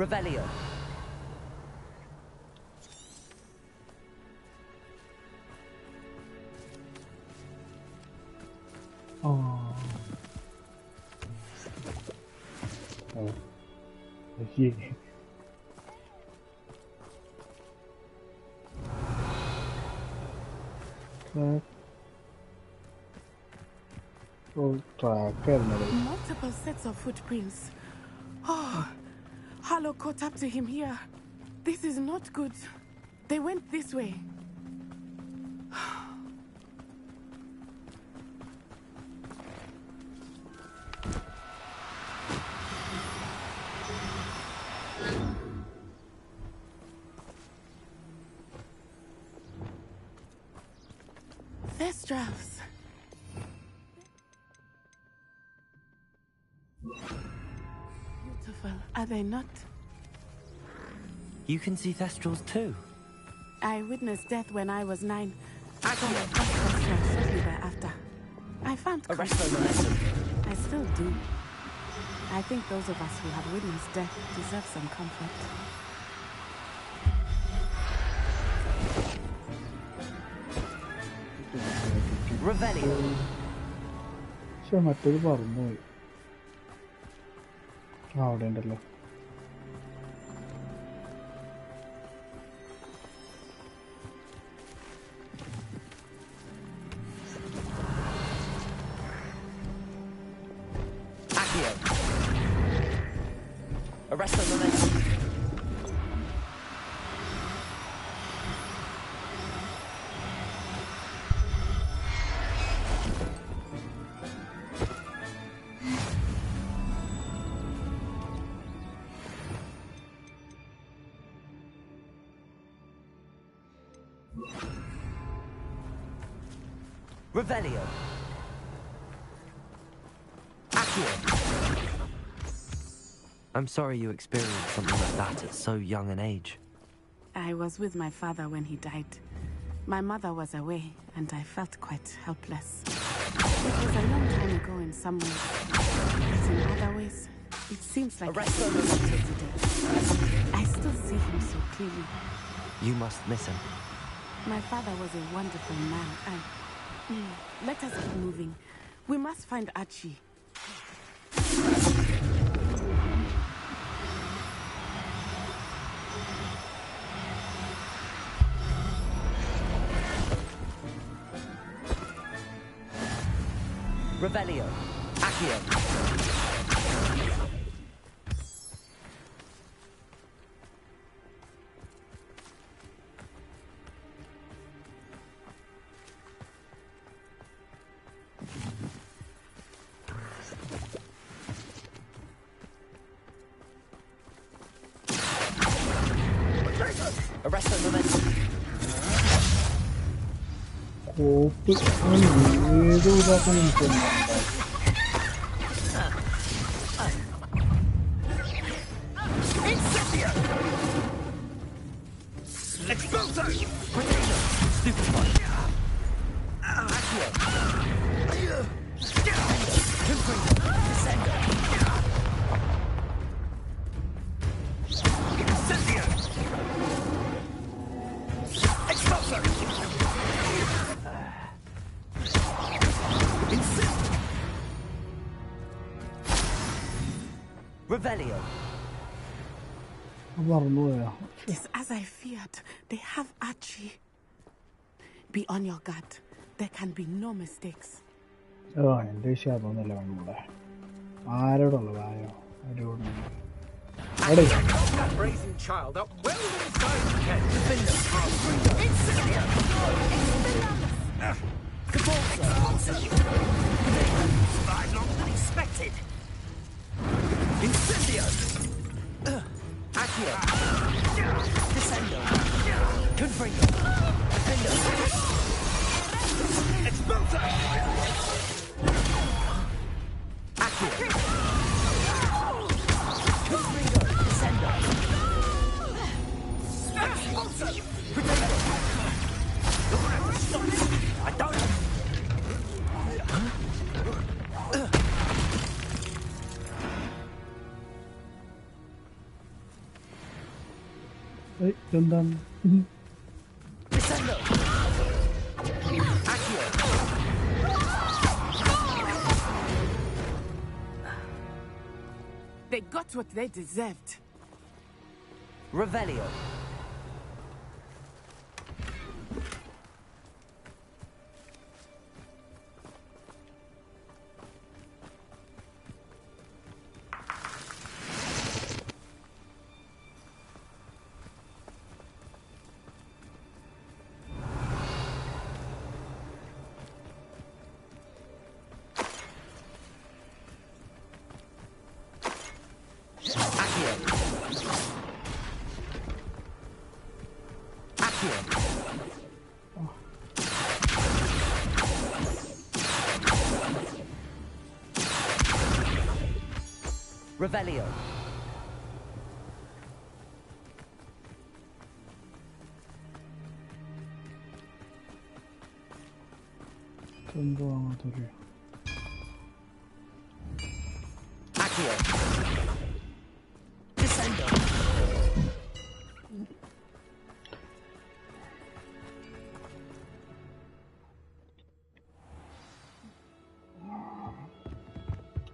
Revelio. Multiple sets of footprints. Oh, Harlow caught up to him here. This is not good. They went this way. Thestrals. Beautiful, are they not? You can see Thestrals too. I witnessed death when I was 9. I got my first Thestral shortly thereafter. I found comfort. I still do. I think those of us who have witnessed death deserve some comfort. Revelio. പക്ഷെ മറ്റേത് പറഞ്ഞുപോയി. അവിടെ ഉണ്ടല്ലോ. Arrest the momentum. Revelio. Accio. I'm sorry you experienced something like that at so young an age. I was with my father when he died. My mother was away, and I felt quite helpless. It was a long time ago in some ways, but in other ways, it seems like today. I still see him so clearly. You must miss him. My father was a wonderful man. Let us keep moving. We must find Archie. Revelio. Accio. Arrest the momentum. കോപ്പ് ഏതോ ഇതാക്കി നിൽക്കുന്നു. Revelio. It's as I feared. They have Archie. Be on your guard. There can be no mistakes. ആരോടുള്ള വായോ ആരോടുള്ള That brazen child up well inside the tent. Survived longer than expected. Incendio! Accio! Descendo! Confringo! Defendo! Expulso! Accio! Confringo! Descendo! Expulso! Protego! You're gonna have to stop this! I don't! ഇതെന്താണ് Descendo! Accio! They got what they deserved. Revelio. Revelio. എന്തോ ആവാത്തൊരു Accio. Descendo.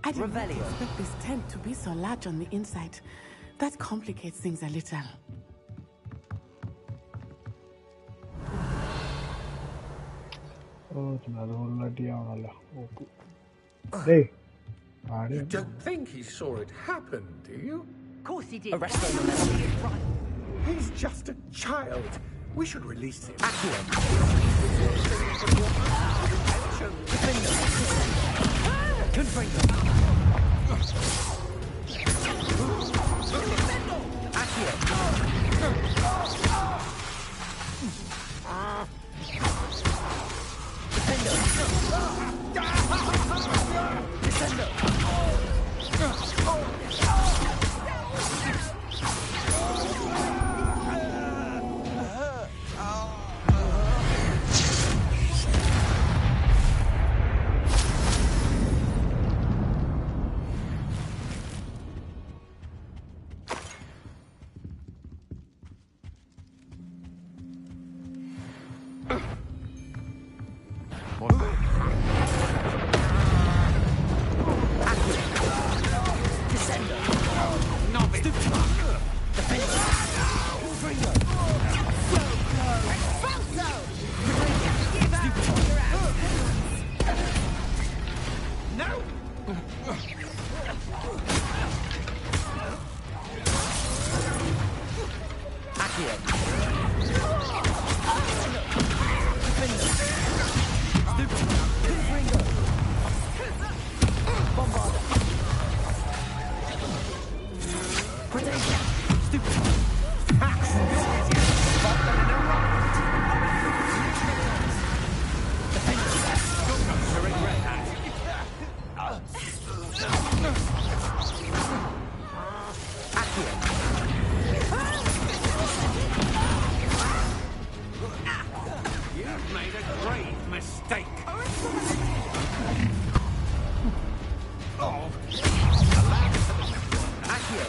I did not expect this tent to be so large on the inside. That complicates things a little. അതുകൊള്ള അടിയാണല്ലോ op You don't think he saw it happen, do you? Of course he did. Arrest him. He's just a child. We should release him. Confringo. Accio. Defendo. Descendo. You've made a grave mistake. Oh. Accio.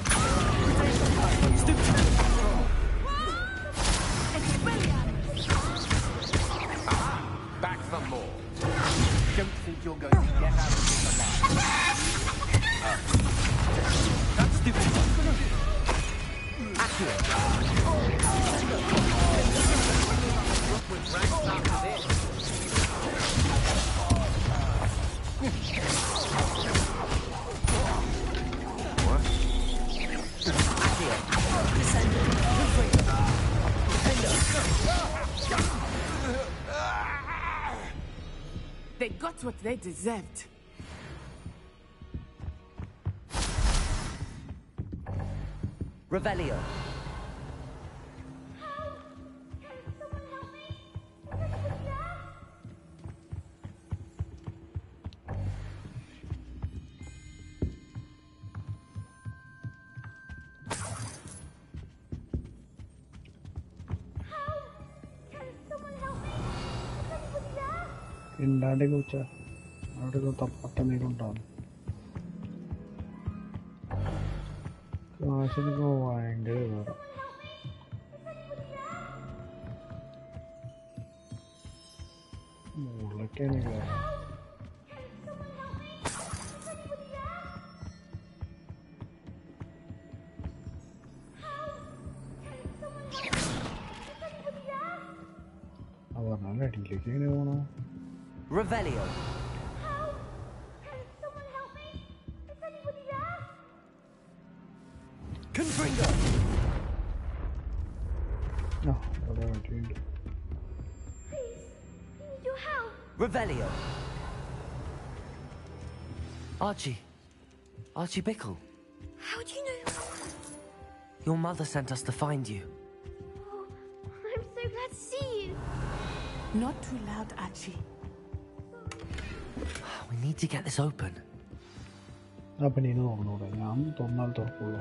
Back for more. Don't think you're going to get out of this alive. That's stupid. Accio. They got what they deserved. Revelio. ഇണ്ടാണ്ടെങ്കിൽ വെച്ചാ അവിടെ ഒരു തപ്പത്തണ്ണീരും ഉണ്ടാവും. കാശിനൊക്കെ ഭയങ്കര വേണം. മുകളിലൊക്കെയാണ് കയറാം. പറഞ്ഞാൽ അടിയിലേക്ക് എങ്ങനെ പോകണം? Revelio. Confringo. No, അവിടെ വണ്ടിയുണ്ട്. Your help. Revelio. Archie Bickle. How do you know? Your mother sent us to find you. Oh, I'm so glad to see you. Not too loud, Archie. We need to get this open. അപ്പം ഇനി തുറന്നൂടെ? ഞാൻ തുറന്നാൽ തുറക്കുള്ളൂ.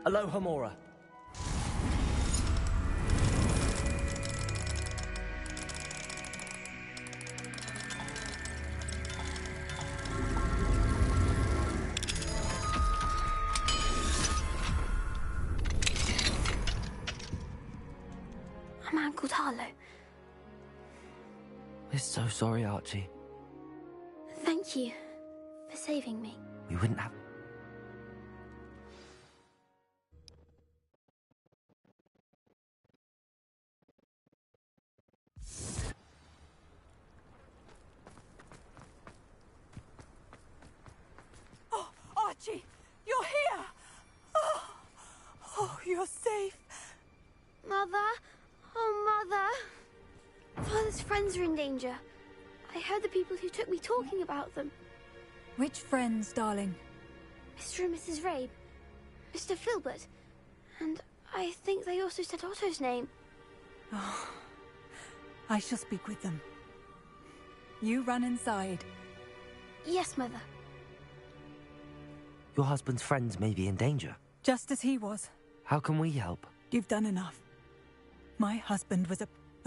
Aloha Mora. A man called Harlow. We're so sorry, Archie. Thank you for saving me. We wouldn't have... Oh, Archie, you're here! Oh, you're safe. Mother? Oh, Mother. Father's friends are in danger. I heard the people who took me talking about them. Which friends, darling? Mr. and Mrs. Rabe. Mr. Filbert. And I think they also said Otto's name. Oh, I shall speak with them. You run inside. Yes, Mother. Your husband's friends may be in danger. Just as he was. How can we help? You've done enough. My husband was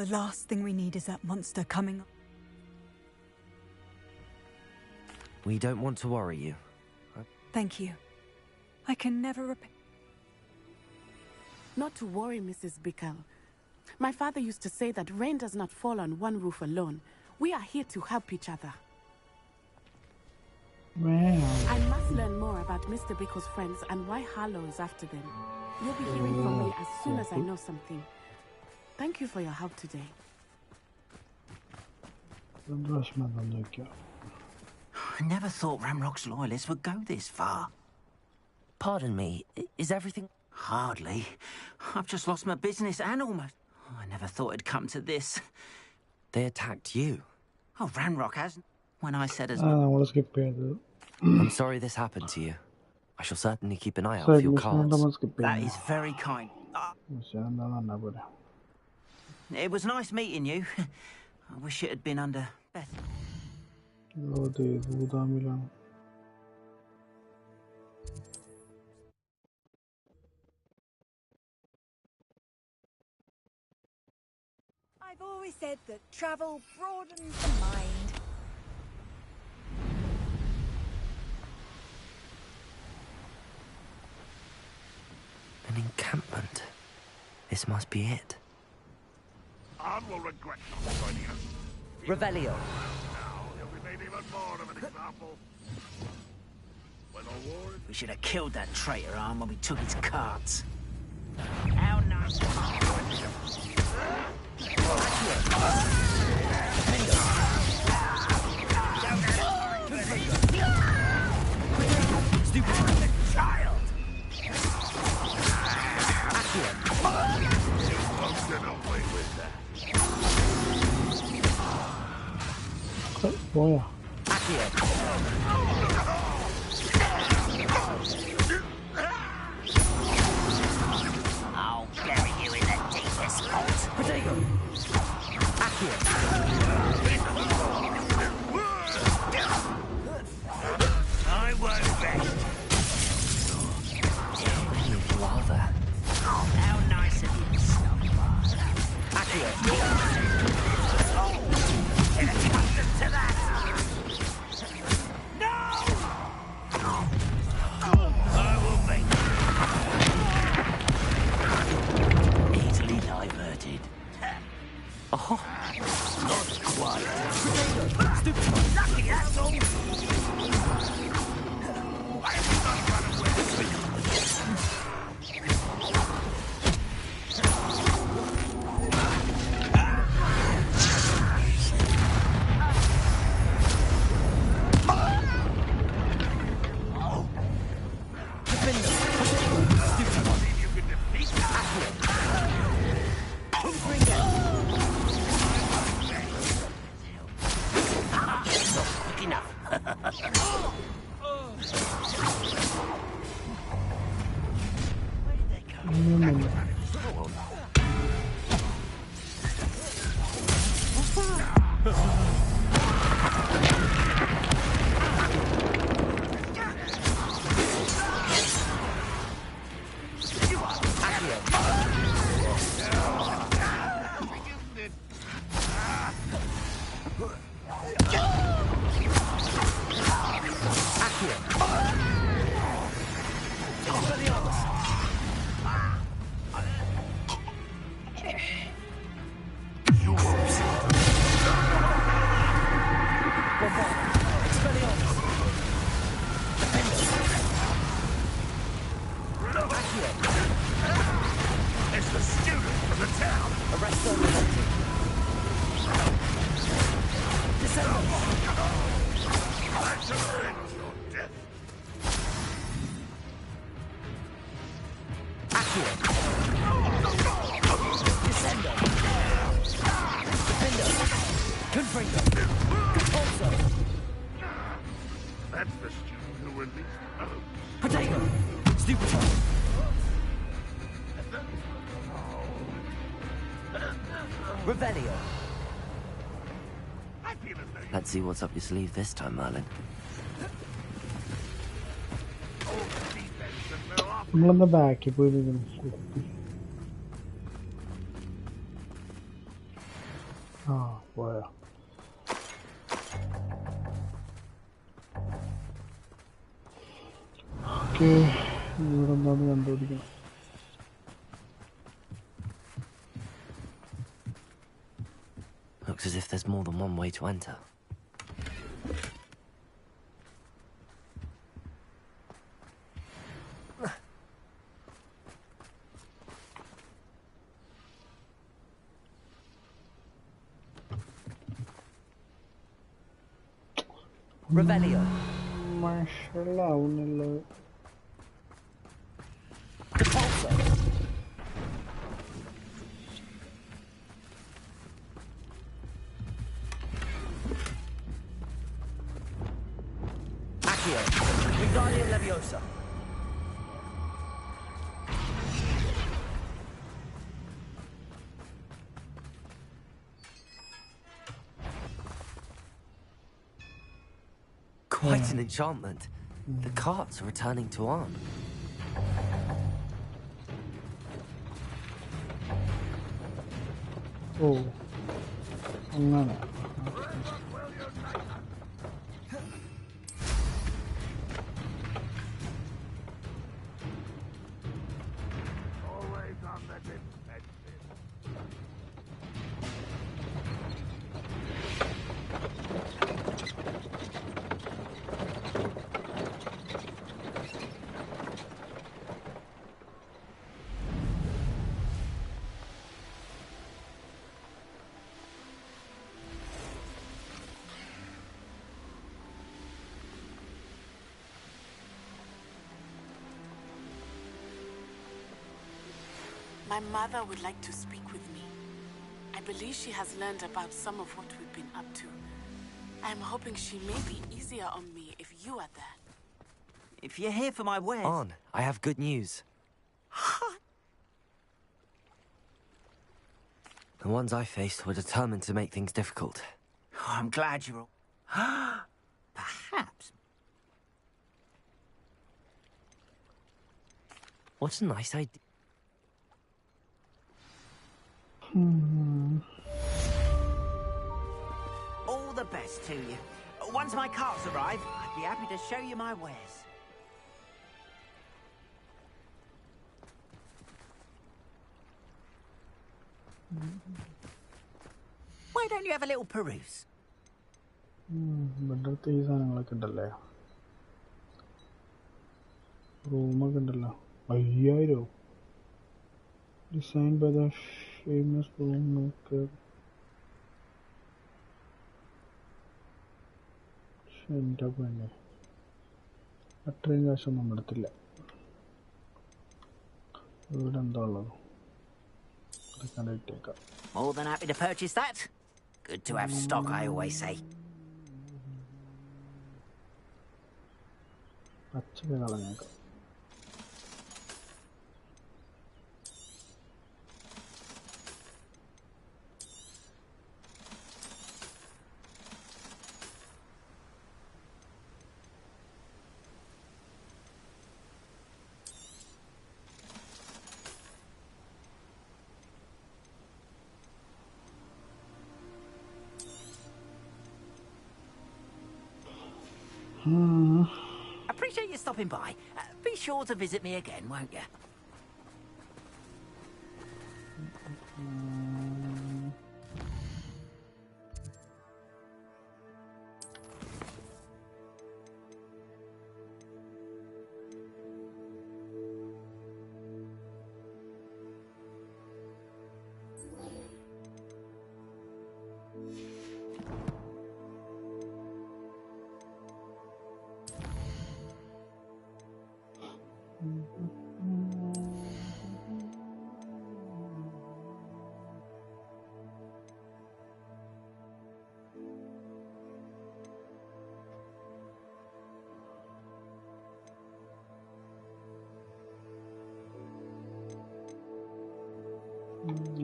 the last thing we need is that monster coming. We don't want to worry you. Thank you. I can never repay. Not to worry, Mrs. Bickle. My father used to say that rain does not fall on one roof alone. We are here to help each other. Man. I must learn more about Mr. Bickle's friends and why Harlow is after them. You'll be hearing from me as soon as I know something. Thank you for your help today. I never thought Ramrock's loyalists would go this far. Pardon me, is everything... Hardly. I've just lost my business and almost... Oh, I never thought it'd come to this. They attacked you? Oh, Ramrock hasn't. When I said as I'm sorry this happened to you. I shall certainly keep an eye out for your cards. That is very kind. It was nice meeting you. I wish it had been under better. I've always said that travel broadens the mind. An encampment. This must be it. Anne will regret not joining us. Revelio. Now he'll be made even more of an example. When the war is... We should have killed that traitor Arm when we took his cards. How nice. പോയാ I'll bury you in the deepest spot. Potato! Accio! I won't rest. How many of you are there? How nice of you to stop by. Accio! Get accustomed to that. No! I will make easily diverted. Oh, Not quite. Lucky, that's all. It's the student from the town. Arrest them. That's your death. Accio! Descendo! Defendo! Confringo! Compulso! That's the student who released Potato! Stupefy! Revelio! Let's see what's up your sleeve this time, Merlin. നമ്മളെന്താ ബാക്കിൽ പോയി ആ പോയാ okay ഇവിടെ എന്താന്ന് കണ്ടുപിടിക്കണം Looks as if there's more than one way to enter. Revelio! മനസ്സിലാവുന്നില്ല Compulso! Accio! Wingardium Leviosa! Quite an enchantment. The carts are returning to Arn. ഓ അങ്ങനെ always on the defensive. My mother would like to speak with me. I believe she has learned about some of what we've been up to. I'm hoping she may be easier on me if you are there. If you're here for my wares... On, I have good news. The ones I faced were determined to make things difficult. Oh, I'm glad you're all... Perhaps. What a nice idea. All the best to you. Once my carts arrive, I'd be happy to show you my wares. Why don't you have a little peruse? ഇവിടുത്തെ ഈ സാധനങ്ങളൊക്കെ ഉണ്ടല്ലേ. റൂമൊക്കെ ഉണ്ടല്ലോ. 5000 design by the famous room maker. എൻ്റെ പൊന്നെ, അത്രയും കാശൊന്നും നമ്മുടെ അടുത്തില്ല. ഇവിടെ എന്താ ഉള്ളത്? അതൊക്കെ ഇട്ടേക്കാം. More than happy to purchase that. Good to have stock, I always say. പച്ചക്ക് കളഞ്ഞേക്കാം. Appreciate you stopping by. Be sure to visit me again, won't you?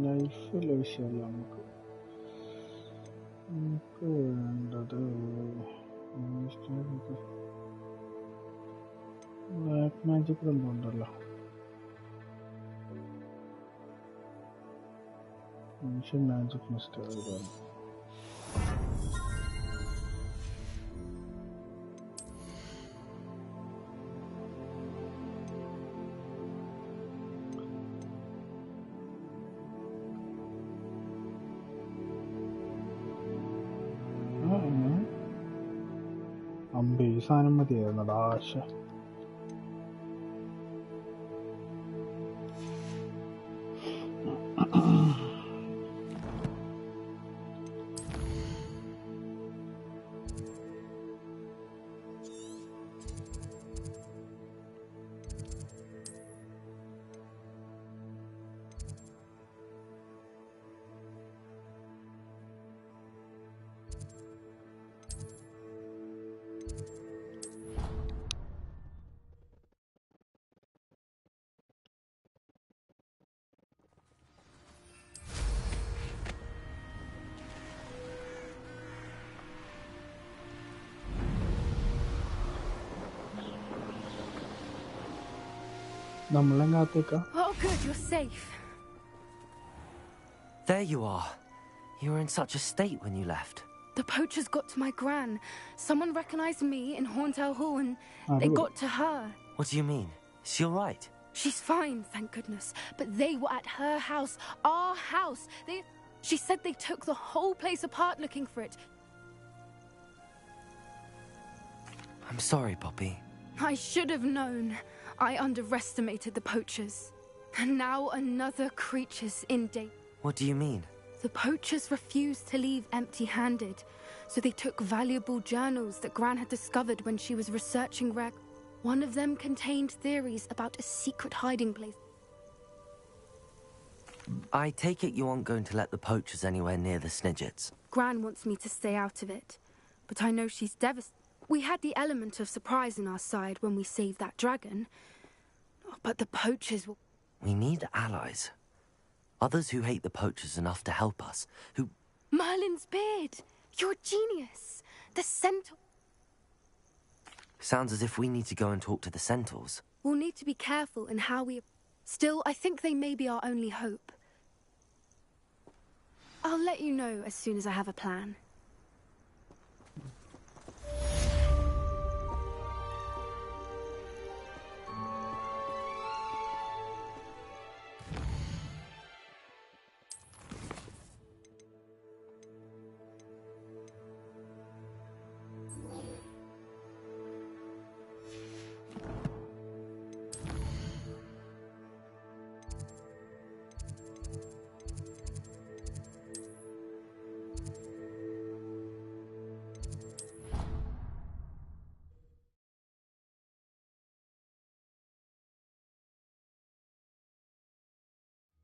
ലൈഫിലെ വിഷയമല്ല നമുക്ക് വേണ്ടത്. ബ്ലാക്ക് മാജിക് എന്തുണ്ടല്ലോ, മനുഷ്യൻ മാജിക് മിസ്റ്റർ ഇതാണ്. അമ്പേ ഈ സാധനം മതിയായിരുന്നടാ. ആശ നമ്മളെ കാത്തേക്കാം. Oh good, you're safe. There you are. You were in such a state when you left. The poachers got to my gran. Someone recognized me in Horntail Hall and they got to her. What do you mean? Is she all right? She's fine, thank goodness. But they were at her house, our house. She said they took the whole place apart looking for it. I'm sorry, Poppy. I should have known. I underestimated the poachers. And now another creature's in danger. What do you mean? The poachers refused to leave empty-handed, so they took valuable journals that Gran had discovered when she was researching Reg. One of them contained theories about a secret hiding place. I take it you aren't going to let the poachers anywhere near the Snidgets. Gran wants me to stay out of it, but I know she's devastated. We had the element of surprise on our side when we saved that dragon, but the poachers will... We need allies. Others who hate the poachers enough to help us, who... Merlin's beard! You're a genius! The centaur... Sounds as if we need to go and talk to the centaurs. We'll need to be careful in how we... Still, I think they may be our only hope. I'll let you know as soon as I have a plan.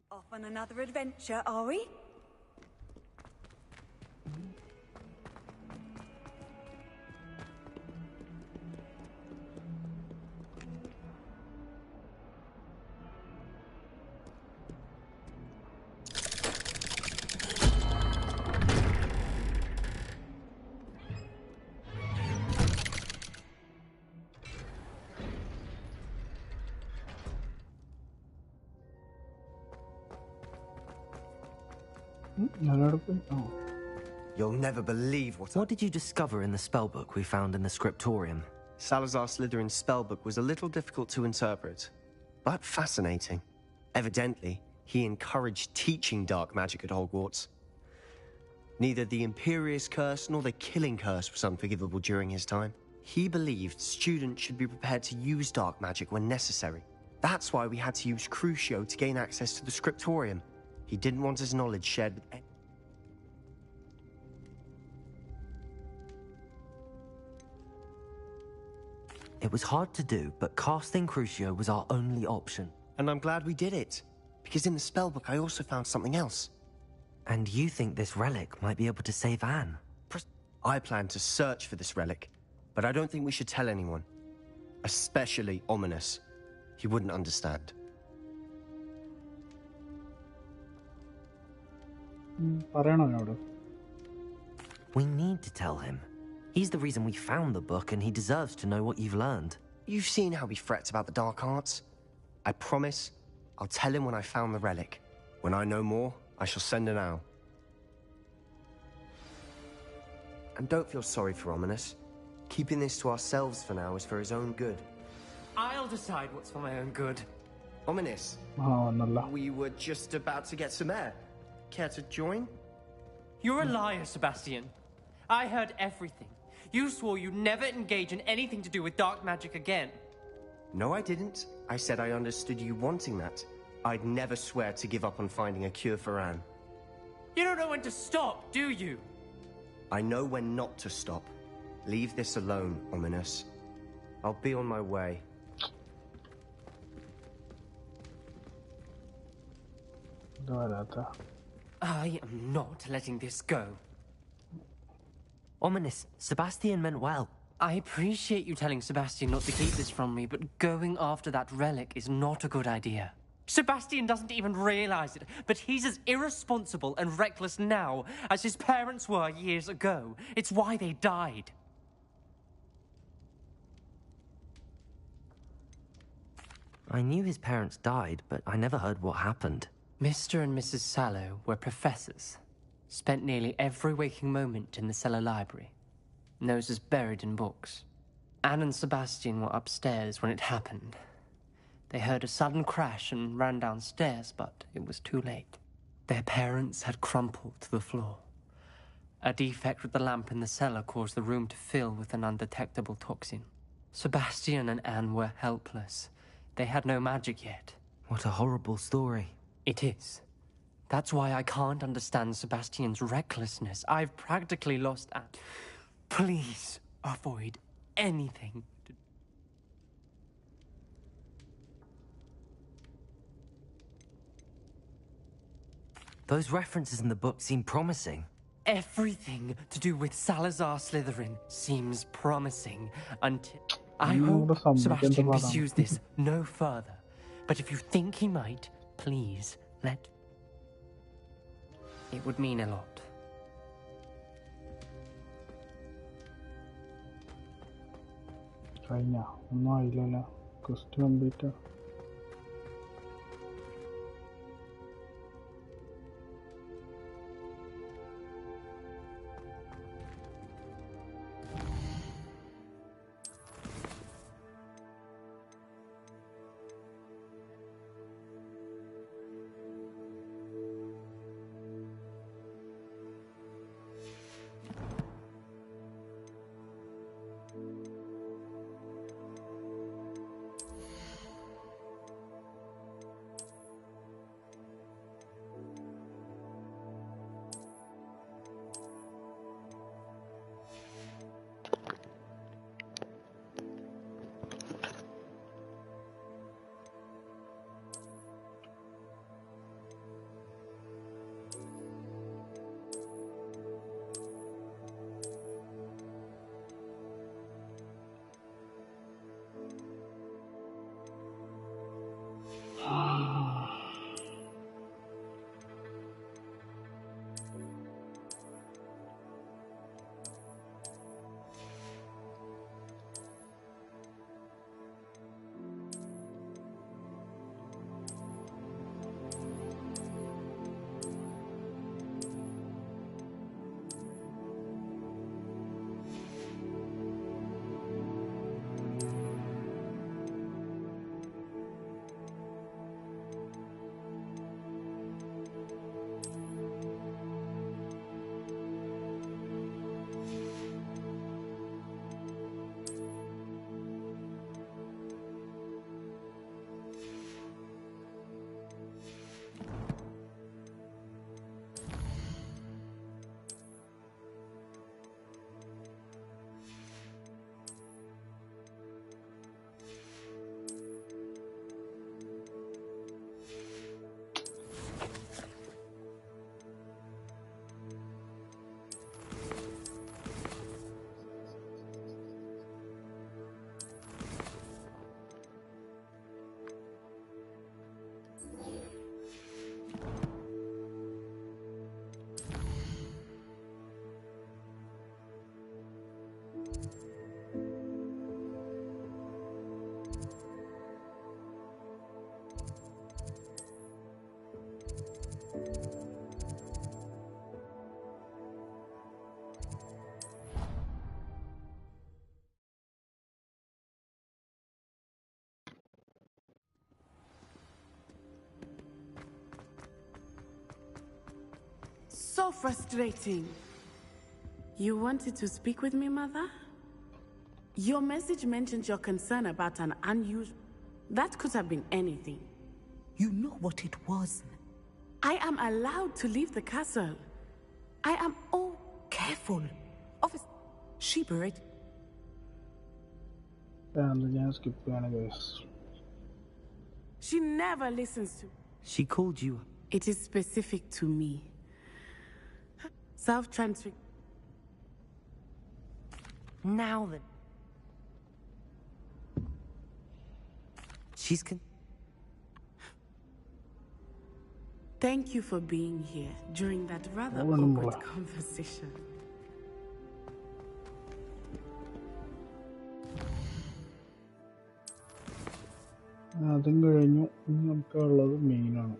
Off on another adventure, are we? You'll never believe What did you discover in the spellbook we found in the scriptorium? Salazar Slytherin's spellbook was a little difficult to interpret, but fascinating. Evidently, he encouraged teaching dark magic at Hogwarts. Neither the Imperious Curse nor the Killing Curse was unforgivable during his time. He believed students should be prepared to use dark magic when necessary. That's why we had to use Crucio to gain access to the scriptorium. He didn't want his knowledge shared with anyone. It was hard to do, but casting Crucio was our only option. And I'm glad we did it, because in the spellbook I also found something else. And you think this relic might be able to save Anne? I plan to search for this relic, but I don't think we should tell anyone. Especially Ominous. He wouldn't understand. We need to tell him. He's the reason we found the book, and he deserves to know what you've learned. You've seen how he frets about the dark arts. I promise I'll tell him when I found the relic. When I know more, I shall send an owl. And don't feel sorry for Ominous. Keeping this to ourselves for now is for his own good. I'll decide what's for my own good. Ominous. We were just about to get some air. Care to join? You're a liar, Sebastian. I heard everything. You swore you'd never engage in anything to do with dark magic again. No, I didn't. I said I understood you wanting that. I'd never swear to give up on finding a cure for Anne. You don't know when to stop, do you? I know when not to stop. Leave this alone, Ominous. I'll be on my way. I am not letting this go. Ominous, Sebastian meant well. I appreciate you telling Sebastian not to keep this from me, but going after that relic is not a good idea. Sebastian doesn't even realize it, but he's as irresponsible and reckless now as his parents were years ago. It's why they died. I knew his parents died, but I never heard what happened. Mr. and Mrs. Sallow were professors. Spent nearly every waking moment in the cellar library. Noses buried in books. Anne and Sebastian were upstairs when it happened. They heard a sudden crash and ran downstairs, but it was too late. Their parents had crumpled to the floor. A defect with the lamp in the cellar caused the room to fill with an undetectable toxin. Sebastian and Anne were helpless. They had no magic yet. What a horrible story. It is. That's why I can't understand Sebastian's recklessness. I've practically lost Anne. Please avoid anything. Those references in the book seem promising. Everything to do with Salazar Slytherin seems promising until... I You know hope the Sebastian Padam. pursues this no further. But if you think he might, please let... It would mean a lot. കഴിഞ്ഞ ഒന്നും ആയില്ലല്ലോ quest complete So frustrating. You wanted to speak with me, Mother? Your message mentioned your concern about an unusual... That could have been anything. You know what it was. I am allowed to leave the castle. I am... Oh, careful. Officer, she buried... ഞാൻ skip ചെയ്യാണ് guys. She never listens to... She called you... It is specific to me. Self-transfer... Now then. She's Thank you for being here during that rather Oh, no, awkward no. conversation. അതും കഴിഞ്ഞു ഇനി നമുക്കുള്ളത് മെയിനാണ്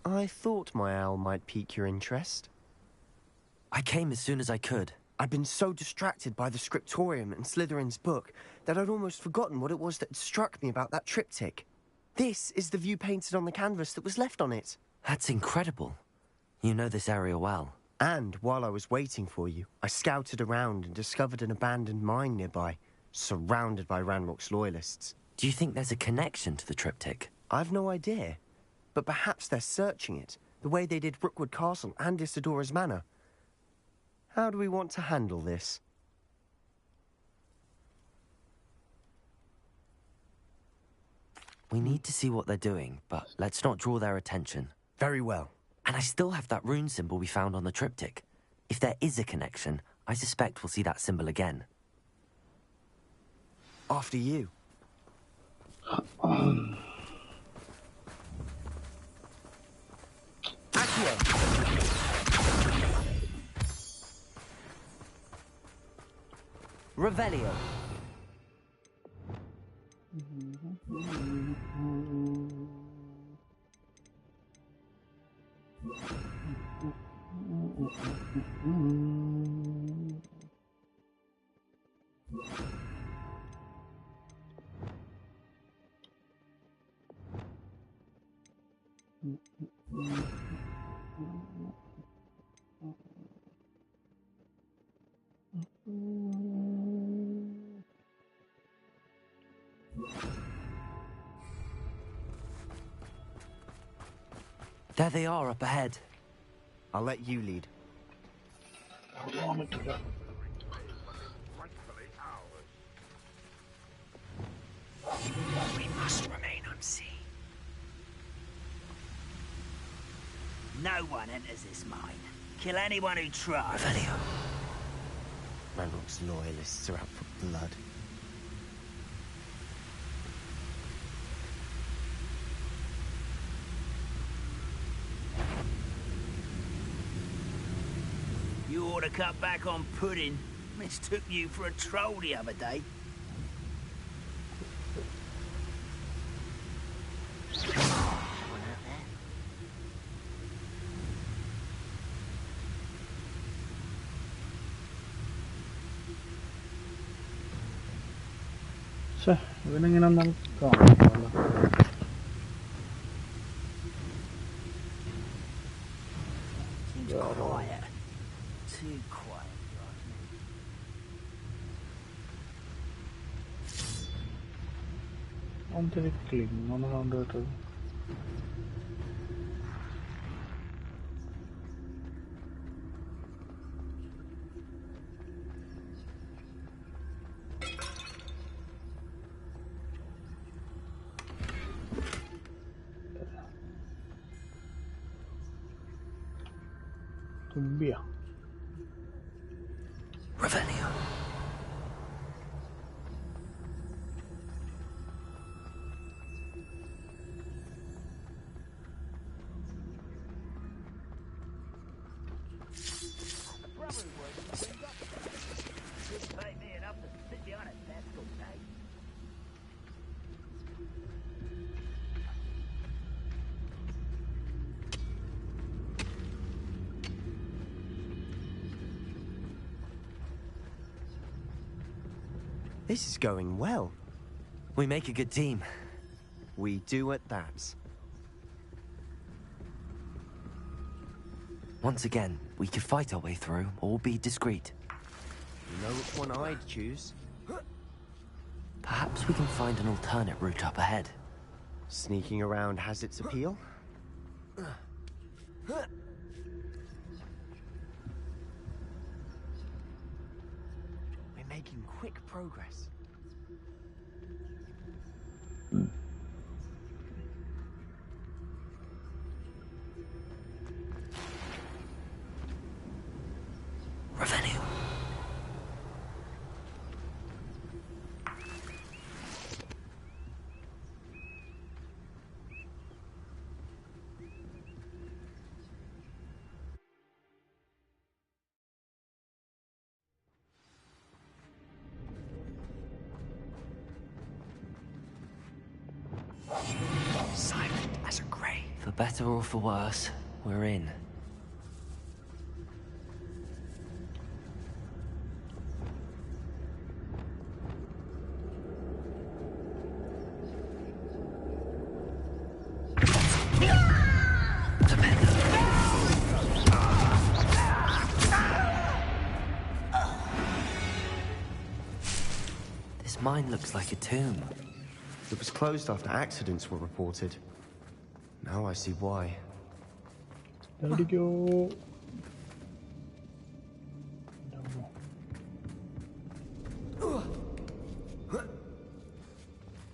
I thought my owl might pique your interest. I came as soon as I could. I'd been so distracted by the scriptorium and Slytherin's book that I'd almost forgotten what it was that struck me about that triptych. This is the view painted on the canvas that was left on it. That's incredible. You know this area well. And while I was waiting for you, I scouted around and discovered an abandoned mine nearby, surrounded by Ranrock's loyalists. Do you think there's a connection to the triptych? I've no idea, but perhaps they're searching it, the way they did Rookwood Castle and Isidora's Manor. How do we want to handle this? We need to see what they're doing, but let's not draw their attention. Very well. And I still have that rune symbol we found on the triptych. If there is a connection, I suspect we'll see that symbol again. After you. Revelio. There they are up ahead. I'll let you lead. We must remain unseen. No one enters this mine. Kill anyone who tries. Revelio. Ranrock's loyalists are out for blood. You ought to cut back on pudding. Mistook you for a troll the other day. ഇവനെങ്ങനെ നമുക്ക് കാണാമല്ലോ. Seems quiet. Too quiet. എന്തൊരു ക്ലിങ്ങൊന്ന് sound കേട്ടത്. തുമ്പിയാ. Revelio. This is going well. We make a good team. We do at that. Once again, we could fight our way through or be discreet. You know which one I'd choose? Perhaps we can find an alternate route up ahead. Sneaking around has its appeal. We're making quick progress. Revelio. For better or for worse, we're in. This mine looks like a tomb. It was closed after accidents were reported. Now I see why. There we go.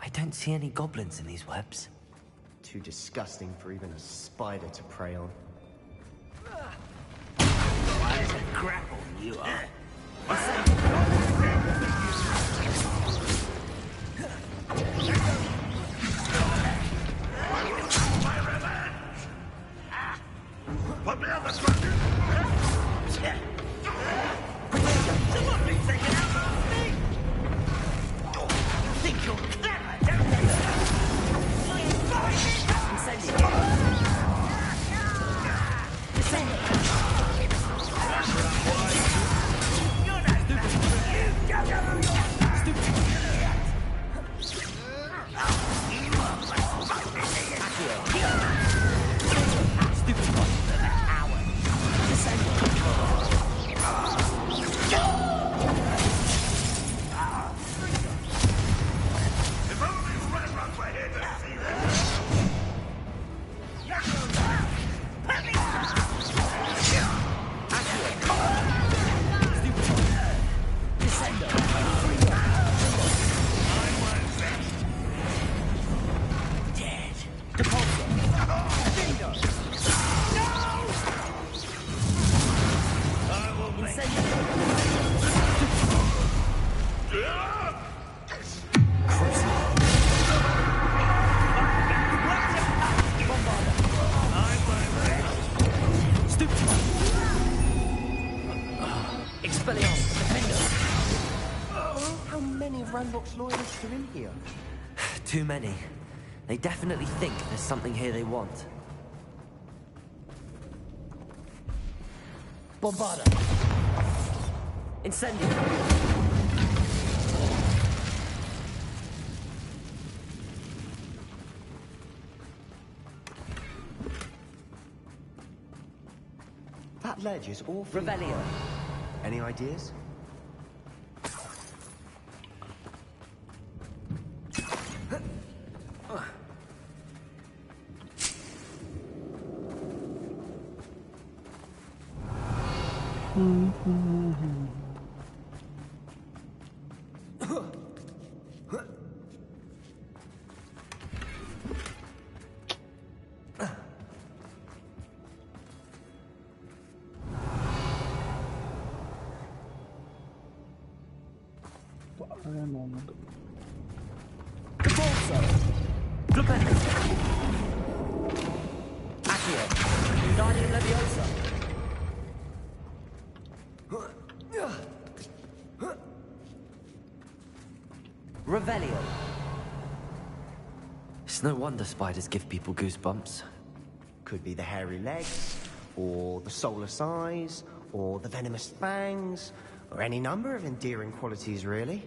I don't see any goblins in these webs. Too disgusting for even a spider to prey on. That's a grapple you are. Put me on the front! Someone been taken out last week! You think you're clever, don't you? Incendiary! You're not stupid! Go, go, go! Stupid! You are my fucking idiot! Stupid boy! If only Red Rock were here to see this! How many of Ranrock's loyalists are in here? Too many. They definitely think there's something here they want. Bombarda! Incendio! That ledge is awfully Revelio. high. Any ideas? Revelio. It's no wonder spiders give people goosebumps. Could be the hairy legs, or the soulless eyes, or the venomous fangs, or any number of endearing qualities, really.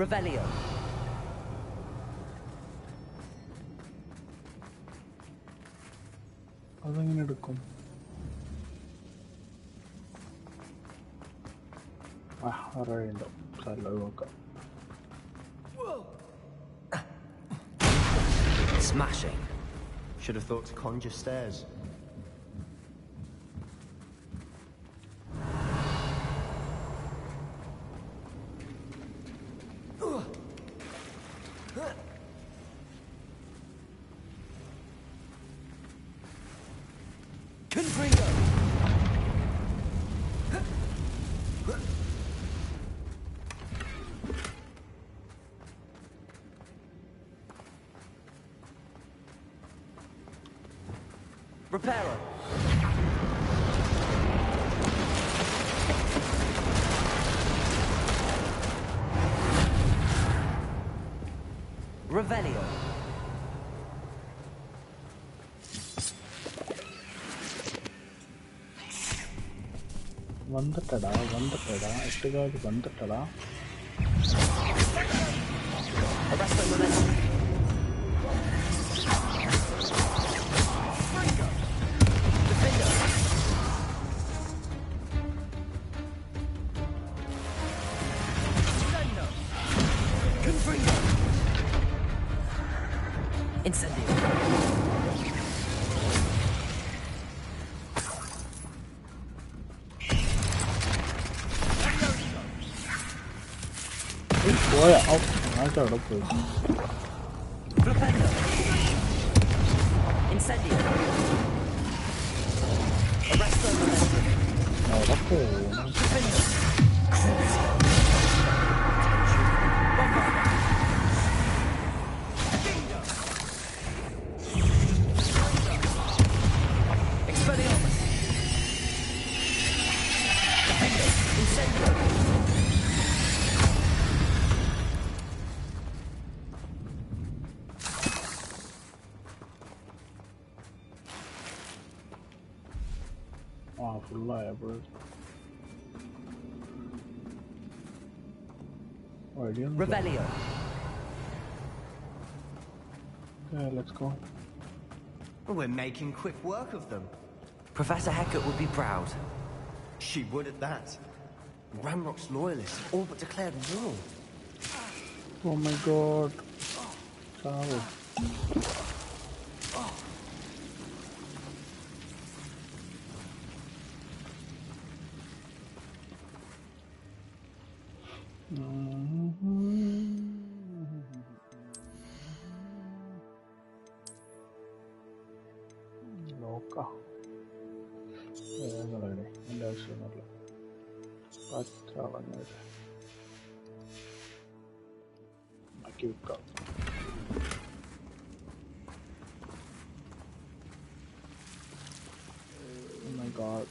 Revelio. അതെങ്ങനെ എടുക്കും? അറിയണ്ടോ? സ്ഥലം നോക്കാം. Smashing. Should have thought to conjure stairs. Confringo! Reparo! Revelio! வந்துட்டடா எட்டுக்காவது வந்துட்டடா. Incendio! പോയാ അവിടെ പോയി. അവിടെ പോകണം. Full Revelio. Okay, let's go. We're making quick work of them. Professor Hecat would be proud. She would at that. Ramrock's loyalists all but declared war. Oh my god. Sorry. നോക്കാം ഏതാളെ എൻ്റെ ആവശ്യമൊന്നുമില്ല പച്ചാളങ്ങൾ ആക്കി വെക്കാം. Oh my god.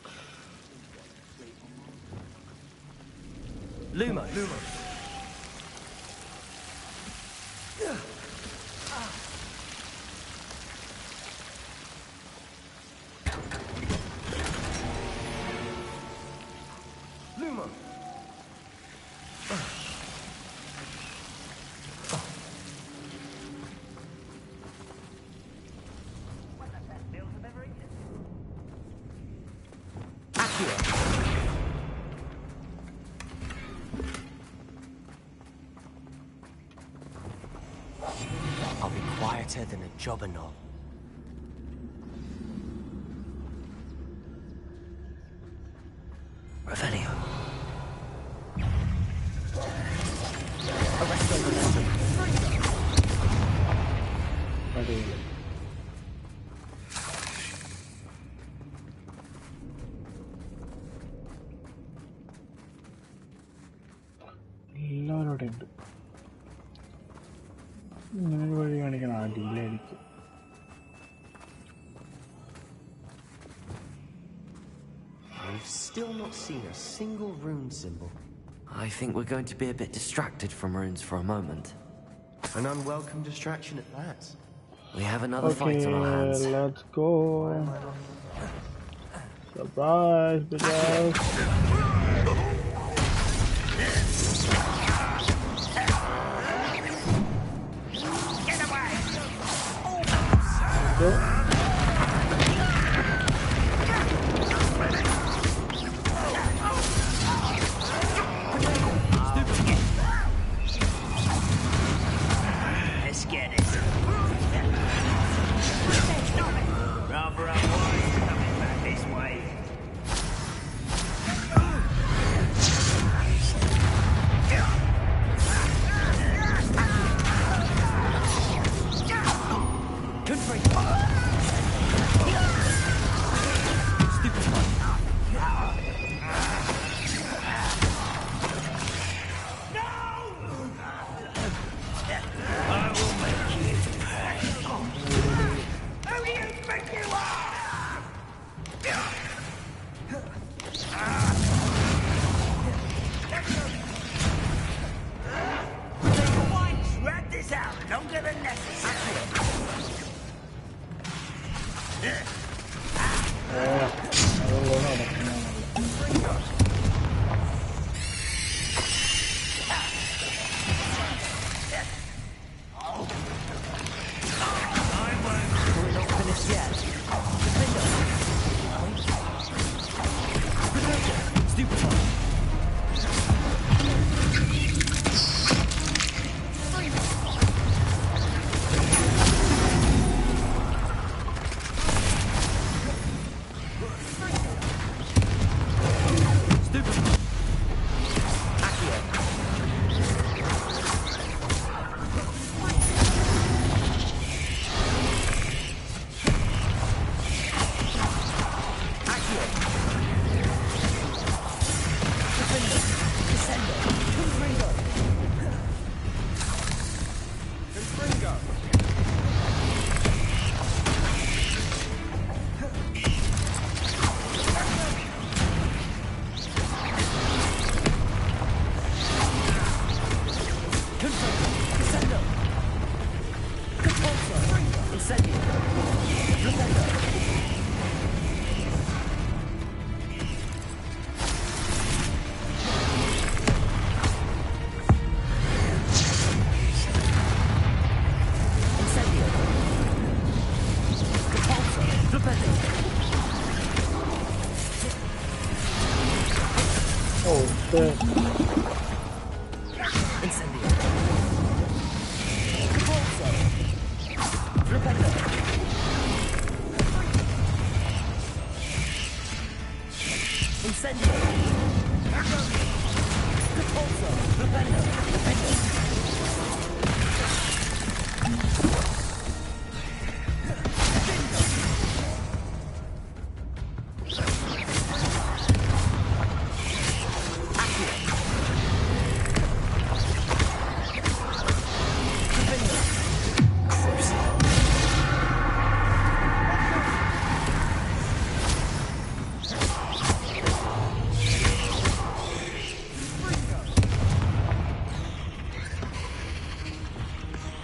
Lumo. I'll be quieter than a jobberknoll. Revelio. എല്ലാവരും അവിടെ ഉണ്ട്. ഇങ്ങനൊരു വഴി കാണിക്കണം അടിയിലായിരിക്കും. We've still not seen a single rune symbol. I think we're going to be a bit distracted from runes for a moment. An unwelcome distraction at that. We have another fight on our hands. Let's go. Surprise, bitches. Let's get it. Rather unwise coming back this way. Good for you.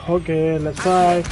Okay, let's try.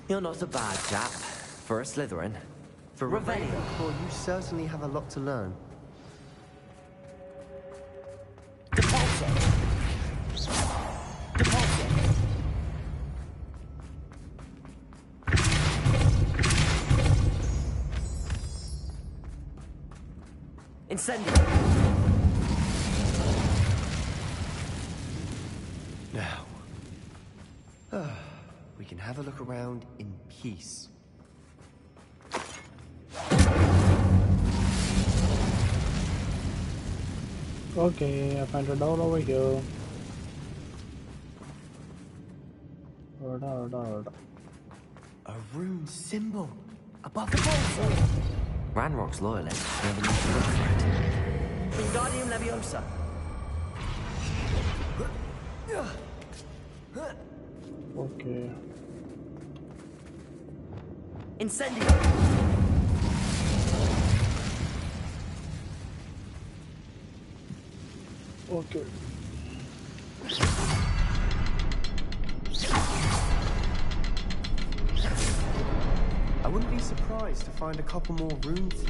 You're not a bad chap for a Slytherin. For Ravenclaw, you certainly have a lot to learn. Incendio. Now, we can have a look around in peace. Okay, I found a door over here. A rune symbol above the boulder. Ranrock's loyalists never need to look for it. Wingardium Leviosa. Okay. Incendio. Okay. I wouldn't be surprised to find a couple more runes.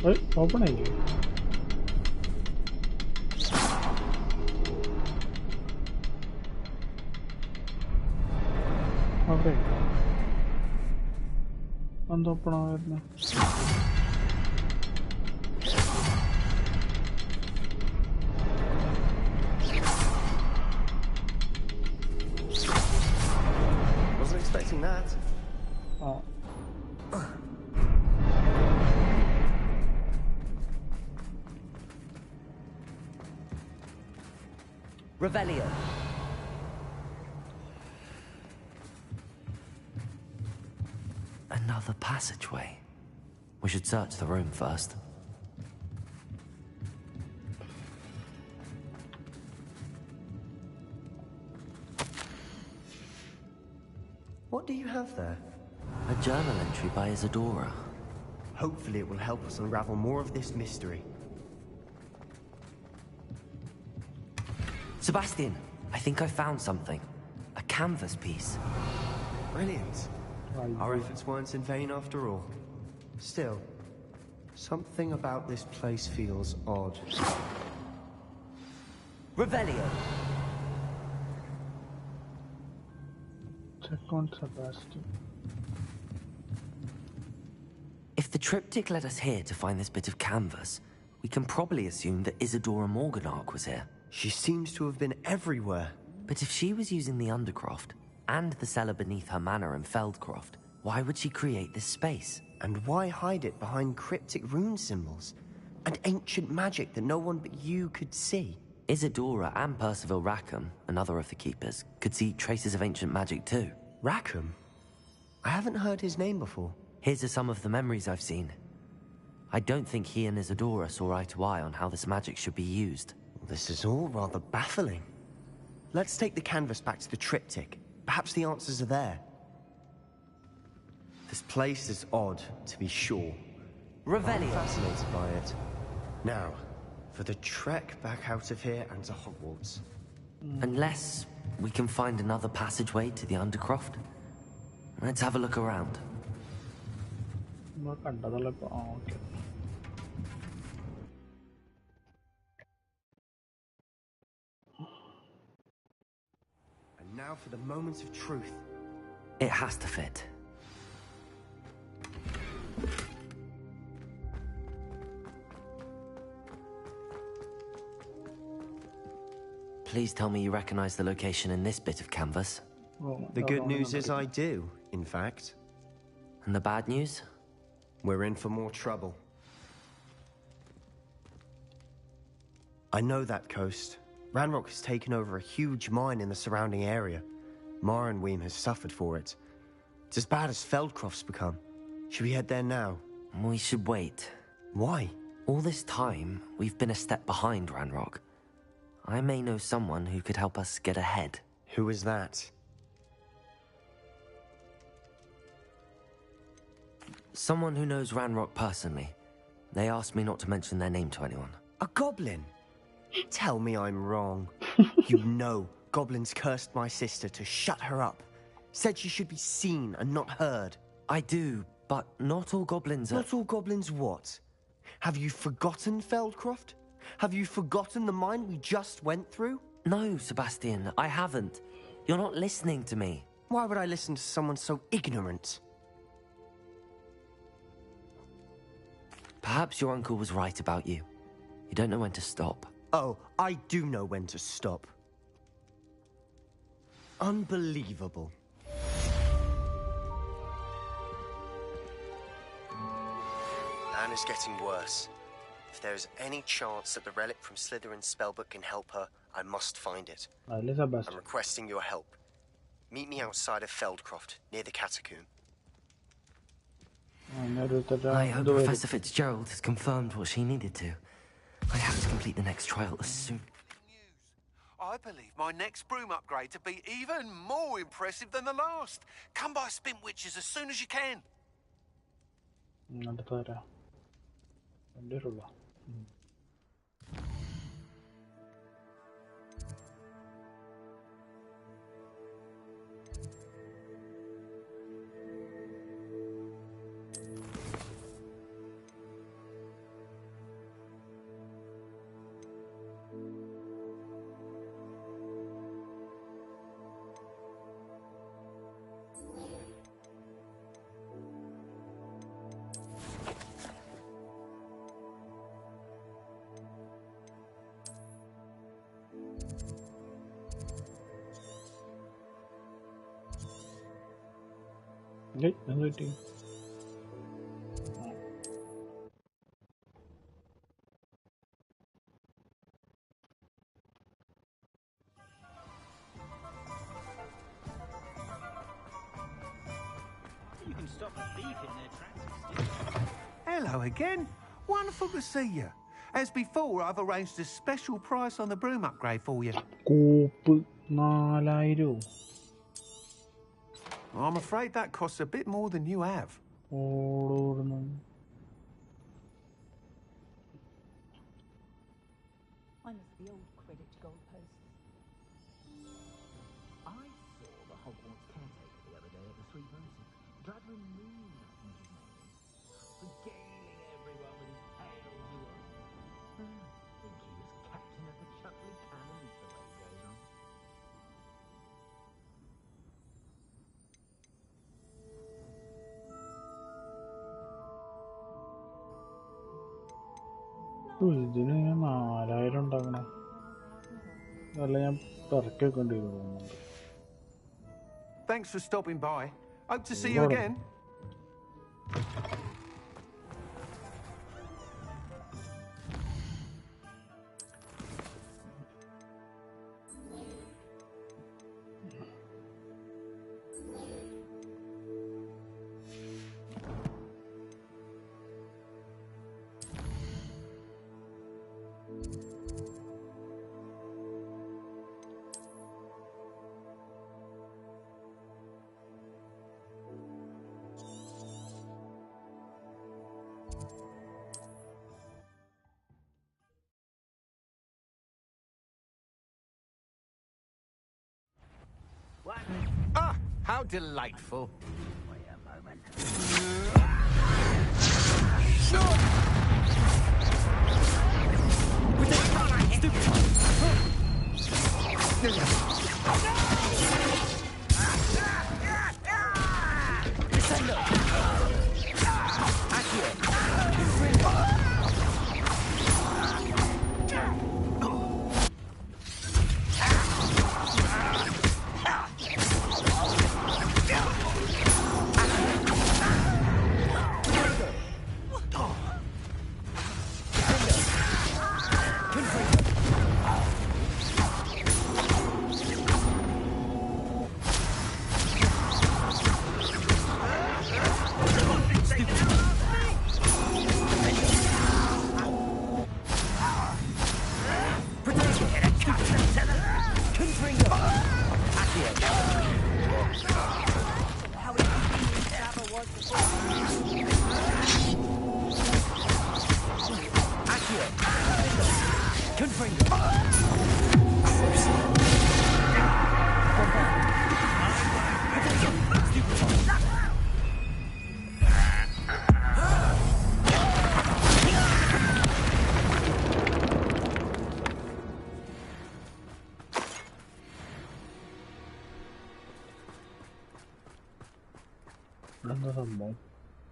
Wait, open it. Okay. And open it. Wasn't expecting that. Oh. Revelio. Another passageway. We should search the room first. What What do you have there? A journal entry by Isadora. Hopefully it will help us unravel more of this mystery. Sebastian, I think I found something. A canvas piece. Brilliant. Our efforts weren't in vain after all. Still, something about this place feels odd. Revelio! Check on Sebastian. If the triptych led us here to find this bit of canvas, we can probably assume that Isadora Morganark was here. She seems to have been everywhere. But if she was using the Undercroft, and the cellar beneath her manor in Feldcroft, why would she create this space? And why hide it behind cryptic rune symbols? And ancient magic that no one but you could see? Isadora and Percival Rackham, another of the Keepers, could see traces of ancient magic too. Rackham? I haven't heard his name before. Here's are some of the memories I've seen. I don't think he and Isadora saw eye to eye on how this magic should be used. This is all rather baffling. Let's take the canvas back to the triptych. Perhaps the answers are there. This place is odd, to be sure. Revelio. I'm fascinated by it. Now, for the trek back out of here and to Hogwarts. Unless we can find another passageway to the Undercroft. Let's have a look around. Okay. And now for the moment of truth. It has to fit. Please tell me you recognize the location in this bit of canvas. The good news is I do, in fact. And the bad news? We're in for more trouble. I know that coast. Ranrock has taken over a huge mine in the surrounding area. Marrenweem has suffered for it. It's as bad as Feldcroft's become. Should we head there now? We should wait. Why? All this time, we've been a step behind Ranrock. I may know someone who could help us get ahead. Who is that? Someone who knows Ranrock personally. They asked me not to mention their name to anyone. A goblin? Tell me I'm wrong. You know, goblins cursed my sister to shut her up. Said she should be seen and not heard. I do, but not all goblins are... Not all goblins what? Have you forgotten Feldcroft? Have you forgotten the mine we just went through? No, Sebastian, I haven't. You're not listening to me. Why would I listen to someone so ignorant? Perhaps your uncle was right about you. You don't know when to stop. Oh, I do know when to stop. Unbelievable. Anne is getting worse. If there is any chance that the relic from Slytherin's spellbook can help her, I must find it. I'm requesting your help. Meet me outside of Feldcroft, near the catacomb. I hope Professor Fitzgerald has confirmed what she needed to. I have to complete the next trial as soon. I believe my next broom upgrade to be even more impressive than the last. Come by Spin Witches as soon as you can. Okay, I'm waiting. You can stop a thief in their tracks. Hello again. Wonderful to see you. As before, I've arranged a special price on the broom upgrade for you. I'm afraid that costs a bit more than you have. Minus the old credit goalposts. I saw the Hogwarts caretaker the other day at the Three Roses. Bloodman Moon, I think his name is. Regaling everyone with his tales, he was. Think he was captain of the Chuckley Cannons, the way it goes on. ഇതിന് 4000 ഉണ്ടാക്കണം. അല്ല ഞാൻ പെറക്കൊക്കെ തോന്നുന്നുണ്ട്. Thanks for stopping by. Hope to see you again. Ah, how delightful. Wait a moment.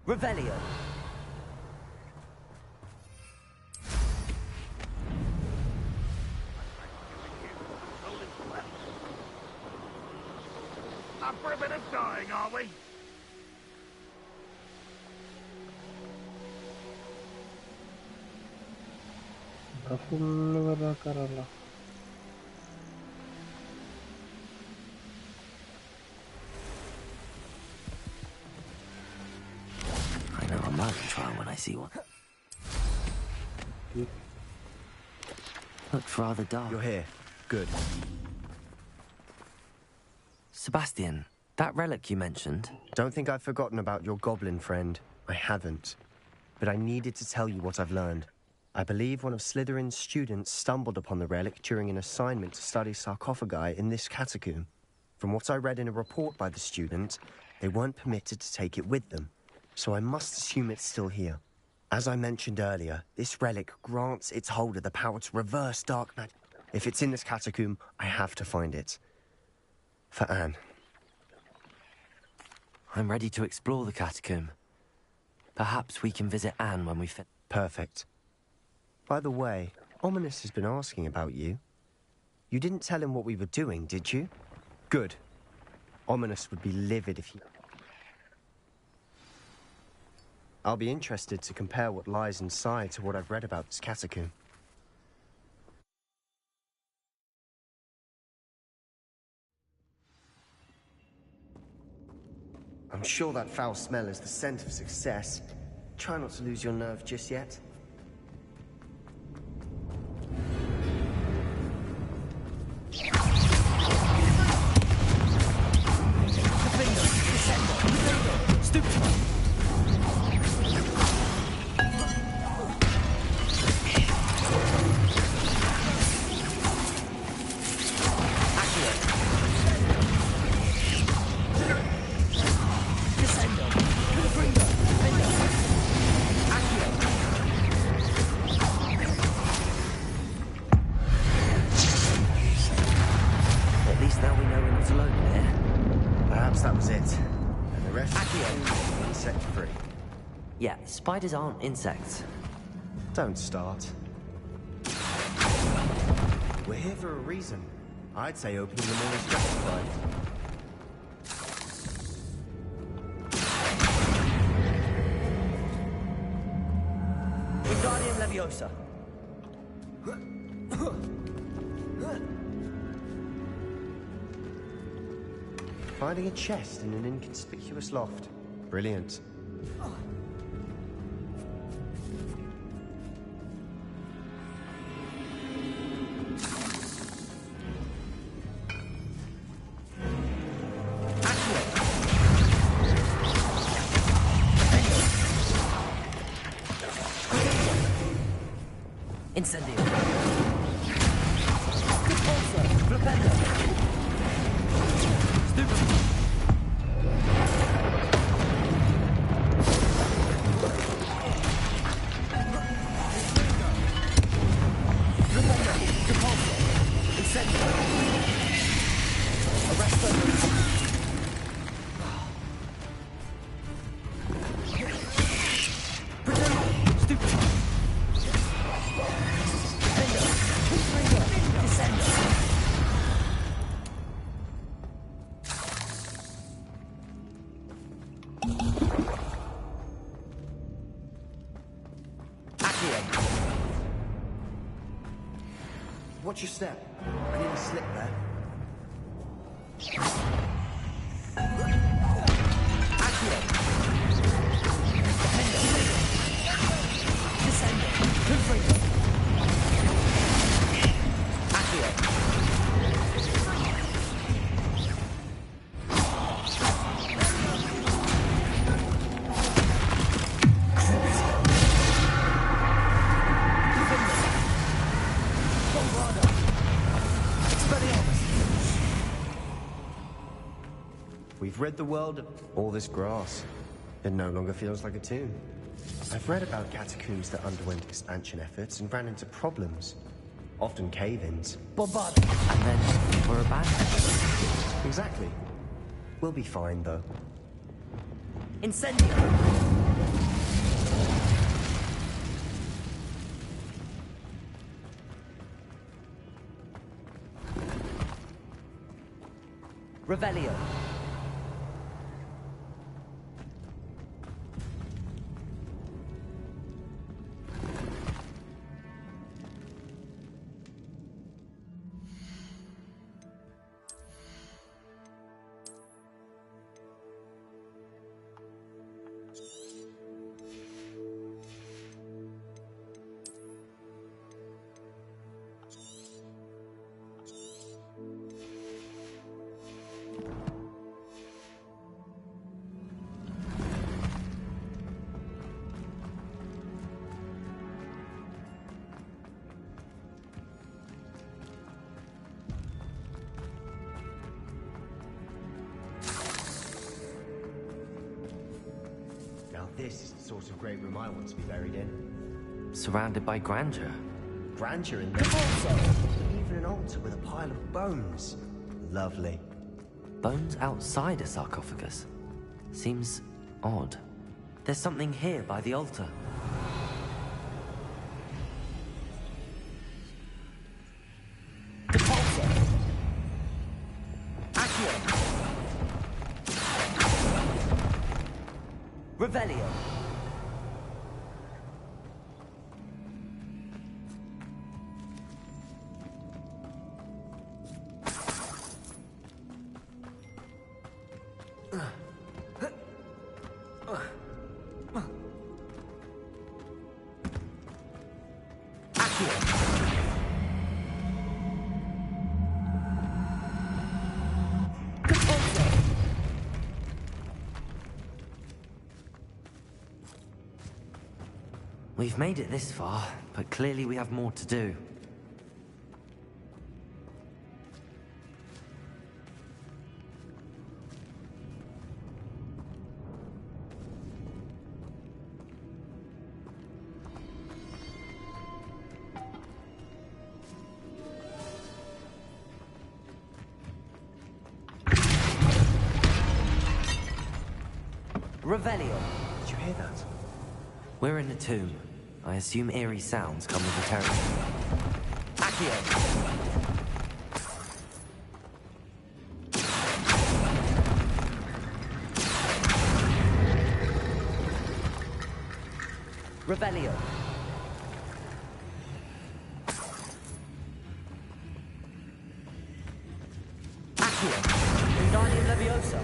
Revelio. Up for a bit of dying, are we? Full വരാക്കാറല്ല. I know a mug trial when I see one. Looks rather dark. You're here. Good. Sebastian, that relic you mentioned. Don't think I've forgotten about your goblin friend. I haven't. But I needed to tell you what I've learned. I believe one of Slytherin's students stumbled upon the relic during an assignment to study sarcophagi in this catacomb. From what I read in a report by the student, they weren't permitted to take it with them, so I must assume it's still here. As I mentioned earlier, this relic grants its holder the power to reverse dark magic. If it's in this catacomb, I have to find it. For Anne. I'm ready to explore the catacomb. Perhaps we can visit Anne when we fit. Perfect. By the way, Ominous has been asking about you. You didn't tell him what we were doing, did you? Good. Ominous would be livid if you... I'll be interested to compare what lies inside to what I've read about this catacomb. I'm sure that foul smell is the scent of success. Try not to lose your nerve just yet. At least now we know we're not alone in here. Perhaps that was it. And the rest is insect-free. Yeah, spiders aren't insects. Don't start. We're here for a reason. I'd say opening them all is justified. Wingardium Leviosa. Finding a chest in an inconspicuous loft. Brilliant. Incendio. Watch your step. I need a slip there. We've rid the world of all this grass. It no longer feels like a tomb. I've read about catacombs that underwent expansion efforts and ran into problems. Often cave-ins. Bombarded. And then we're abandoned. Exactly. We'll be fine, though. Incendio. Revelio. This is the sort of great room I want to be buried in. Surrounded by grandeur. Grandeur in there. Even an altar with a pile of bones. Lovely. Bones outside a sarcophagus? Seems odd. There's something here by the altar. Revelio. We've made it this far, but clearly we have more to do. Revelio. Did you hear that? We're in a tomb. I assume eerie sounds come with the territory. Accio! Revelio. Accio! Wingardium Leviosa.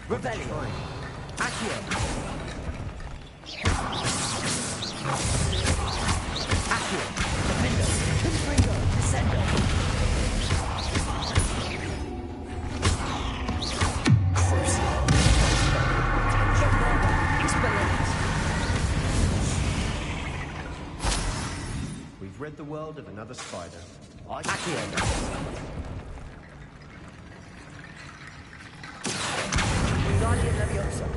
Revelio. Accio. Accio. Defendo. Confringo. Descendo. Crucio. Expelliarmus. We've rid the world of another spider. Accio. Wingardium Leviosa.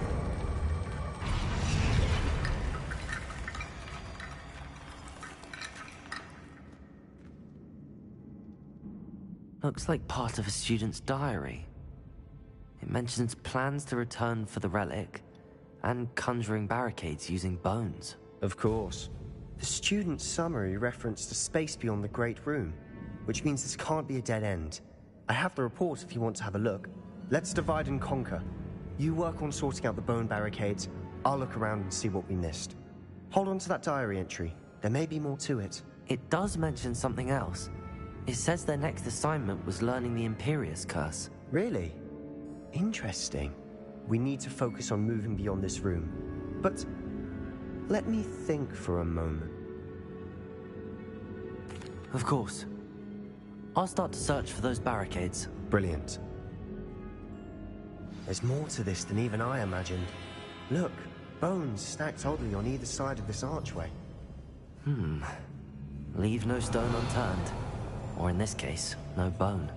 Looks like part of a student's diary. It mentions plans to return for the relic and conjuring barricades using bones. Of course. The student's summary referenced a space beyond the Great Room, which means this can't be a dead end. I have the report if you want to have a look. Let's divide and conquer. You work on sorting out the bone barricades. I'll look around and see what we missed. Hold on to that diary entry. There may be more to it. It does mention something else. It says their next assignment was learning the Imperius Curse. Really? Interesting. We need to focus on moving beyond this room. But let me think for a moment. Of course. I'll start to search for those barricades. Brilliant. There's more to this than even I imagined. Look, bones stacked oddly on either side of this archway. Leave no stone unturned. Or in this case, no bone.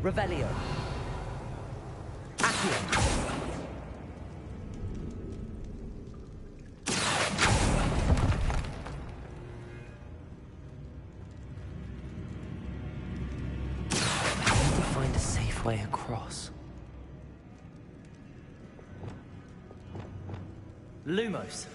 Revelio. Accio. Find a safe way across. Lumos.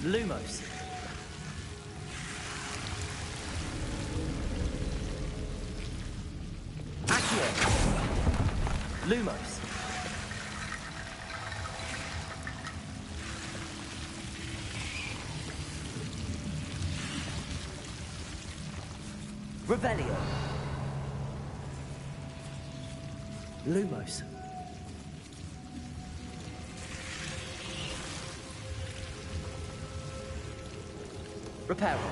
Lumos. Accio. Lumos. Revelio. Lumos. Reparo.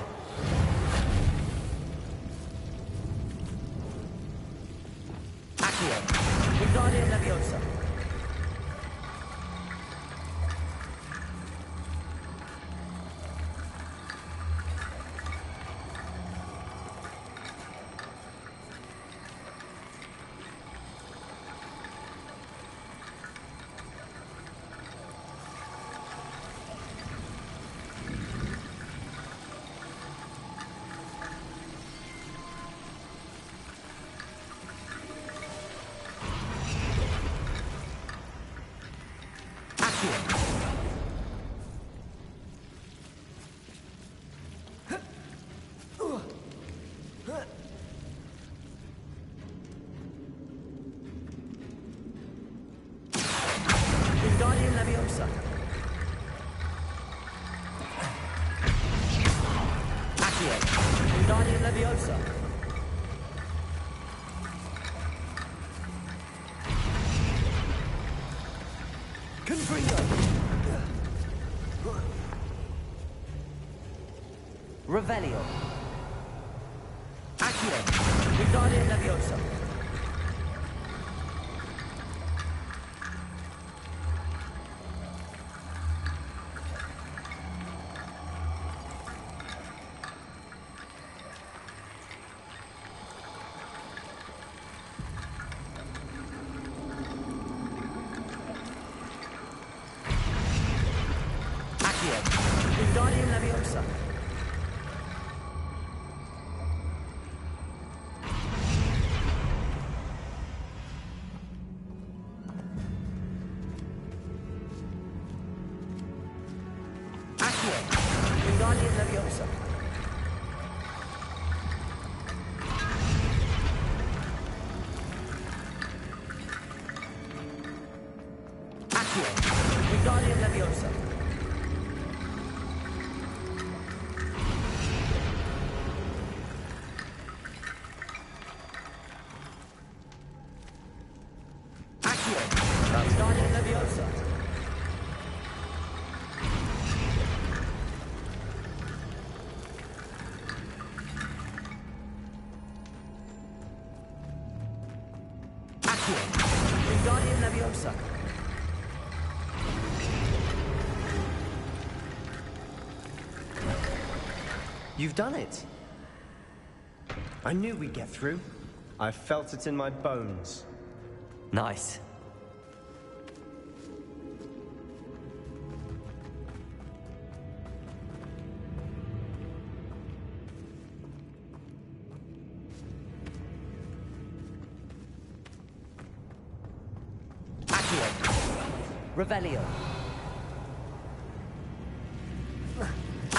Accio. Wingardium Leviosa. Leviosa. Confringo. Revelio. Accio. Wingardium Leviosa. Wingardium Leviosa. Accio. Wingardium Leviosa. Accio. Wingardium Leviosa. Wingardium Leviosa. Accio. Wingardium Leviosa. You've done it. I knew we'd get through. I felt it in my bones. Nice. Revelio.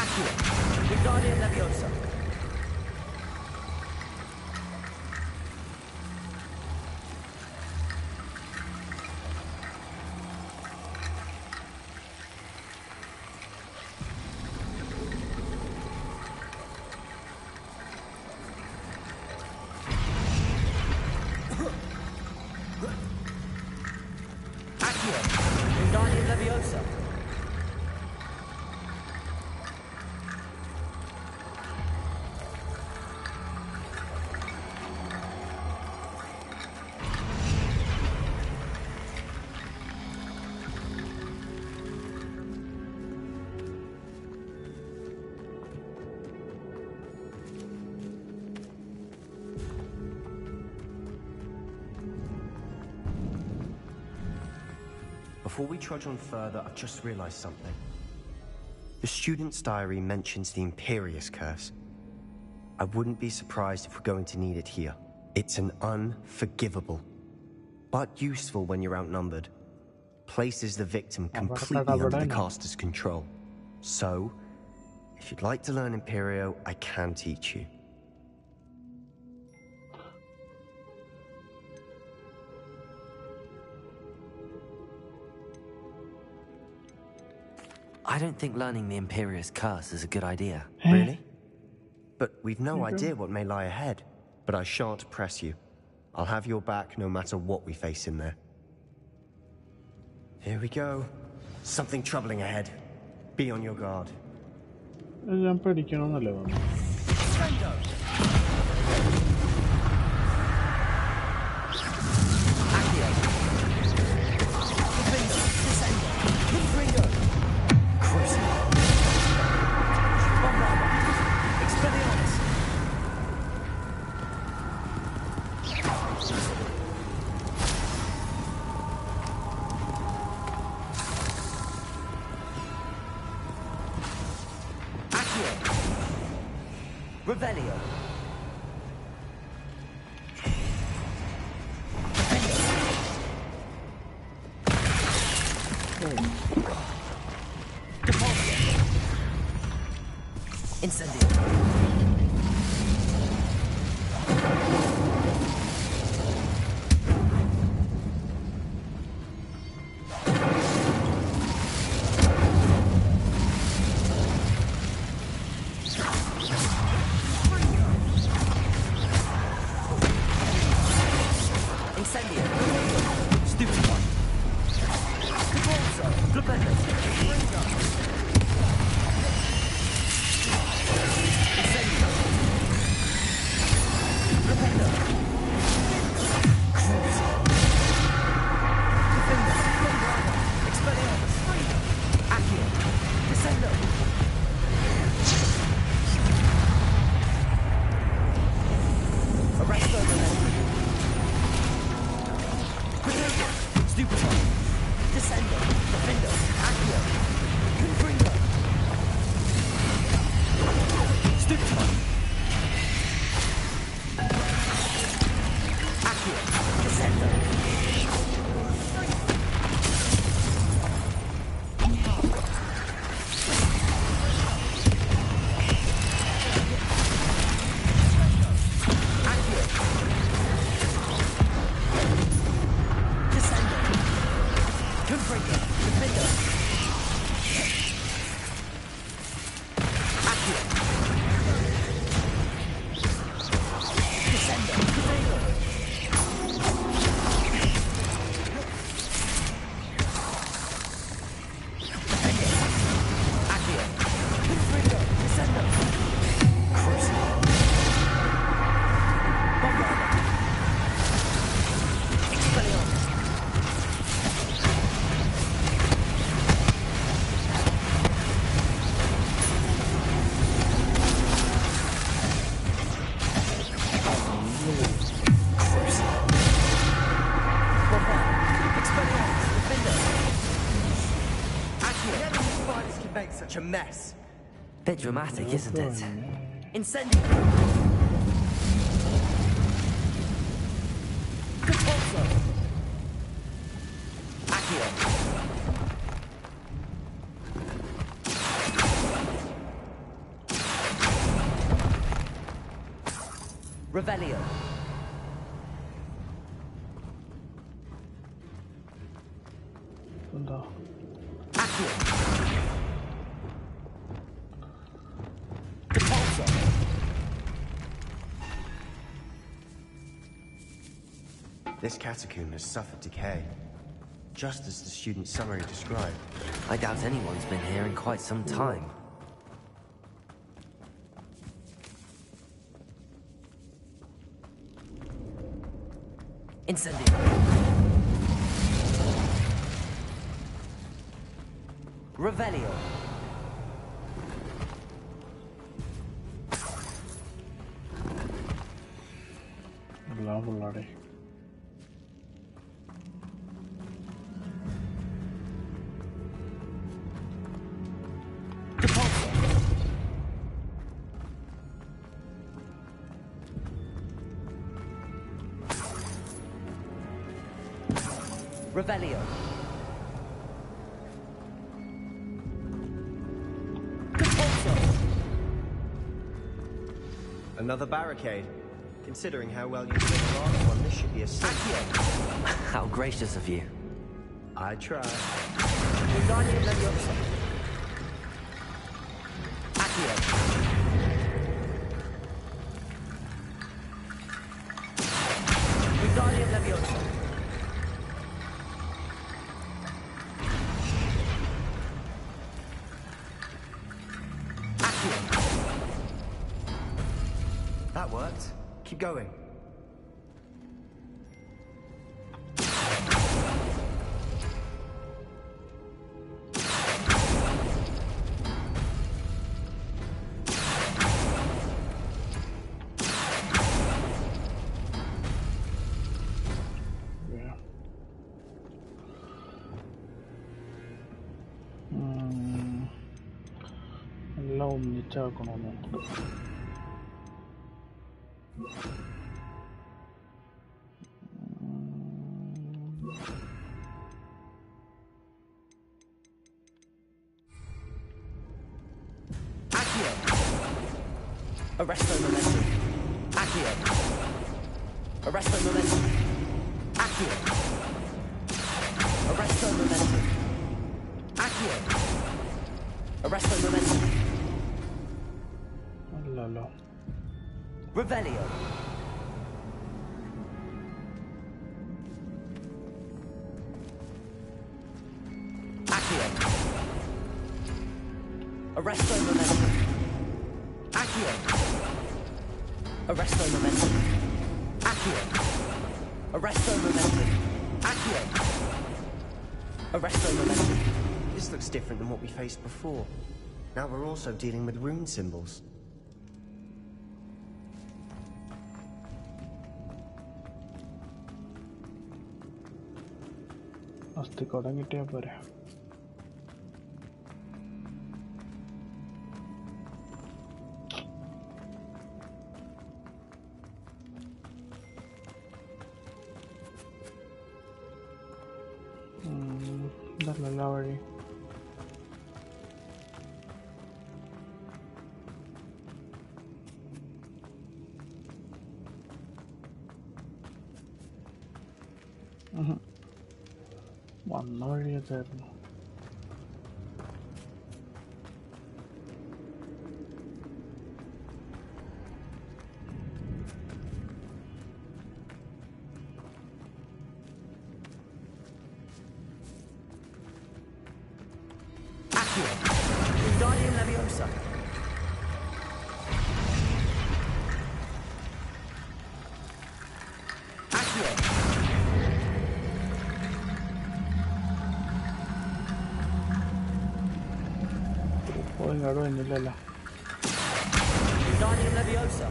Accio. Wingardium Leviosa. Wingardium Leviosa. Before we trudge on further, I've just realized something. The student's diary mentions the Imperious Curse. I wouldn't be surprised if we're going to need it here. It's an unforgivable, but useful when you're outnumbered. Places the victim completely under the caster's control. So, if you'd like to learn Imperio, I can teach you. I don't think learning the Imperious Curse is a good idea. Really? But we've no idea what may lie ahead. But I shan't press you. I'll have your back no matter what we face in there. Here we go. Something troubling ahead. Be on your guard. ഞാൻ പഠിക്കണമെന്നല്ലേ പറഞ്ഞു. Revelio. Incendio. make such a mess? Bit dramatic, isn't it? Incendio! Repulso! Accio! Revelio! Accio! Repulso! This catacomb has suffered decay, just as the student summary described. I doubt anyone's been here in quite some time. Incendio! Revelio! Love. Revelio! Another barricade. Considering how well you did the last one, this should be a safe. How gracious of you. I tried. Wingardium Leviosa. Accio. Wingardium Leviosa. That worked. Keep going. എല്ലാം ഒന്നിച്ചാക്കണമെന്ന് Arresto momentum. Accio. Arresto momentum. Accio. Arresto momentum. Accio. Arresto momentum. അല്ലല്ലോ Revelio. Accio. Arresto momentum. Accio. Arresto momentum. Accio. Arresto momentum. Accio. Arresto momentum. This looks different than what we faced before. Now we're also dealing with rune symbols. അസ്ഥിക്കോടം കിട്ടിയാൽ പോരെ ഇതല്ല വഴി വന്ന വഴി അതായിരുന്നു Wingardium Leviosa. Accio. ഇങ്ങോട്ട് വന്നില്ലല്ലോ Wingardium Leviosa.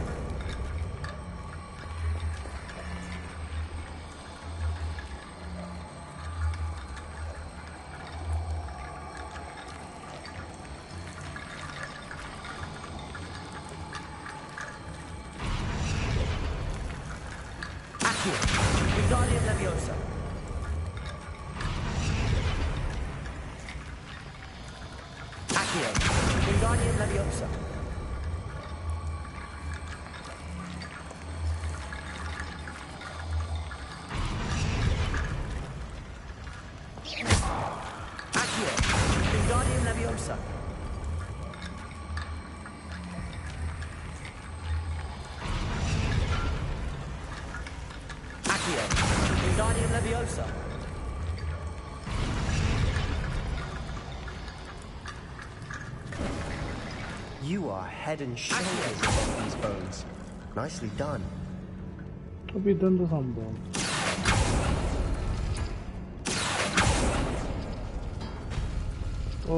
Accio, Wingardium Leviosa. Accio, Wingardium Leviosa. Accio, Wingardium Leviosa. Accio, Wingardium Leviosa. You are head and shoulders above these bones. Nicely done. അപ്പൊ ഇതെന്ത് സംഭവം? ഓ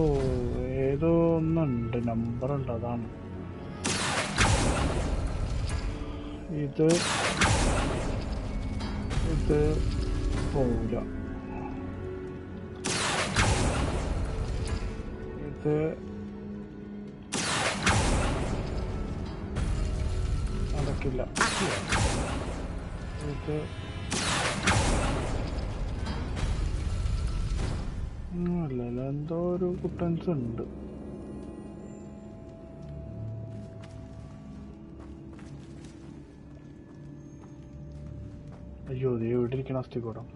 ഏതോ ഒന്നുണ്ട്, നമ്പർ ഉണ്ട്, അതാണ് ഇത്. ഇത് പോവില്ല. ഇത് നടക്കില്ല. ഇത് അല്ലല്ല, എന്തോ ഒരു കുട്ടൻസ് ഉണ്ട്. അയ്യോ, ദേ ഇവിടെ ഇരിക്കണ അസ്ഥികൂടം.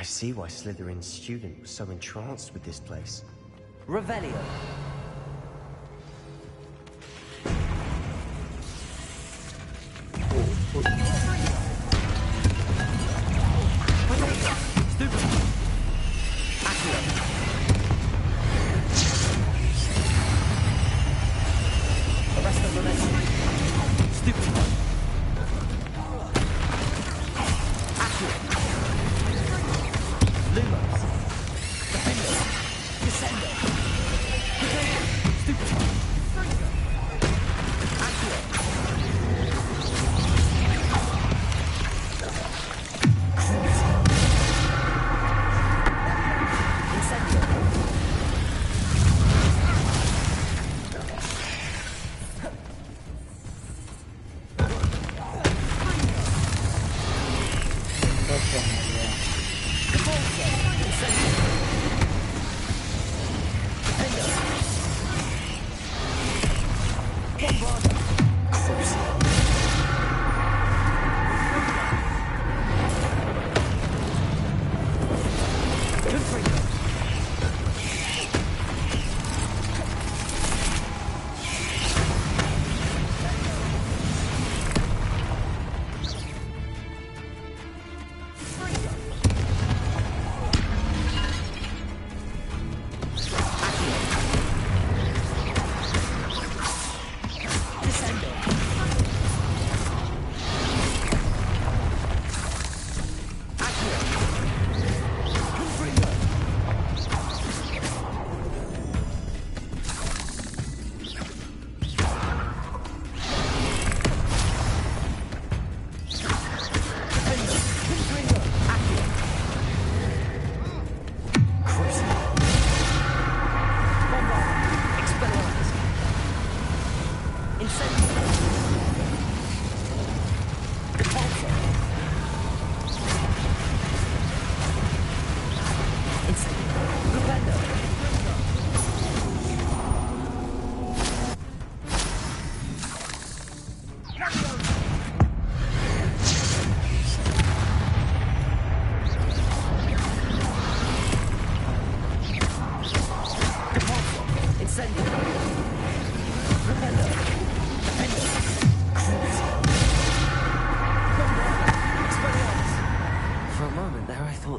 I see why Slytherin's student was so entranced with this place. Revelio.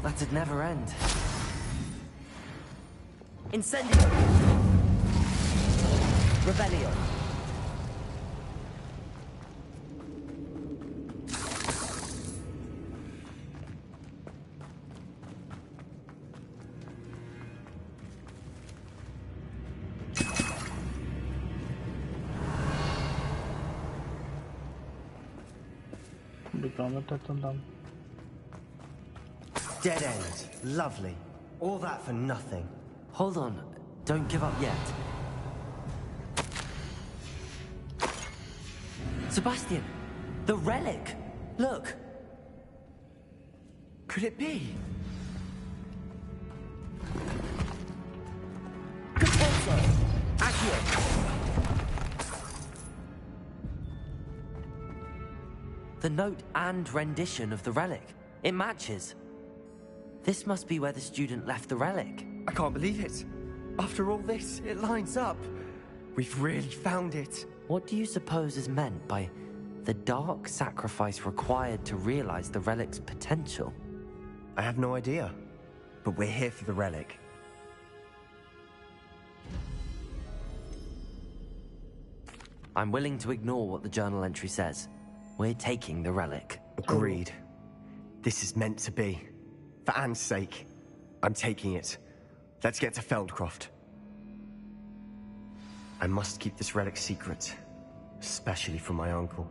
That'd never end. Incendio. Revelio. Dead end. Lovely. All that for nothing. Hold on. Don't give up yet. Sebastian, the relic! Look! Could it be? The note and rendition of the relic. It matches. This must be where the student left the relic. I can't believe it. After all this, it lines up. We've really found it. What do you suppose is meant by the dark sacrifice required to realize the relic's potential? I have no idea, but we're here for the relic. I'm willing to ignore what the journal entry says. We're taking the relic. Agreed. This is meant to be. For Anne's sake, I'm taking it. Let's get to Feldcroft. I must keep this relic secret, especially from my uncle.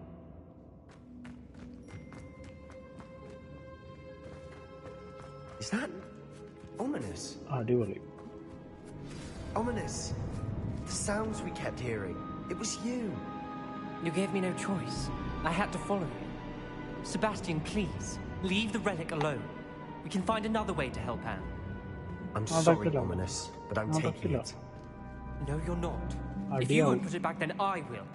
Is that ominous? അടിപൊളി. Ominous. The sounds we kept hearing. It was you. You gave me no choice. I had to follow you. Sebastian, please, leave the relic alone. We can find another way to help Anne. I'm sorry, Ominous, but I'm taking it. No, you're not. If you won't put it back, then I will.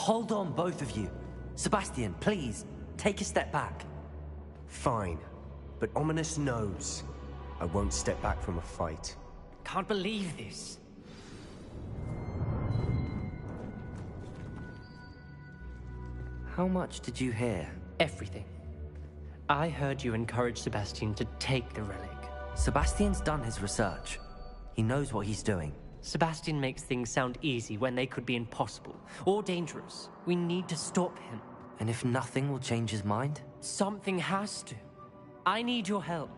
Hold on, both of you. Sebastian, please, take a step back. Fine, but Ominous knows I won't step back from a fight. Can't believe this. How much did you hear? Everything. I heard you encourage Sebastian to take the relic. Sebastian's done his research. He knows what he's doing. Sebastian makes things sound easy when they could be impossible or dangerous. We need to stop him. And if nothing will change his mind? Something has to. I need your help.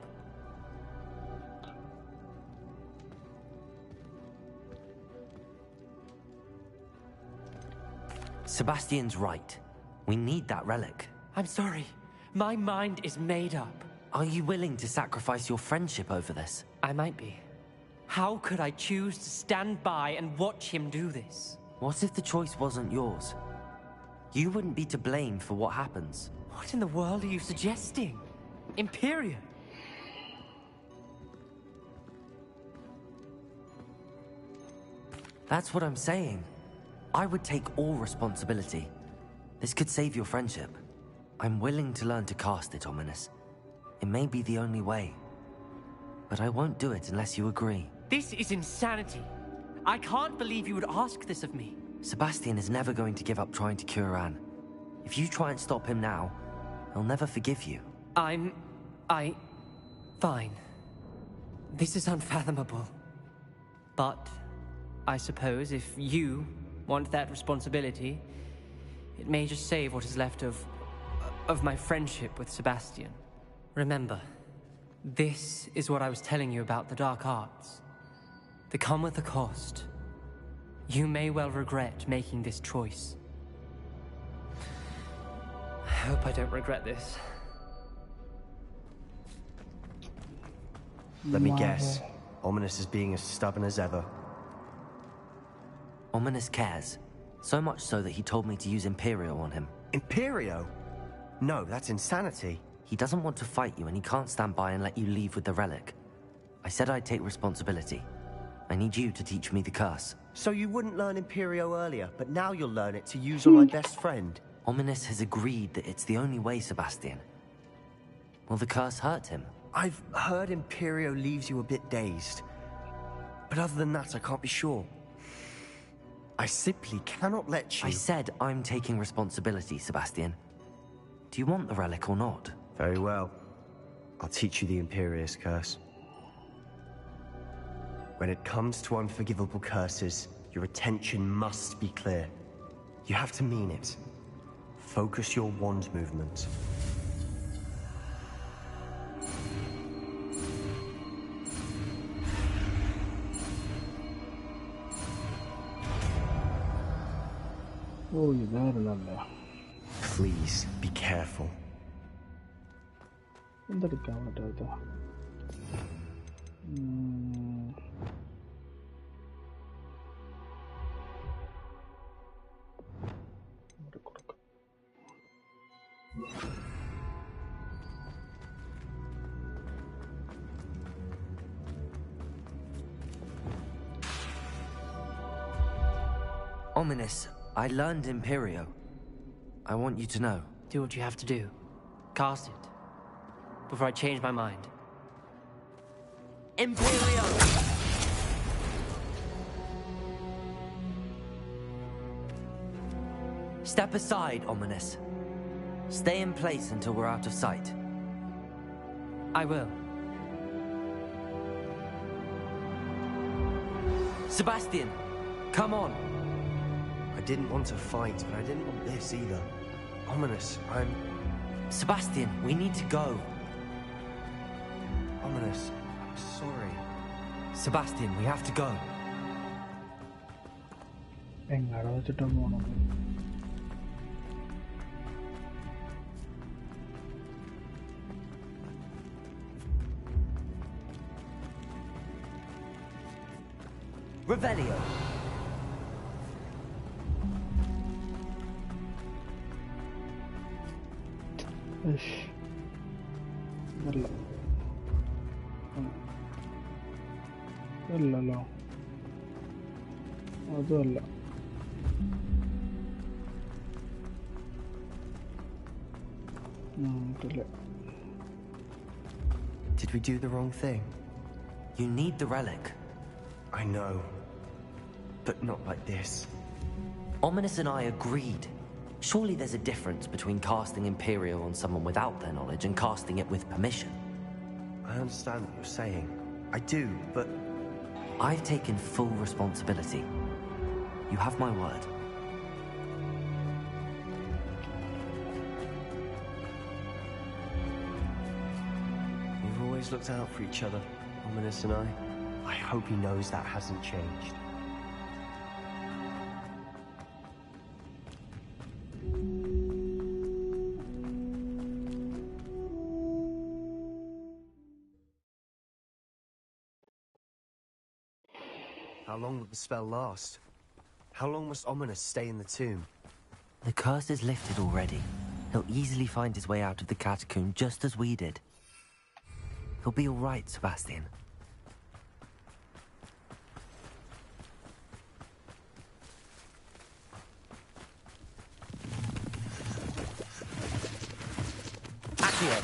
Sebastian's right. We need that relic. I'm sorry. My mind is made up. Are you willing to sacrifice your friendship over this? I might be. How could I choose to stand by and watch him do this? What if the choice wasn't yours? You wouldn't be to blame for what happens. What in the world are you suggesting? Imperium? That's what I'm saying. I would take all responsibility. This could save your friendship. I'm willing to learn to cast it, Ominous. It may be the only way. But I won't do it unless you agree. This is insanity. I can't believe you would ask this of me. Sebastian is never going to give up trying to cure Anne. If you try and stop him now, he'll never forgive you. Fine. This is unfathomable. But I suppose if you want that responsibility, it may just save what is left of my friendship with Sebastian. Remember, this is what I was telling you about the dark arts. They come with a cost. You may well regret making this choice. I hope I don't regret this. Let me guess. Ominous is being as stubborn as ever. Ominous cares. So much so that he told me to use Imperio on him. Imperio? No, that's insanity. He doesn't want to fight you and he can't stand by and let you leave with the relic. I said I'd take responsibility. I need you to teach me the curse. So you wouldn't learn Imperio earlier, but now you'll learn it to use on my best friend. Ominous has agreed that it's the only way, Sebastian. Will the curse hurt him? I've heard Imperio leaves you a bit dazed. But other than that, I can't be sure. I simply cannot let you... I said I'm taking responsibility, Sebastian. Do you want the relic or not? Very well. I'll teach you the Imperious curse. When it comes to unforgivable curses, your attention must be clear. You have to mean it. Focus your wand movement. Oh, ഇതായിരുന്നല്ലേ. Please be careful. എന്തെടുക്കാൻ പറ്റാത്ത Ominous, I learned Imperio. I want you to know. Do what you have to do. Cast it. Before I change my mind. Imperio! Step aside, Ominous. Stay in place until we're out of sight. I will. Sebastian, come on. I didn't want to fight, but I didn't want this either. Ominous, I'm... Sebastian, we need to go. Ominous, I'm sorry. Sebastian, we have to go. എങ്ങാടെ വെച്ചിട്ടാ പോണത്? Revelio. അല്ലല്ലോ, അതുമല്ല. Did we do the wrong thing? You need the relic. I know. But not like this. Ominous and I agreed. Surely there's a difference between casting Imperial on someone without their knowledge and casting it with permission. I understand what you're saying. I do, but... I've taken full responsibility. You have my word. We've always looked out for each other, Ominous and I. I hope he knows that hasn't changed. How long will the spell last? How long must Ominous stay in the tomb? The curse is lifted already. He'll easily find his way out of the catacomb just as we did. He'll be all right, Sebastian. Accio!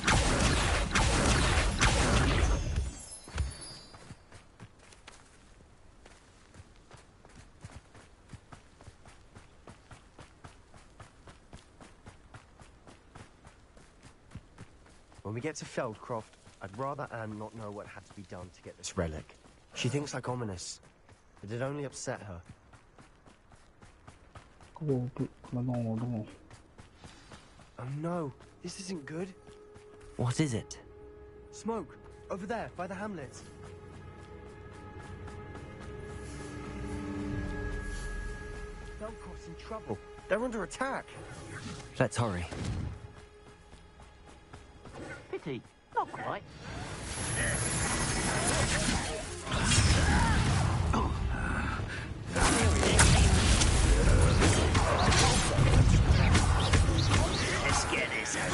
When we get to Feldcroft, I'd rather Anne not know what had to be done to get this relic. She thinks like Ominous. It'd only upset her. Oh no, this isn't good. What is it? Smoke, over there, by the hamlet. Feldcroft's in trouble. They're under attack. Let's hurry. Pity, not quite. Let's get this out.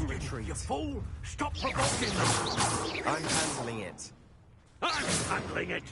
can retreat. You fool! Stop provoking them! I'm handling it. I'm handling it!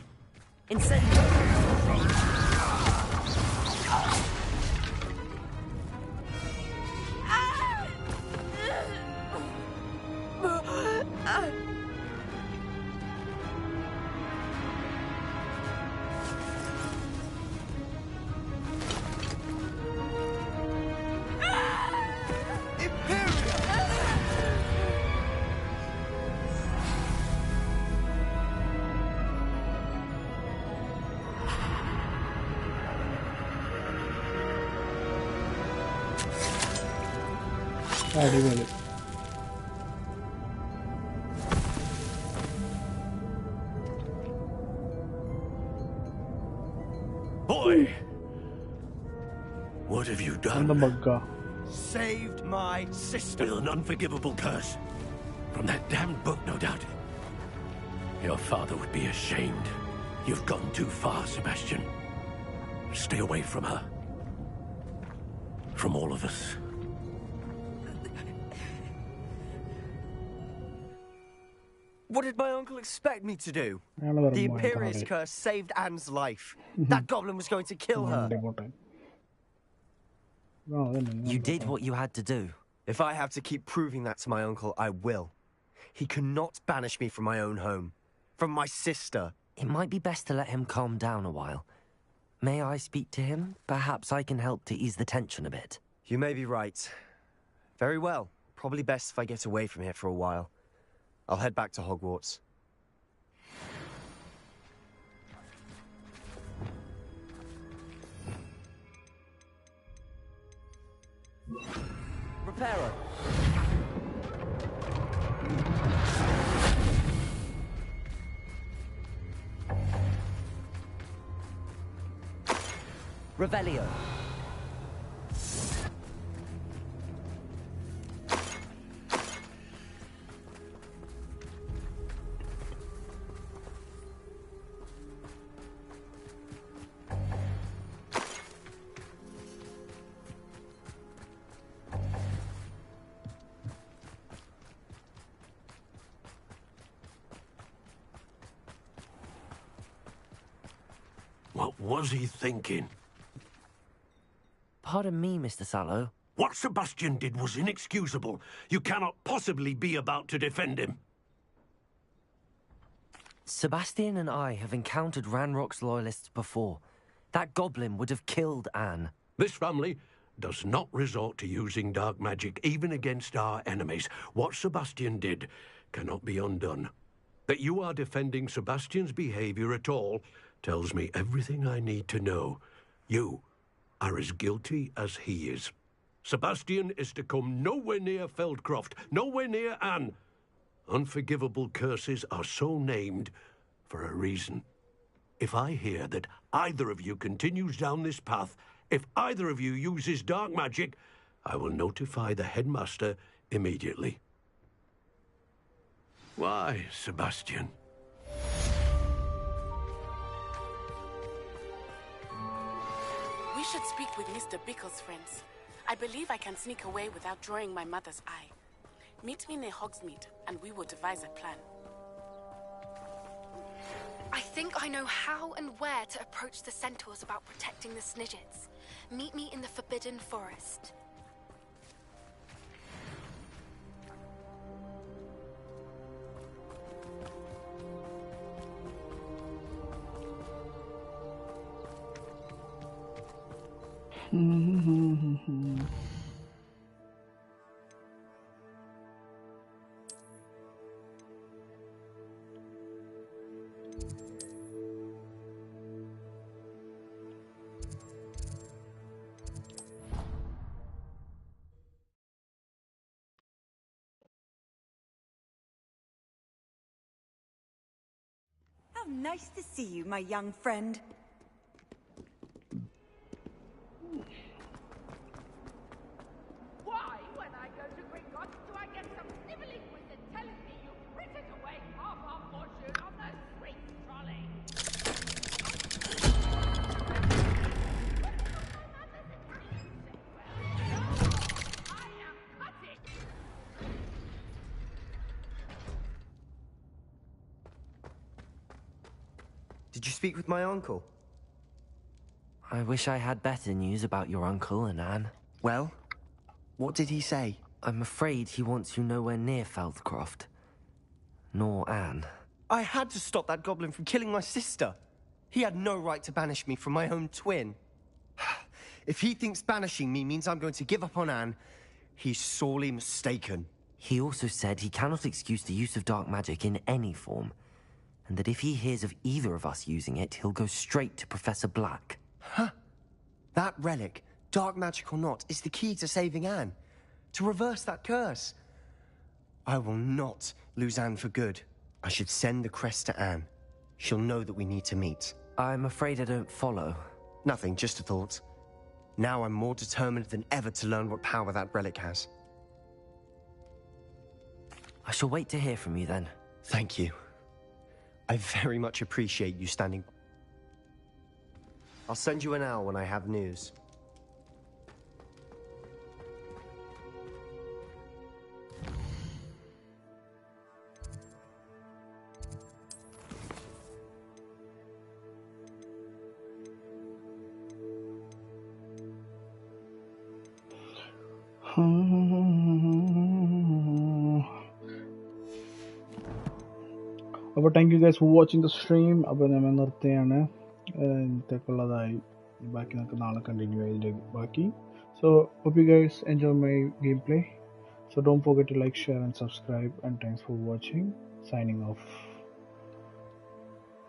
അടിപൊളി. Boy! What have you done? Saved my sister. With an unforgivable curse. From that damned book, no doubt. Your father would be ashamed. You've gone too far, Sebastian. Stay away from her. From all of us. What did my uncle expect me to do? The Imperious curse saved Anne's life. That goblin was going to kill her. You did what you had to do. If I have to keep proving that to my uncle, I will. He cannot banish me from my own home. From my sister. It might be best to let him calm down a while. May I speak to him? Perhaps I can help to ease the tension a bit. You may be right. Very well. Probably best if I get away from here for a while. I'll head back to Hogwarts. Reparo. Revelio. What was he thinking? Pardon me, Mr. Sallow. What Sebastian did was inexcusable. You cannot possibly be about to defend him. Sebastian and I have encountered Ranrock's loyalists before. That goblin would have killed Anne. This family does not resort to using dark magic even against our enemies. What Sebastian did cannot be undone. That you are defending Sebastian's behavior at all tells me everything I need to know. You are as guilty as he is. Sebastian is to come nowhere near Feldcroft, nowhere near Anne. Unforgivable curses are so named for a reason. If I hear that either of you continues down this path, if either of you uses dark magic, I will notify the headmaster immediately. Why, Sebastian? We should speak with Mr. Bickle's friends. I believe I can sneak away without drawing my mother's eye. Meet me near Hogsmeade, and we will devise a plan. I think I know how and where to approach the centaurs about protecting the Snidgets. Meet me in the Forbidden Forest. How nice to see you, my young friend. Why, when I go to Gringotts, do I get some snivelling wizard telling me you've frittered away half our fortune on the sweet trolley? Did you speak with my uncle? I wish I had better news about your uncle and Anne. Well, what did he say? I'm afraid he wants you nowhere near Feldcroft. Nor Anne. I had to stop that goblin from killing my sister. He had no right to banish me from my own twin. If he thinks banishing me means I'm going to give up on Anne, he's sorely mistaken. He also said he cannot excuse the use of dark magic in any form, and that if he hears of either of us using it, he'll go straight to Professor Black. Huh? That relic, dark magic or not, is the key to saving Anne. To reverse that curse. I will not lose Anne for good. I should send the crest to Anne. She'll know that we need to meet. I'm afraid I don't follow. Nothing, just a thought. Now I'm more determined than ever to learn what power that relic has. I shall wait to hear from you then. Thank you. I very much appreciate you standing. I'll send you an owl when I have news. അപ്പോൾ thank you guys for watching the stream. അപ്പോൾ നമ്മൾ നിർത്തുകയാണ്. ഇന്നത്തേക്കുള്ളതായി ബാക്കി നമുക്ക് നാളെ continue ചെയ്തിലേക്ക് ബാക്കി. So hope you guys enjoy my gameplay. So don't forget to like, share and subscribe, and thanks for watching. Signing off.